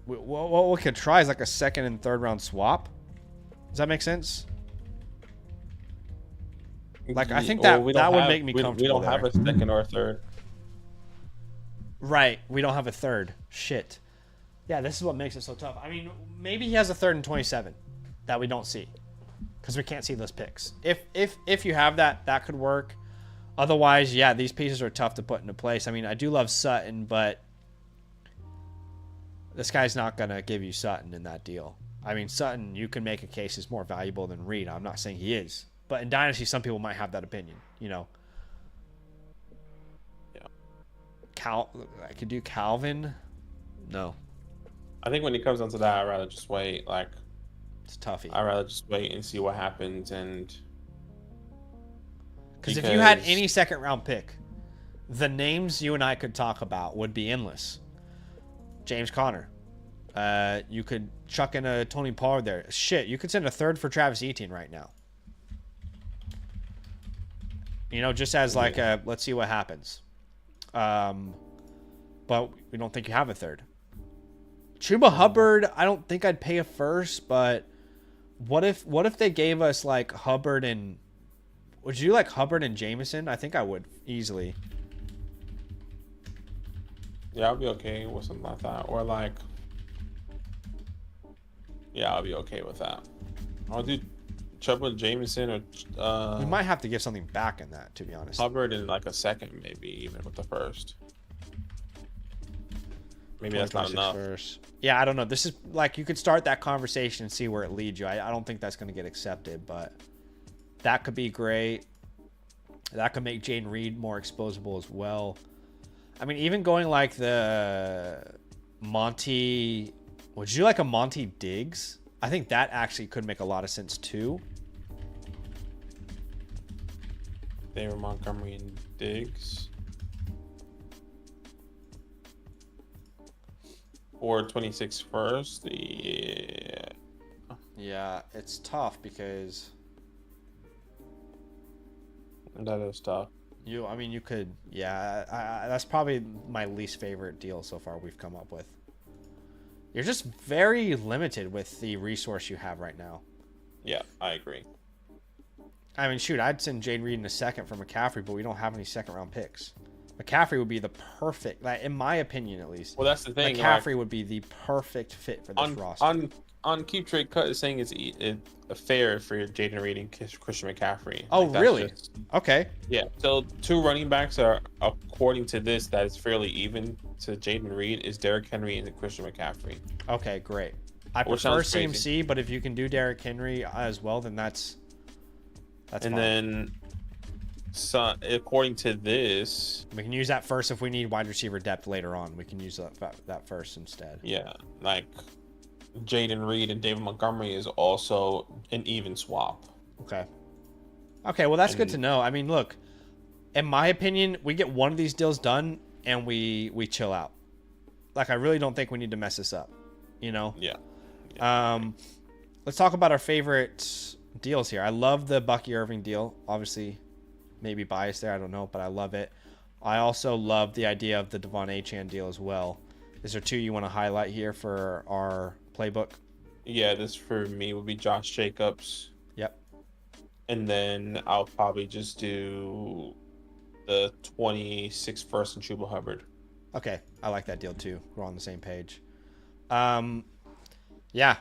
what we could try is like a second and third round swap? Does that make sense? Like, I think Well, that would make me comfortable we don't there. have a second or a third. Right. We don't have a third. Shit. Yeah, this is what makes it so tough. I mean, maybe he has a third and 27 that we don't see because we can't see those picks. If you have that, that could work. Otherwise, yeah, these pieces are tough to put into place. I mean, I do love Sutton, but this guy's not going to give you Sutton in that deal. I mean, Sutton, you can make a case is more valuable than Reed. I'm not saying he is. But in Dynasty, some people might have that opinion, you know. Yeah. I could do Calvin. No. I think when it comes down to that, I'd rather just wait. Like, It's toughy. I'd rather just wait and see what happens. And Because if you had any second round pick, the names you and I could talk about would be endless. James Conner. You could chuck in a Tony Pollard there. Shit, you could send a third for Travis Etienne right now. You know, just as like a let's see what happens. But we don't think you have a third. Chuba Hubbard, I don't think I'd pay a first, but what if they gave us like Hubbard and would you like Hubbard and Jameson? I think I would easily. Yeah, I'll be okay with something like that. Or like, yeah, I'll be okay with that. I'll do Chuba Jameson or We might have to give something back in that, to be honest. Hubbard in like a second, maybe even with the first. Maybe that's not enough. First. Yeah, I don't know. This is like you could start that conversation and see where it leads you. I don't think that's going to get accepted, but that could be great. That could make Jaden Reed more exposable as well. I mean, even going like the Monty, would you like a Monty Diggs? I think that actually could make a lot of sense too. They were Montgomery and Diggs. Or 26 first. Yeah. Yeah, it's tough because That is tough. you could, yeah, that's probably my least favorite deal so far we've come up with. You're just very limited with the resource you have right now. Yeah, I agree. I mean, shoot, I'd send Jaden Reed in a second for McCaffrey, but we don't have any second round picks. McCaffrey would be the perfect, like, in my opinion at least. Well, that's the thing. McCaffrey would be the perfect fit for this roster. On Keep Trade Cut is saying it's fair for Jaden Reed and Christian McCaffrey. Oh, like, really? Okay. Yeah. So two running backs are, according to this, that is fairly even to Jaden Reed is Derrick Henry and Christian McCaffrey. Okay, great. I Which prefer sounds crazy. CMC, but if you can do Derrick Henry as well, then that's And fine. then, so according to this, We can use that first if we need wide receiver depth later on. We can use that first instead. yeah, like Jaden Reed and David Montgomery is also an even swap. Okay. Okay, well, that's good to know. I mean, look, in my opinion, we get one of these deals done and we chill out. Like, I really don't think we need to mess this up, you know? Yeah. Let's talk about our favorite deals here. I love the Bucky Irving deal. Obviously, maybe biased there, I don't know, but I love it. I also love the idea of the Devon Achane deal as well. Is there two you want to highlight here for our playbook? Yeah, this for me would be Josh Jacobs. Yep. And then I'll probably just do the 26 first and Chuba Hubbard. Okay, I like that deal too. We're on the same page. Yeah,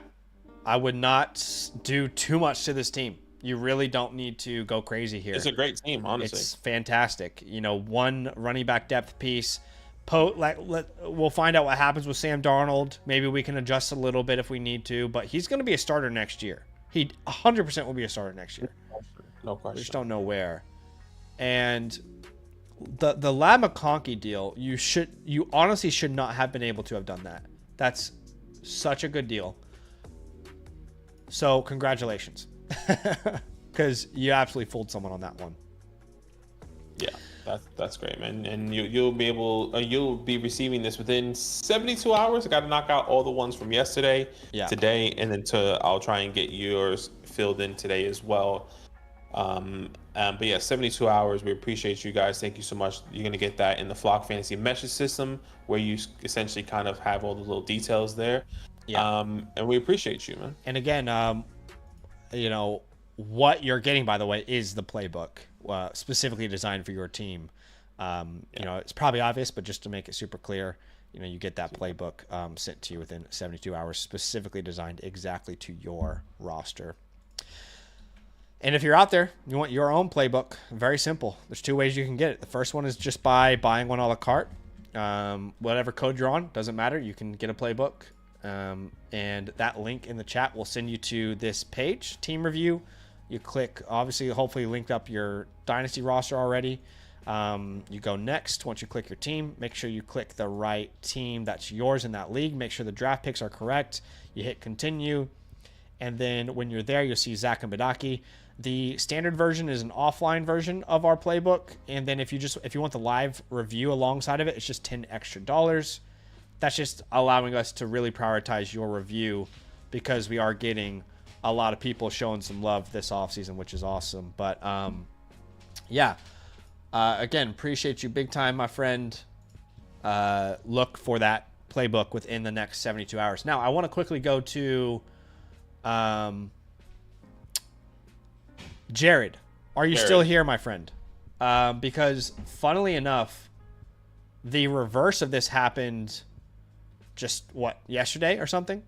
I would not do too much to this team. You really don't need to go crazy here. It's a great team, honestly. It's fantastic. You know, one running back depth piece. We'll find out what happens with Sam Darnold. Maybe we can adjust a little bit if we need to, but he's going to be a starter next year. He 100% will be a starter next year. No question. We just don't know where. And the Lad McConkey deal, you honestly should not have been able to have done that. That's such a good deal. So congratulations, because you absolutely fooled someone on that one. Yeah, that's great, man. And you'll be receiving this within 72 hours. I got to knock out all the ones from yesterday, today, and then I'll try and get yours filled in today as well. But yeah, 72 hours. We appreciate you guys. Thank you so much. You're gonna get that in the Flock Fantasy message system, where you essentially kind of have all the little details there. Yeah. And we appreciate you, man. And again, you know what you're getting, by the way, is the playbook. specifically designed for your team. You know, it's probably obvious, but just to make it super clear, you know, you get that playbook sent to you within 72 hours, specifically designed exactly to your roster. And if you're out there, you want your own playbook, very simple. There's 2 ways you can get it. The first one is just by buying one a la carte. Whatever code you're on, doesn't matter. You can get a playbook. And that link in the chat will send you to this page, team review. You click, obviously, hopefully linked up your Dynasty roster already. You go next. Once you click your team, make sure you click the right team that's yours in that league. Make sure the draft picks are correct. You hit continue. And then when you're there, you'll see Zach and Badaki. The standard version is an offline version of our playbook. And then if you want the live review alongside of it, it's just $10 extra. That's just allowing us to really prioritize your review because we are getting a lot of people showing some love this offseason, which is awesome. But yeah, again, appreciate you big time, my friend. Look for that playbook within the next 72 hours. Now, I want to quickly go to Jared. Are you still here, my friend? Because funnily enough, the reverse of this happened just yesterday or something?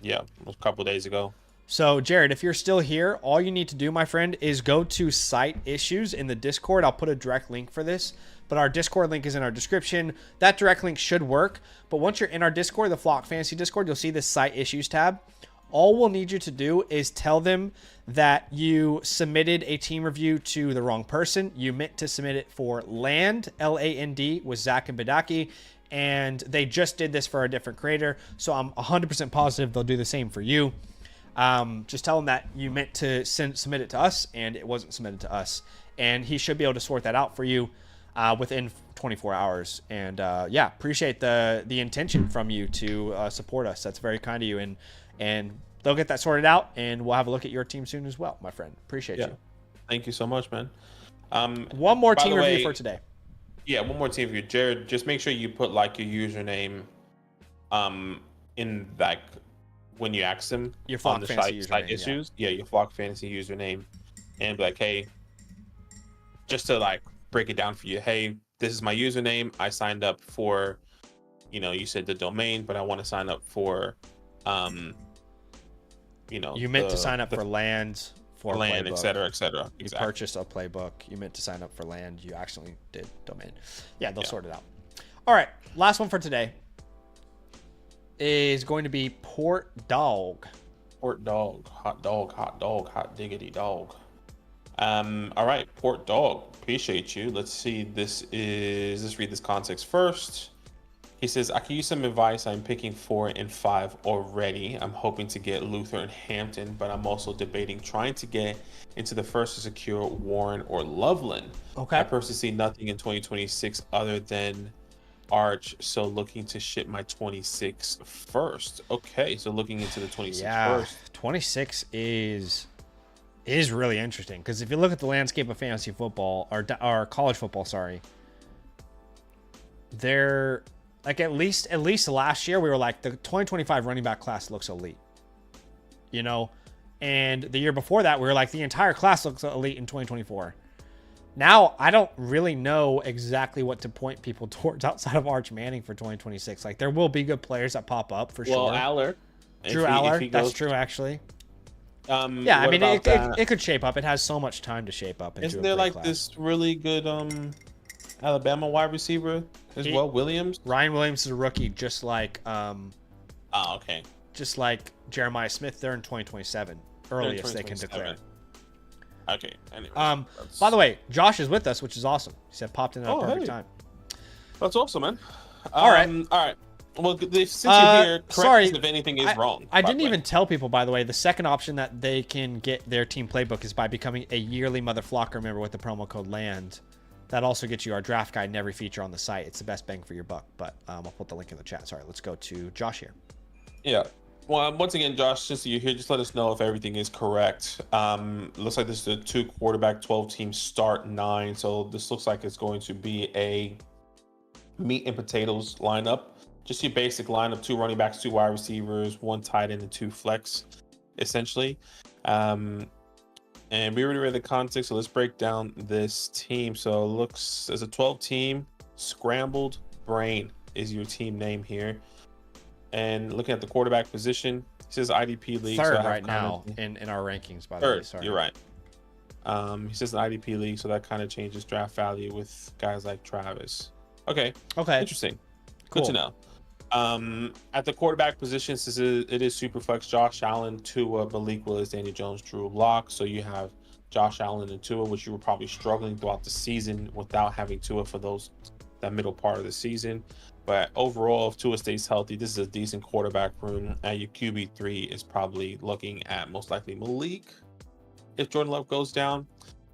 Yeah, a couple days ago. So, Jared, if you're still here, all you need to do, my friend, is go to site issues in the Discord. I'll put a direct link for this, but our Discord link is in our description. That direct link should work, but once you're in our Discord, the Flock Fantasy Discord, you'll see this site issues tab. All we'll need you to do is tell them that you submitted a team review to the wrong person. You meant to submit it for Land, L-A-N-D, with Zach and Badaki, and they just did this for a different creator, so I'm 100% positive they'll do the same for you. Just tell him that you meant to submit it to us, and it wasn't submitted to us, and he should be able to sort that out for you within 24 hours. And yeah, appreciate the intention from you to support us. That's very kind of you, and they'll get that sorted out, and we'll have a look at your team soon as well, my friend. Appreciate you. Thank you so much, man. One more team review for today. Yeah, one more team review. Jared, just make sure you put like your username in like when you ask them your Flock on the Fantasy site issues. Yeah, your Flock Fantasy username, and be like, hey, just to like break it down for you. Hey, this is my username. I signed up for, you said the domain, but I want to sign up for, you meant to sign up for Land, for Land, playbook. et cetera, et cetera. You purchased a playbook. You meant to sign up for Land. You actually did domain. Yeah, they'll sort it out. All right, last one for today is going to be Port Dog. Port Dog, hot diggity dog. All right, Port Dog, appreciate you. Let's see, let's read this context first. He says, I can use some advice. I'm picking 4 and 5 already. I'm hoping to get Luther and Hampton, but I'm also debating trying to get into the first to secure Warren or Loveland. Okay. I personally see nothing in 2026 other than Arch, so looking to ship my 26 first. Okay, so looking into the 26 first. 26 is really interesting because if you look at the landscape of fantasy football or college football, they're like at least last year we were like the 2025 running back class looks elite, and the year before that we were like the entire class looks elite in 2024. Now, I don't really know exactly what to point people towards outside of Arch Manning for 2026. Like, there will be good players that pop up for sure. Well, Aller. Drew Aller, that's true, actually. Yeah, I mean, it could shape up. It has so much time to shape up. Isn't there like this really good Alabama wide receiver as well, Williams? Ryan Williams is a rookie, just like okay. Just like Jeremiah Smith. They're in 2027, earliest they can declare. Okay. Anyways, by the way, Josh is with us, which is awesome. He said popped in at a perfect time. That's awesome, man. All right. Well, since you're here, sorry if anything is wrong. I didn't even tell people, by the way, the second option that they can get their team playbook is by becoming a yearly Mother Flocker member with the promo code LAND. That also gets you our draft guide and every feature on the site. It's the best bang for your buck. But I'll put the link in the chat. Sorry, let's go to Josh here. Yeah. Well, once again, Josh, since you're here, just let us know if everything is correct. Looks like this is a 2 quarterback, 12 team start 9. So this looks like it's going to be a meat and potatoes lineup. Just your basic lineup: 2 running backs, 2 wide receivers, 1 tight end, and 2 flex, essentially. And And we already read the context, so let's break down this team. So it looks as a 12 team. Scrambled Brain is your team name here. And looking at the quarterback position, it says IDP league. Third so I have right now in our rankings, by the way. Sorry. You're right. He says an IDP league, so that kind of changes draft value with guys like Travis. Okay. Interesting. Cool. Good to know. At the quarterback position, since it is Superflex, Josh Allen, Tua, Malik Willis, Danny Jones, Drew Lock. So you have Josh Allen and Tua, which you were probably struggling throughout the season without having Tua for that middle part of the season. But overall, if Tua stays healthy, this is a decent quarterback room. At your QB3 is probably looking at most likely Malik if Jordan Love goes down.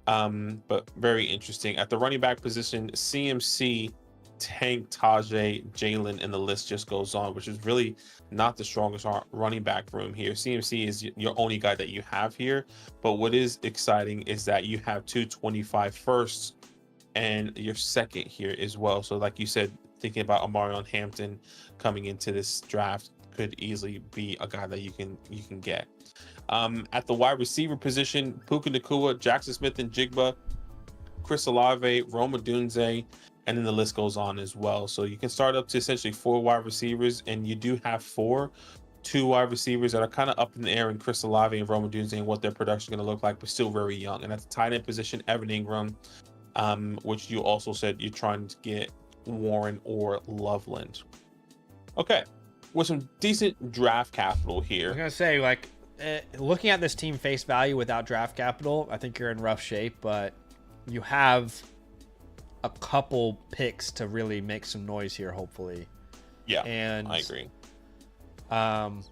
But very interesting. At the running back position, CMC, Tank, Tajay, Jalen, and the list just goes on, which is really not the strongest running back room here. CMC is your only guy that you have here. But what is exciting is that you have 225 firsts and your second here as well. So like you said, thinking about Omarion Hampton coming into this draft could easily be a guy that you can get. At the wide receiver position, Puka Nacua, Jackson Smith and Jigba, Chris Olave, Roma Dunze, and then the list goes on as well. So you can start up to essentially 4 wide receivers, and you do have 2 wide receivers that are kind of up in the air in Chris Olave and Roma Dunze and what their production is going to look like, but still very young. And at the tight end position, Evan Ingram, which you also said you're trying to get Warren or Loveland. Okay, with some decent draft capital here. I'm gonna say, like, looking at this team face value without draft capital, I think you're in rough shape, but you have a couple picks to really make some noise here, hopefully. Yeah, and I agree. Some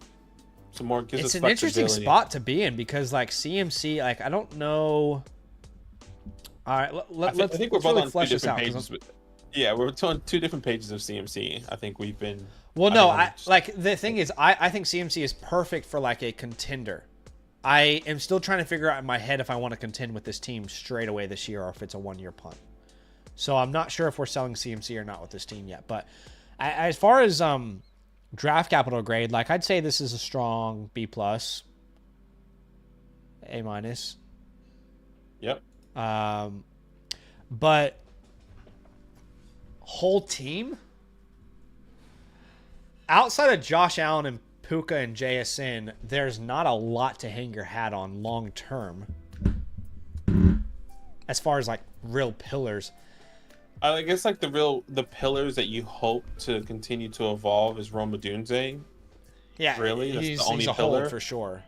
more gives it's an interesting spot to be in because, like, CMC, like, I don't know. All right, I think we're both really on 2 different pages. Yeah, we're on 2 different pages of CMC. I think we've been. Well, no, the thing is, I think CMC is perfect for like a contender. I am still trying to figure out in my head if I want to contend with this team straight away this year or if it's a 1-year punt. So I'm not sure if we're selling CMC or not with this team yet. But as far as draft capital grade, like, I'd say this is a strong B+, A-. Yep. But whole team outside of Josh Allen and Puka and JSN, there's not a lot to hang your hat on long term as far as like real pillars. I guess like the pillars that you hope to continue to evolve is Roma Dunze. Yeah, really, that's he's the only a pillar hold for sure.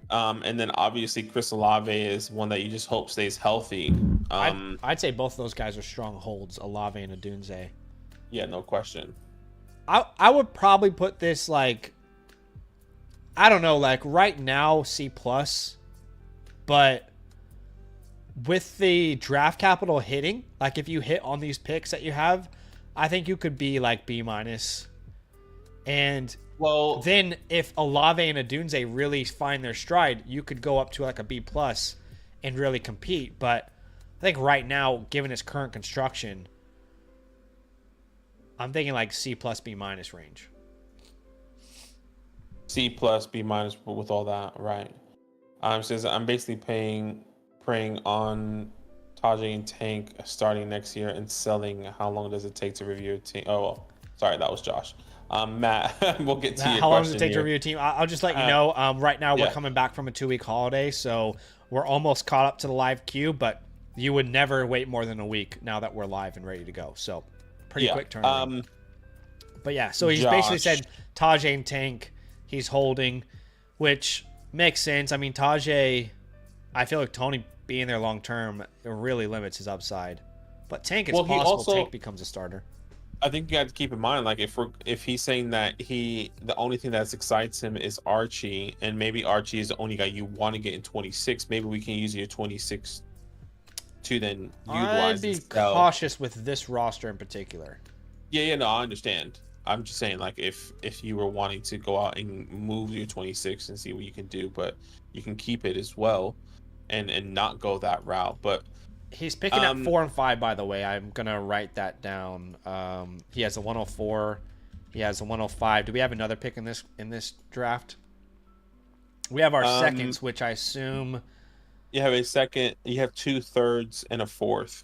And then obviously Chris Olave is one that you just hope stays healthy. I'd say both of those guys are strong holds, Olave and Adunze. Yeah, no question. I would probably put this like, I don't know, like right now C+, but with the draft capital hitting, like if you hit on these picks that you have, I think you could be like B-. And well, then if Olave and Adunze really find their stride, you could go up to like a B+ and really compete. But I think right now, given its current construction, I'm thinking like C+, B- range. C+, B- with all that, right? Says I'm basically preying on Tajay and Tank starting next year and selling. How long does it take to review a team? Oh, well, sorry, that was Josh. Matt, we'll get to your how long does it take here. to review a team? I'll just let you know. Right now, we're coming back from a 2-week holiday, so we're almost caught up to the live queue, but you would never wait more than a week now that we're live and ready to go. So pretty quick turnaround. But yeah, so he's basically said Tajay and Tank he's holding, which makes sense. I mean, Tajay, I feel like Tony being there long term, it really limits his upside. But Tank, it's possible Tank becomes a starter. I think you have to keep in mind, like if he's saying that the only thing that excites him is Archie, and maybe Archie is the only guy you want to get in 26, maybe we can use your 26 to then utilize. I'd be cautious with this roster in particular. Yeah, no, I understand. I'm just saying, like, if you were wanting to go out and move your 26 and see what you can do, but you can keep it as well, and not go that route. But he's picking up 4 and 5, by the way. I'm gonna write that down. He has a 104. He has a 105. Do we have another pick in this draft? We have our seconds, which I assume You have a second, you have two thirds and a fourth.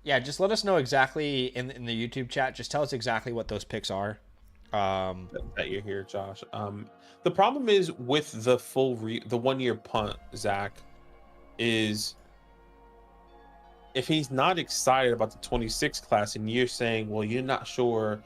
Yeah, just let us know exactly in the YouTube chat. Just tell us exactly what those picks are. That you're here, Josh. The problem is with the 1 year punt, Zach, is if he's not excited about the 26 class and you're saying, well, you're not sure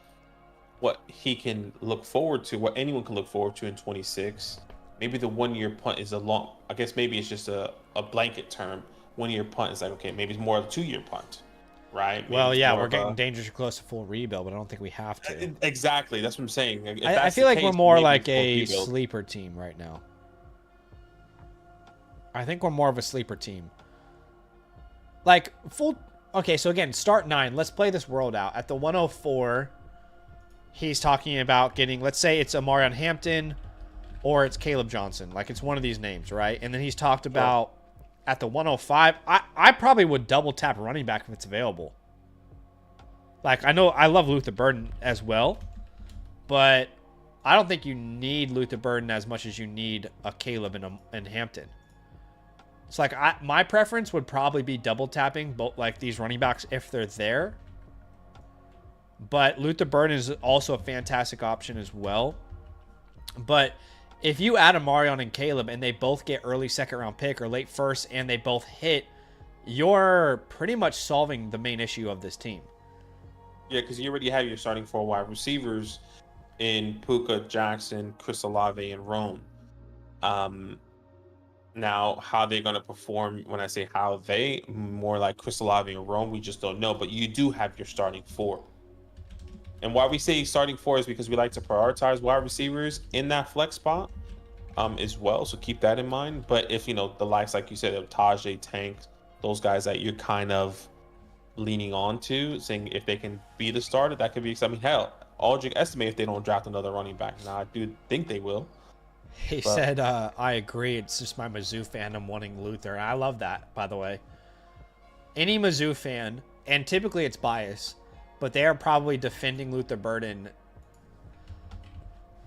what he can look forward to, what anyone can look forward to in 26, maybe the 1 year punt is a long, I guess maybe it's just a blanket term. 1 year punt is like, okay, maybe it's more of a 2 year punt, right? Maybe well, it's yeah, more we're of getting a, dangerously close to full rebuild, but I don't think we have to. exactly. That's what I'm saying. Like, if I that's the feel like we're case, more maybe like full a rebuild. sleeper team right now. I think we're more of a sleeper team. Like, full... Okay, so again, start 9. Let's play this world out. At the 104, he's talking about getting... Let's say it's Amarion Hampton or it's Caleb Johnson. Like, it's one of these names, right? And then he's talked about... At the 105, I probably would double tap running back if it's available. Like, I know I love Luther Burden as well, but I don't think you need Luther Burden as much as you need a Caleb and Hampton. It's like my preference would probably be double tapping both like these running backs if they're there. But Luther Burden is also a fantastic option as well. But if you add Amarion and Caleb and they both get early second round pick or late first and they both hit, you're pretty much solving the main issue of this team. Yeah, because you already have your starting 4 wide receivers in Puka, Jackson, Chris Olave, and Rome. Now, how they're going to perform, when I say how they, more like Chris Olave and Rome, we just don't know. But you do have your starting 4. And why we say starting 4 is because we like to prioritize wide receivers in that flex spot as well. So keep that in mind. But if, the likes, like you said, of Tajay, Tank, those guys that you're kind of leaning on to, saying if they can be the starter, that could be, I mean, hell, Aldrich estimate if they don't draft another running back. Now, I do think they will. He said, I agree. It's just my Mizzou fandom wanting Luther. I love that, by the way. Any Mizzou fan, and typically it's bias, but they are probably defending Luther Burden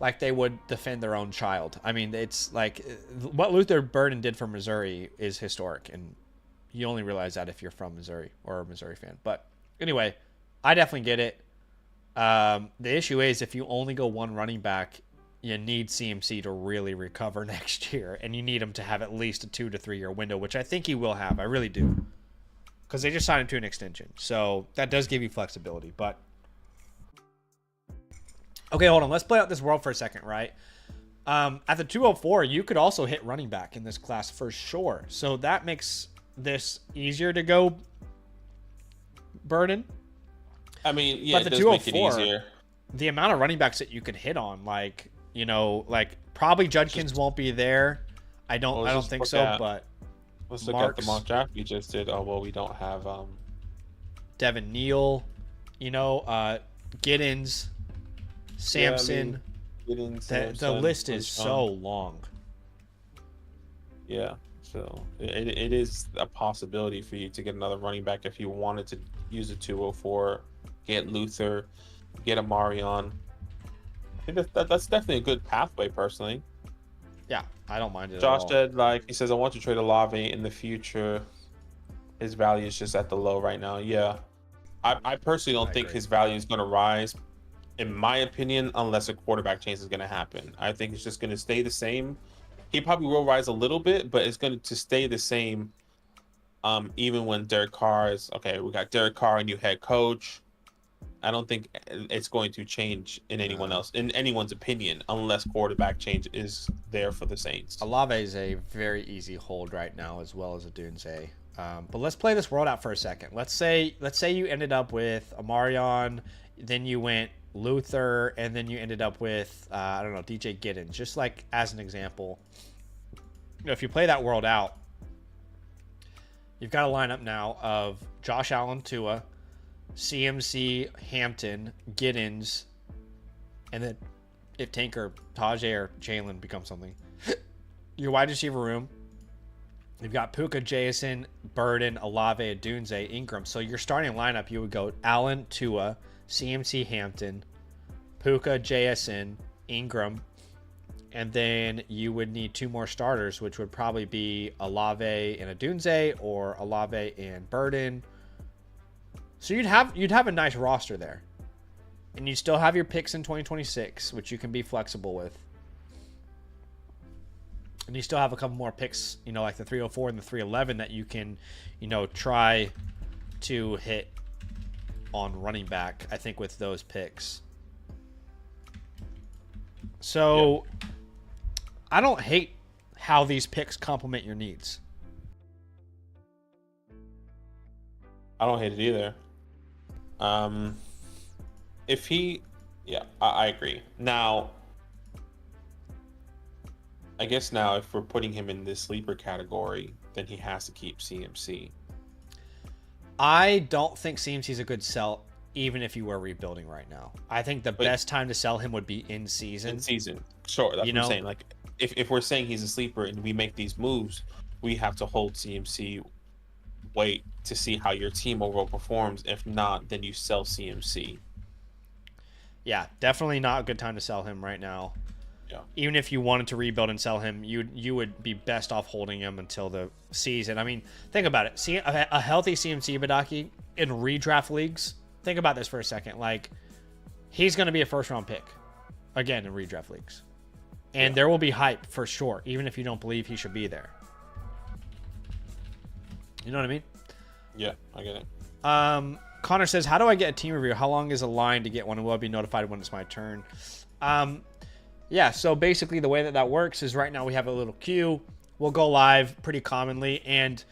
like they would defend their own child. I mean, it's like what Luther Burden did for Missouri is historic, and you only realize that if you're from Missouri or a Missouri fan. But anyway, I definitely get it. The issue is if you only go one running back, you need CMC to really recover next year, and you need him to have at least a 2 to 3 year window, which I think he will have. I really do, because they just signed him to an extension, so that does give you flexibility. But okay, hold on. Let's play out this world for a second, right? At the 204, you could also hit running back in this class for sure. So that makes this easier to go Burden. I mean, yeah, but it the does make it 204, easier. the amount of running backs that you could hit on, like probably Judkins won't be there. I don't think so. But let's look at the mock draft we just did. Oh well, we don't have Devin Neal, Giddens, Sampson. Yeah, Giddens, the list is so long. Yeah, so it is a possibility for you to get another running back if you wanted to use a 204, get Luther, get Amarion. I think that's definitely a good pathway, personally. Yeah, I don't mind it Josh at all. said, he says, I want to trade Olave in the future. His value is just at the low right now. Yeah. I personally don't think his value is going to rise, in my opinion, unless a quarterback change is going to happen. I think it's just going to stay the same. He probably will rise a little bit, but it's going to stay the same. Even when Derek Carr is, okay, we got Derek Carr, a new head coach. I don't think it's going to change in anyone's opinion, unless quarterback change is there for the Saints. Olave is a very easy hold right now, as well as a Dunze. But let's play this world out for a second. Let's say you ended up with Amarion, then you went Luther, and then you ended up with DJ Giddens. Just like as an example, if you play that world out, you've got a lineup now of Josh Allen, Tua, CMC, Hampton, Giddens, and then if Tanker, Tajay, or Jalen become something, your wide receiver room, you've got Puka, Jason, Burden, Olave, Dunze, Ingram. So your starting lineup, you would go Allen, Tua, CMC, Hampton, Puka, JSN, Ingram, And then you would need 2 more starters, which would probably be Olave and Adunze or Olave and Burden. So you'd have a nice roster there. And you still have your picks in 2026, which you can be flexible with. And you still have a couple more picks, like the 304 and the 311 that you can, try to hit on running back, I think, with those picks. So I don't hate how these picks complement your needs. I don't hate it either. I agree. Now, I guess now if we're putting him in this sleeper category, then he has to keep CMC. I don't think CMC is a good sell, even if you were rebuilding right now. I think the best time to sell him would be in season. In season, sure. That's what I'm saying. Like, if we're saying he's a sleeper and we make these moves, we have to hold CMC, wait to see how your team overall performs. If not, then you sell CMC. Yeah, definitely not a good time to sell him right now. Yeah. Even if you wanted to rebuild and sell him, you would be best off holding him until the season. I mean, think about it. See, a healthy CMC Badaki in redraft leagues. Think about this for a second. Like, he's going to be a first-round pick again in redraft leagues, and there will be hype for sure, even if you don't believe he should be there. You know what I mean? Yeah, I get it. Connor says, "How do I get a team review? How long is a line to get one? And will I be notified when it's my turn?" Yeah, so basically the way that works is right now we have a little queue. We'll go live pretty commonly, and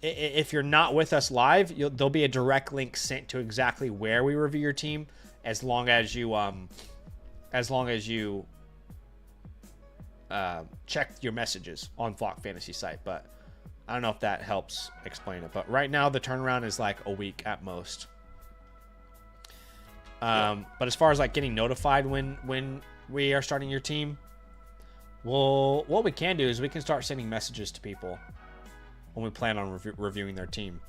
if you're not with us live, there'll be a direct link sent to exactly where we review your team, as long as you check your messages on Flock Fantasy site. But I don't know if that helps explain it. But right now the turnaround is like a week at most. But as far as like getting notified when we are starting your team, well, what we can do is we can start sending messages to people when we plan on reviewing their team.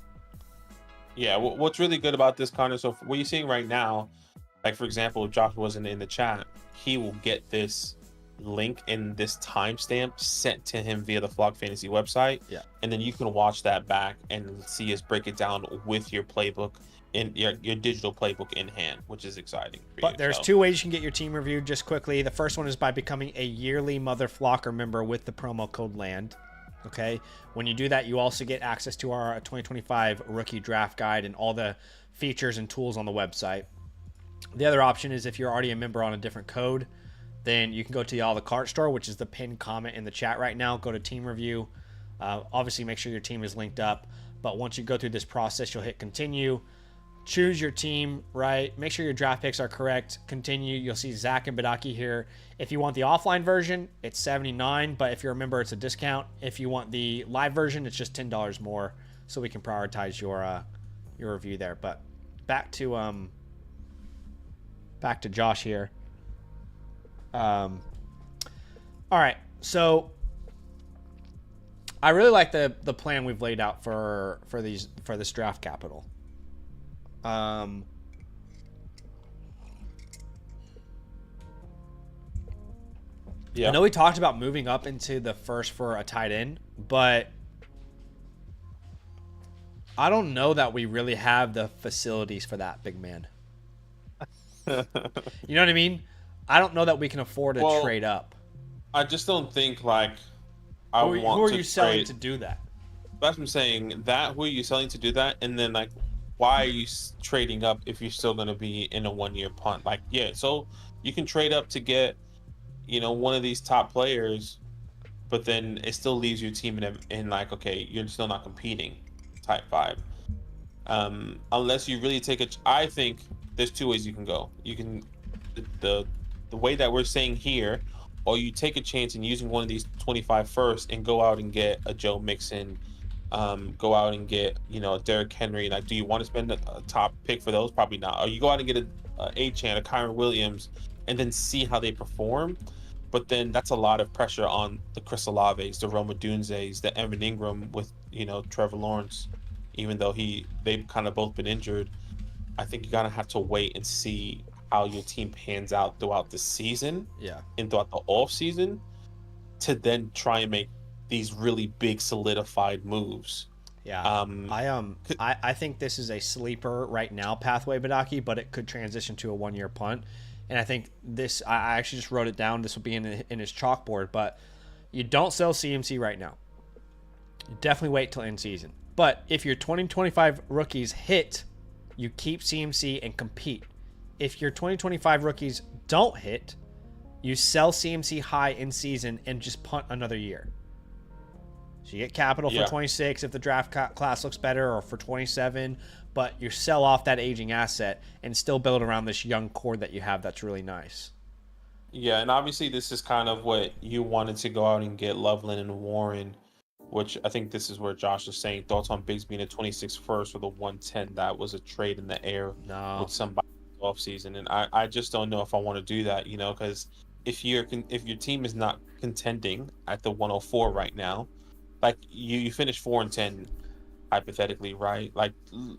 Yeah, what's really good about this, Connor, so what you're seeing right now, like, for example, if Josh wasn't in the chat, he will get this link in this timestamp sent to him via the Flock Fantasy website. Yeah. And then you can watch that back and see us break it down with your playbook, in your digital playbook in hand, which is exciting for but you. There's 2 ways you can get your team reviewed just quickly. The first one is by becoming a yearly Mother Flocker member with the promo code LAND. Okay, when you do that, you also get access to our 2025 rookie draft guide and all the features and tools on the website. The other option is if you're already a member on a different code, then you can go to the a la carte store, which is the pinned comment in the chat right now. Go to team review. Obviously, make sure your team is linked up. But once you go through this process, you'll hit continue. Choose your team, right? Make sure your draft picks are correct. Continue. You'll see Zach and Badaki here. If you want the offline version, it's $79, but if you're a member, it's a discount. If you want the live version, it's just $10 more, so we can prioritize your review there. But back to Josh here. All right, so I really like the plan we've laid out for this draft capital. I know we talked about moving up into the first for a tight end, but I don't know that we really have the facilities for that, big man. You know what I mean? I don't know that we can afford to trade up. I just don't think who are you selling to do that? That's what I'm saying. Who are you selling to do that? And then, like, why are you trading up if you're still going to be in a 1-year punt? Like, yeah, so you can trade up to get, one of these top players, but then it still leaves your team in like, okay, you're still not competing type vibe. Unless you really I think there's 2 ways you can go. You can, the way that we're saying here, or you take a chance in using one of these 25 first and go out and get a Joe Mixon, go out and get, a Derrick Henry. Like, do you want to spend a top pick for those? Probably not. Or you go out and get a Achane, a Kyron Williams, and then see how they perform. But then that's a lot of pressure on the Chris Olaves, the Rome Odunzes, the Evan Ingram with, Trevor Lawrence, even though they've kind of both been injured. I think you're going to have to wait and see how your team pans out throughout the season Yeah. and throughout the off season to then try and make these really big solidified moves. Yeah. Um, I think this is a sleeper right now, pathway Badaki, but it could transition to a 1-year punt. And I think this, I actually just wrote it down. This will be in his chalkboard, but you don't sell CMC right now. You definitely wait till end season. But if your 2025 rookies hit, you keep CMC and compete. If your 2025 rookies don't hit, you sell CMC high in season and just punt another year. So you get capital for 26 if the draft class looks better, or for 27, but you sell off that aging asset and still build around this young core that you have that's really nice. Yeah, and obviously this is kind of what you wanted to go out and get Loveland and Warren, which I think this is where Josh is saying thoughts on Biggs being a 26 first or the 110. That was a trade in the air with somebody off season, and I just don't know if I want to do that, because if your team is not contending at the 104 right now, like you finish 4-10 hypothetically, right? Like the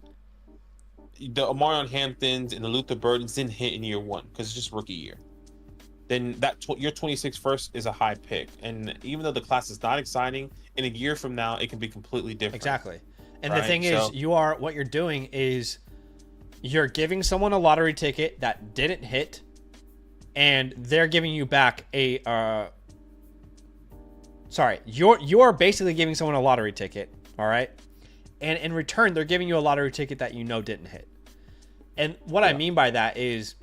Omarion Hamptons and the Luther Burdens didn't hit in year one because it's just rookie year. Then your 26 first is a high pick, and even though the class is not exciting, in a year from now it can be completely different. Exactly. And right? The thing is, what you're doing is you're giving someone a lottery ticket that didn't hit, and they're giving you back a you're basically giving someone a lottery ticket, all right? And in return, they're giving you a lottery ticket that didn't hit. And what I mean by that is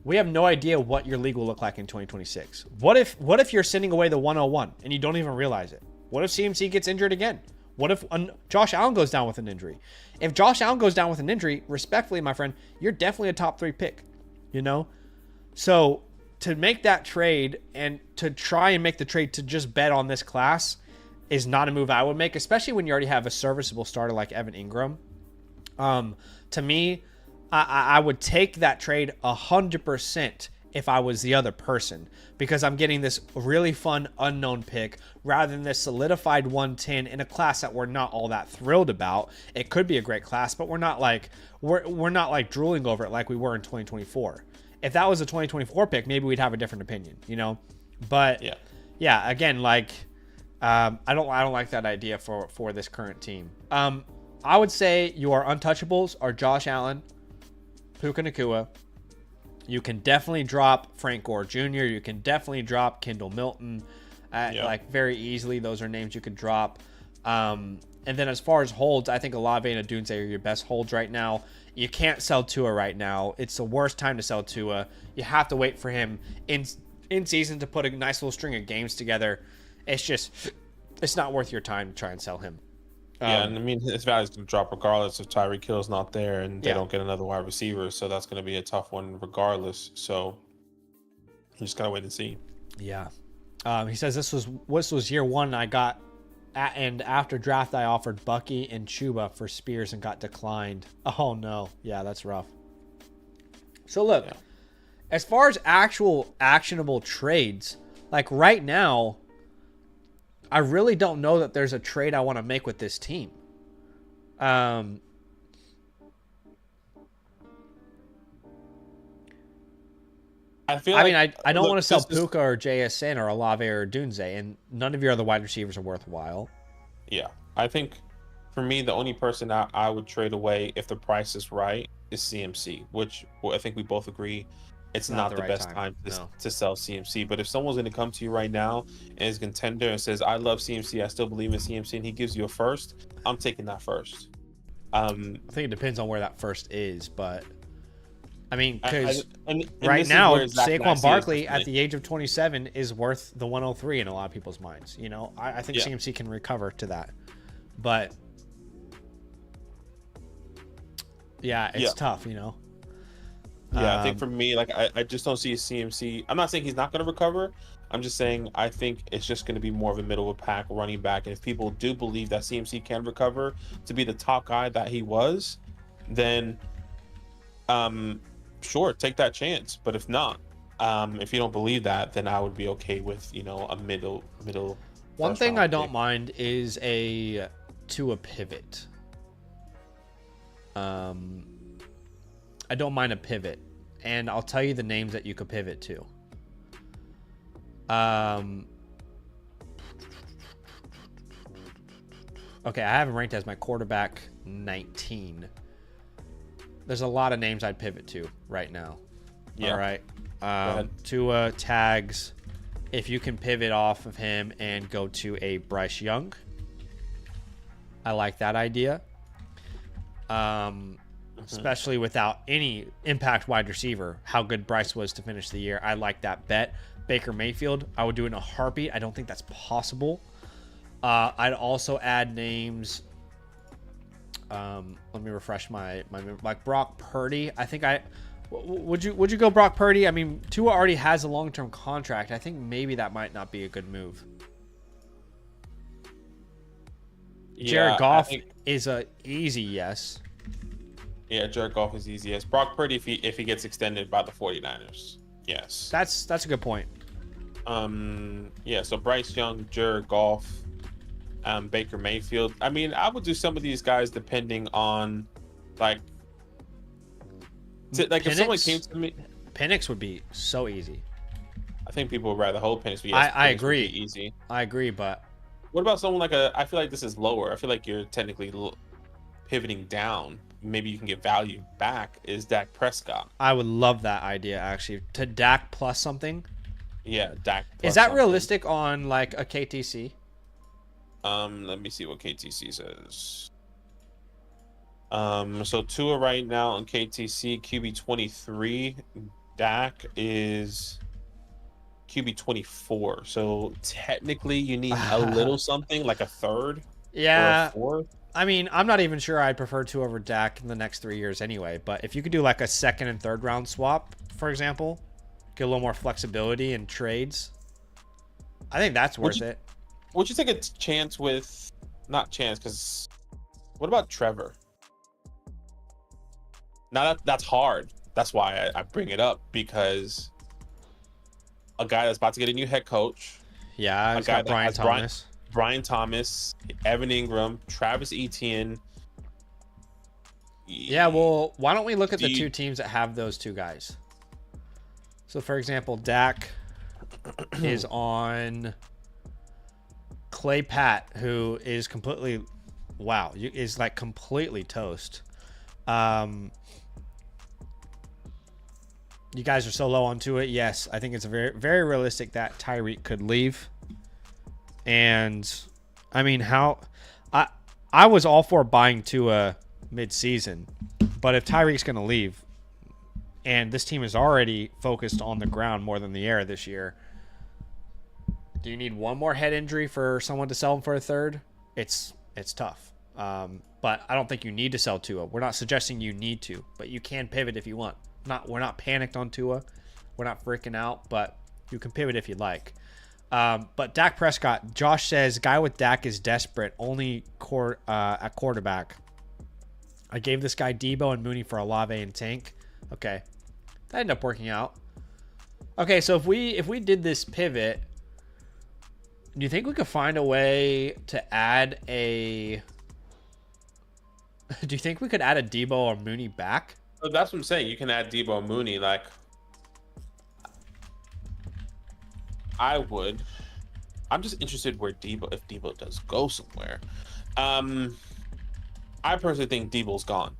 we have no idea what your league will look like in 2026. What if you're sending away the 101 and you don't even realize it? What if CMC gets injured again? What if Josh Allen goes down with an injury? If Josh Allen goes down with an injury, respectfully, my friend, you're definitely a top 3 pick, So to make that trade and to try and make the trade to just bet on this class is not a move I would make, especially when you already have a serviceable starter like Evan Ingram. To me, I would take that trade 100% if I was the other person, because I'm getting this really fun unknown pick rather than this solidified 110 in a class that we're not all that thrilled about. It could be a great class, but we're not like drooling over it like we were in 2024. If that was a 2024 pick, maybe we'd have a different opinion, But yeah, again, like I don't like that idea for this current team. I would say your untouchables are Josh Allen, Puka Nacua. You can definitely drop Frank Gore Jr. You can definitely drop Kendall Milton, like very easily. Those are names you could drop. And then as far as holds, I think Olave and Odunze are your best holds right now. You can't sell Tua right now. It's the worst time to sell Tua. You have to wait for him in season to put a nice little string of games together. It's not worth your time to try and sell him. And I mean, his value is going to drop regardless if Tyreek Hill's not there and they don't get another wide receiver. So that's going to be a tough one regardless. So you just got to wait and see. Yeah. He says this was year one. And after draft, I offered Bucky and Chuba for Spears and got declined. Oh, no. Yeah, that's rough. So, look, as far as actual actionable trades, like right now, I really don't know that there's a trade I want to make with this team. I don't want to sell Puka or JSN or Olave or Dunze, and none of your other wide receivers are worthwhile. Yeah, I think for me, the only person I would trade away if the price is right is CMC, which I think we both agree it's not the best time to sell CMC. But if someone's going to come to you right now and is a contender and says, I love CMC, I still believe in CMC, and he gives you a first, I'm taking that first. I think it depends on where that first is, but I mean, because and right now, Saquon Barkley at the age of 27 is worth the 103 in a lot of people's minds. I think CMC can recover to that. But, it's tough, I think for me, like, I just don't see a CMC. I'm not saying he's not going to recover. I'm just saying I think it's just going to be more of a middle of the pack running back. And if people do believe that CMC can recover to be the top guy that he was, then sure, take that chance. But if not, if you don't believe that, then I would be okay with a middle. One thing I don't mind is a pivot. I don't mind a pivot. and I'll tell you the names that you could pivot to. Okay, I have him ranked as my quarterback 19. There's a lot of names I'd pivot to right now. Yeah. All right. Tua, tags. If you can pivot off of him and go to a Bryce Young, I like that idea. Especially without any impact wide receiver, how good Bryce was to finish the year. I like that bet. Baker Mayfield, I would do it in a heartbeat. I don't think that's possible. I'd also add names. Let me refresh my like Brock Purdy. I think would you go Brock Purdy? I mean, Tua already has a long-term contract. I think maybe that might not be a good move. Yeah, Jared Goff is a easy yes. Yeah, Jared Goff is easy yes. Brock Purdy if he gets extended by the 49ers. Yes. That's a good point. Yeah, so Bryce Young, Jared Goff, Baker Mayfield. I mean, I would do some of these guys depending on like Penix, if someone came to me, Penix would be so easy. I think people would rather hold Penix. But yes, I Penix agree. would be easy. I agree, but What about someone like I feel like this is lower. I feel like you're technically pivoting down. Maybe you can get value back. Is Dak Prescott? I would love that idea actually. To Dak plus something. Yeah, Dak. Plus is that something. realistic on like a KTC? Let me see what KTC says. So Tua right now on KTC QB 23. Dak is QB 24. So technically, you need a little something like a third. Yeah. Or a fourth. I mean, I'm not even sure I'd prefer Tua over Dak in the next 3 years anyway. But if you could do like a second and third round swap, for example, get a little more flexibility in trades, I think that's worth it. Would you take a chance with, not chance, because what about Trevor? Now that's hard. That's why I bring it up, because a guy that's about to get a new head coach. Yeah, he's got Brian Thomas. Brian Thomas, Evan Ingram, Travis Etienne. Yeah, well, why don't we look at the two teams that have those two guys? So, for example, Dak is on Clay Pat, who is completely, is like completely toast. You guys are so low onto it. Yes, I think it's very, very realistic that Tyreek could leave. And I mean, I was all for buying Tua mid-season, but if Tyreek's going to leave, and this team is already focused on the ground more than the air this year, do you need one more head injury for someone to sell him for a third? It's tough. But I don't think you need to sell Tua. We're not suggesting you need to, but you can pivot if you want. We're not panicked on Tua. We're not freaking out, but you can pivot if you'd like. But Dak Prescott, Josh says, guy with Dak is desperate, only at quarterback. I gave this guy Debo and Mooney for Olave and Tank. Okay. That ended up working out. Okay, so if we did this pivot, do you think we could find a way to add a... Do you think we could add a Debo or Mooney back? So that's what I'm saying. You can add Debo and Mooney. Like, I would. I'm just interested if Debo does go somewhere. I personally think Debo's gone.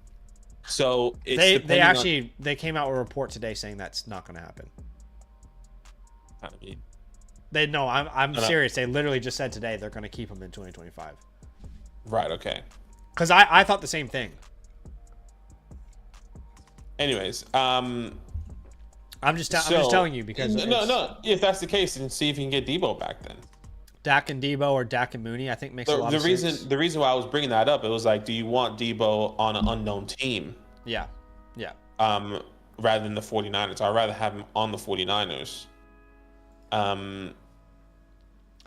So it's they came out with a report today saying that's not going to happen. I mean, I'm serious. They literally just said today they're going to keep him in 2025. Right. Okay. Because I thought the same thing. Anyways, I'm just telling you because no. If that's the case, then see if you can get Debo back then. Dak and Debo or Dak and Mooney, I think makes a lot of sense. The reason why I was bringing that up, it was like, do you want Debo on an unknown team? Yeah. Rather than the 49ers, I'd rather have him on the 49ers. I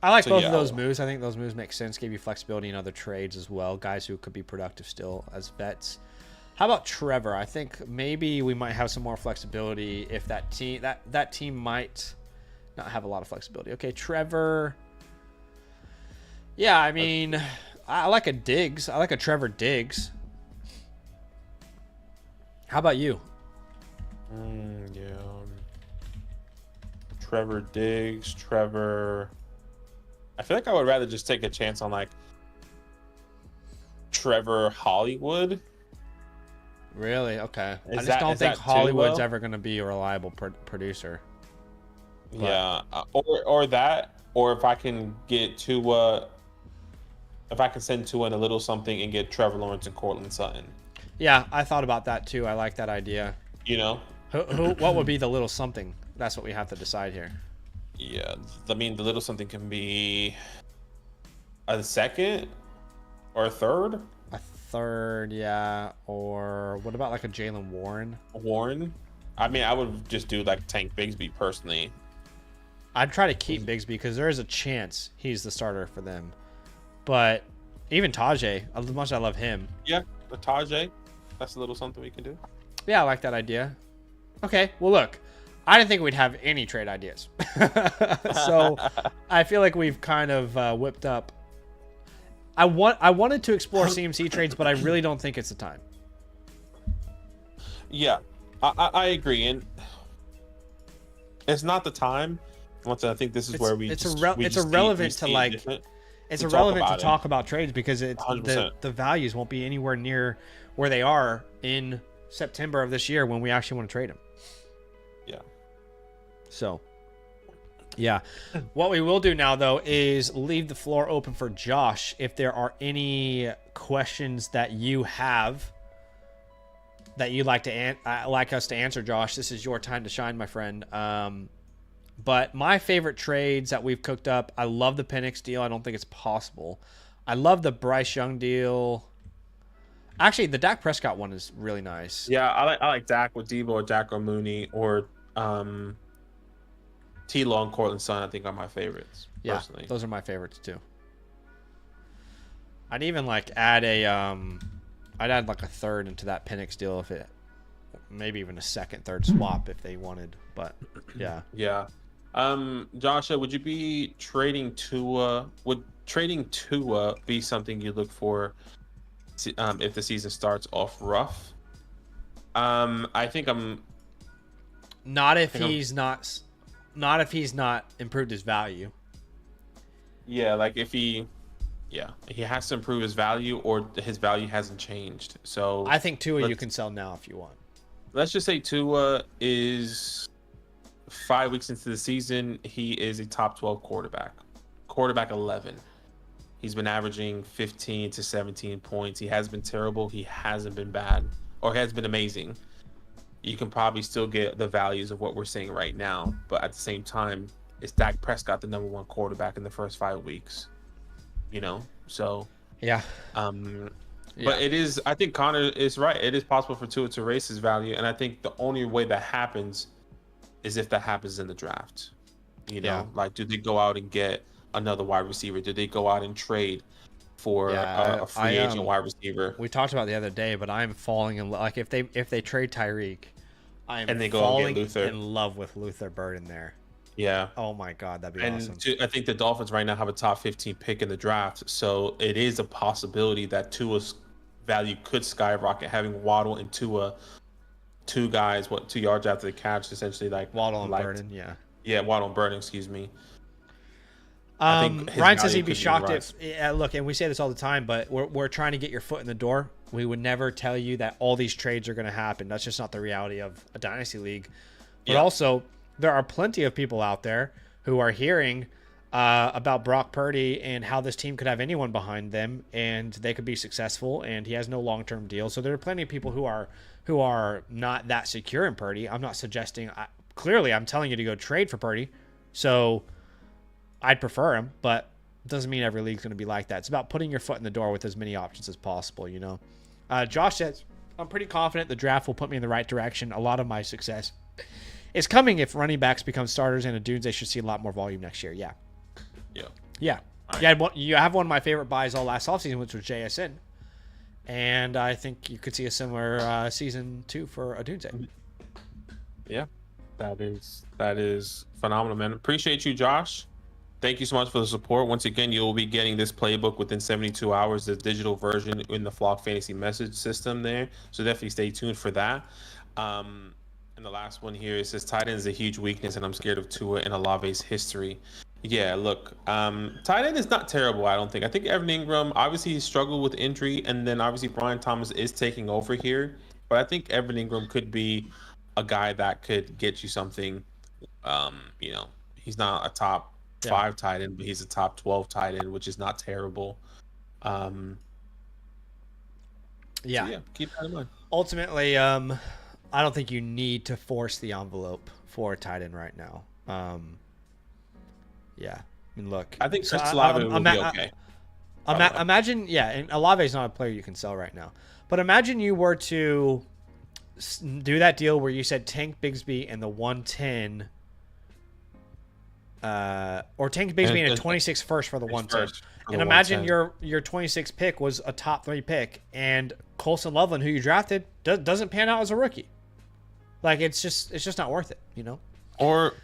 like both of those moves. I think those moves make sense. Give you flexibility in other trades as well. Guys who could be productive still as vets. How about Trevor? I think maybe we might have some more flexibility if that team might not have a lot of flexibility. Okay, Trevor. Yeah, I mean, I like a Diggs. I like a Trevor Diggs. How about you? Yeah. Trevor Diggs, Trevor. I feel like I would rather just take a chance on like Trevor Hollywood. Really? Okay. I Is just don't is think that too Hollywood's low? ever going to be a reliable producer. But Yeah, or that, or if I can get if I can send Tua in a little something and get Trevor Lawrence and Cortland Sutton. yeah, I thought about that too. I like that idea. You know, What would be the little something? That's what we have to decide here. yeah. I mean, the little something can be a second or a third. A third, yeah. Or what about like a Jalen Warren? Warren. I mean, I would just do like Tank Bigsby personally. I'd try to keep Bigsby because there is a chance he's the starter for them. But even Tajay, as much as I love him. Yeah, the Tajay. That's a little something we can do. Yeah, I like that idea. Okay, well, look, I didn't think we'd have any trade ideas. So I feel like we've kind of whipped up. I wanted to explore CMC trades, but I really don't think it's the time. Yeah, I agree, and it's not the time. Once I think this is where we it's just, it's irrelevant to like different. it's to talk irrelevant to about it. talk about trades because it's 100%. the values won't be anywhere near where they are in September of this year when we actually want to trade them. Yeah. So, yeah. What we will do now, though, is leave the floor open for Josh. If there are any questions that you have that you'd like to like us to answer, Josh, this is your time to shine, my friend. But my favorite trades that we've cooked up, I love the Penix deal. I don't think it's possible. I love the Bryce Young deal. Actually, the Dak Prescott one is really nice. Yeah, I like Dak with Debo or Dak or Mooney or T-Law and Cortland Sutton. I think are my favorites. Yeah, Personally. those are my favorites too. I'd even like add I'd add like a third into that Penix deal if it, maybe even a second, third swap if they wanted. But yeah. Yeah. Joshua, would you be trading Tua? Would trading Tua be something you look for if the season starts off rough? I think I'm not if he's not improved his value. Yeah, like if he has to improve his value or his value hasn't changed. So I think Tua you can sell now if you want. Let's just say Tua is 5 weeks into the season. He is a top 12 quarterback 11. He's been averaging 15 to 17 points. He has been terrible. He hasn't been bad or has been amazing. You can probably still get the values of what we're saying right now. But at the same time, is Dak Prescott the number one quarterback in the first 5 weeks? You know, so yeah. But it is. I think Connor is right. It is possible for Tua to raise his value, and I think the only way that happens is if that happens in the draft. You know, like do they go out and get another wide receiver? Do they go out and trade for a free agent wide receiver? We talked about it the other day, but I'm falling in love. Like if they trade Tyreek, I'm and they go falling and get Luther. in love with Luther Burden there. Yeah. Oh my God, that'd be awesome. I think the Dolphins right now have a top 15 pick in the draft, so it is a possibility that Tua's value could skyrocket. Having Waddle and Tua, two guys, 2 yards after the catch, essentially like Waddle and Burden, yeah. Yeah, Waddle and Burden, excuse me. Ryan says he'd be shocked if look, and we say this all the time, but we're trying to get your foot in the door. We would never tell you that all these trades are going to happen. That's just not the reality of a dynasty league. But also, there are plenty of people out there who are hearing about Brock Purdy and how this team could have anyone behind them and they could be successful, and he has no long-term deal. So there are plenty of people who are not that secure in Purdy. I'm not suggesting clearly I'm telling you to go trade for Purdy. So I'd prefer him, but it doesn't mean every league's going to be like that. It's about putting your foot in the door with as many options as possible, you know. Josh says, I'm pretty confident the draft will put me in the right direction. A lot of my success is coming if running backs become starters, and Dunes, they should see a lot more volume next year. Yeah. You have one of my favorite buys all last offseason, which was JSN. And I think you could see a similar season 2 for Adunze. Yeah, that is phenomenal, man. Appreciate you, Josh. Thank you so much for the support. Once again, you'll be getting this playbook within 72 hours, the digital version in the Flock Fantasy message system there. So definitely stay tuned for that. And And the last one here, it says tight end is a huge weakness, and I'm scared of Tua and Olave's history. Yeah, look, tight end is not terrible, I don't think. I think Evan Ingram, obviously he struggled with injury, and then obviously Brian Thomas is taking over here. But I think Evan Ingram could be a guy that could get you something. You know, he's not a top 5 tight end, but he's a top 12 tight end, which is not terrible. So yeah, keep that in mind. Ultimately, I don't think you need to force the envelope for a tight end right now. Yeah, I mean, look. I think Chris Olave will be okay. Imagine, and Olave is not a player you can sell right now. But imagine you were to do that deal where you said Tank Bigsby and the 110, or Tank Bigsby and a 26 first for the 110. And imagine your 26 pick was a top 3 pick, and Colson Loveland, who you drafted, doesn't pan out as a rookie. Like, it's just not worth it, you know? Or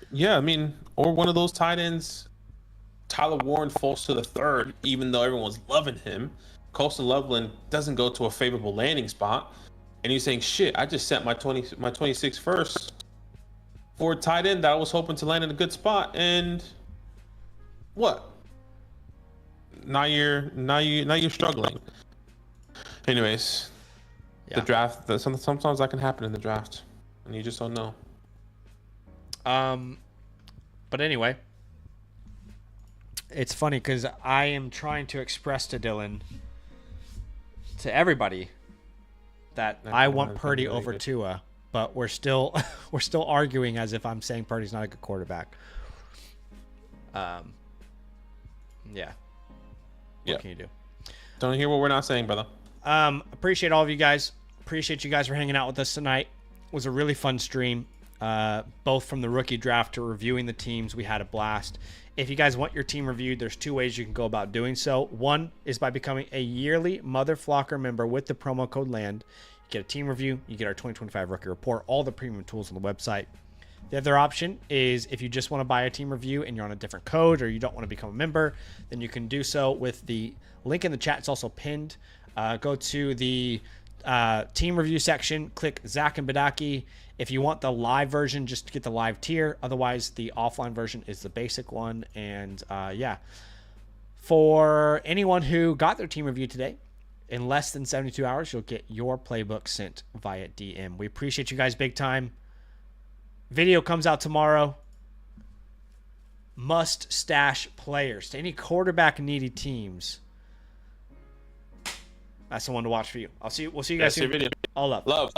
one of those tight ends, Tyler Warren falls to the 3rd, even though everyone's loving him. Colson Loveland doesn't go to a favorable landing spot, and you're saying, shit, I just set my 26 first for a tight end that I was hoping to land in a good spot, and what? Now you're struggling. Anyways, the draft. Sometimes that can happen in the draft, and you just don't know. But anyway, it's funny because I am trying to express to Dylan, to everybody, that I want Purdy over Tua, but we're still arguing as if I'm saying Purdy's not a good quarterback. What can you do? Don't hear what we're not saying, brother. Appreciate all of you guys. Appreciate you guys for hanging out with us tonight. It was a really fun stream. Both from the rookie draft to reviewing the teams. We had a blast. If you guys want your team reviewed, there's 2 ways you can go about doing so. One is by becoming a yearly Mother Flocker member with the promo code LAND. You get a team review. You get our 2025 rookie report, all the premium tools on the website. The other option is if you just want to buy a team review and you're on a different code, or you don't want to become a member, then you can do so with the link in the chat. It's also pinned. Go to the team review section, click Zach and Badaki. If you want the live version, just get the live tier. Otherwise, the offline version is the basic one. And for anyone who got their team review today, in less than 72 hours, you'll get your playbook sent via DM. We appreciate you guys big time. Video comes out tomorrow. Must stash players to any quarterback needy teams. That's the one to watch for you. We'll see you guys soon. Video. All up. Love.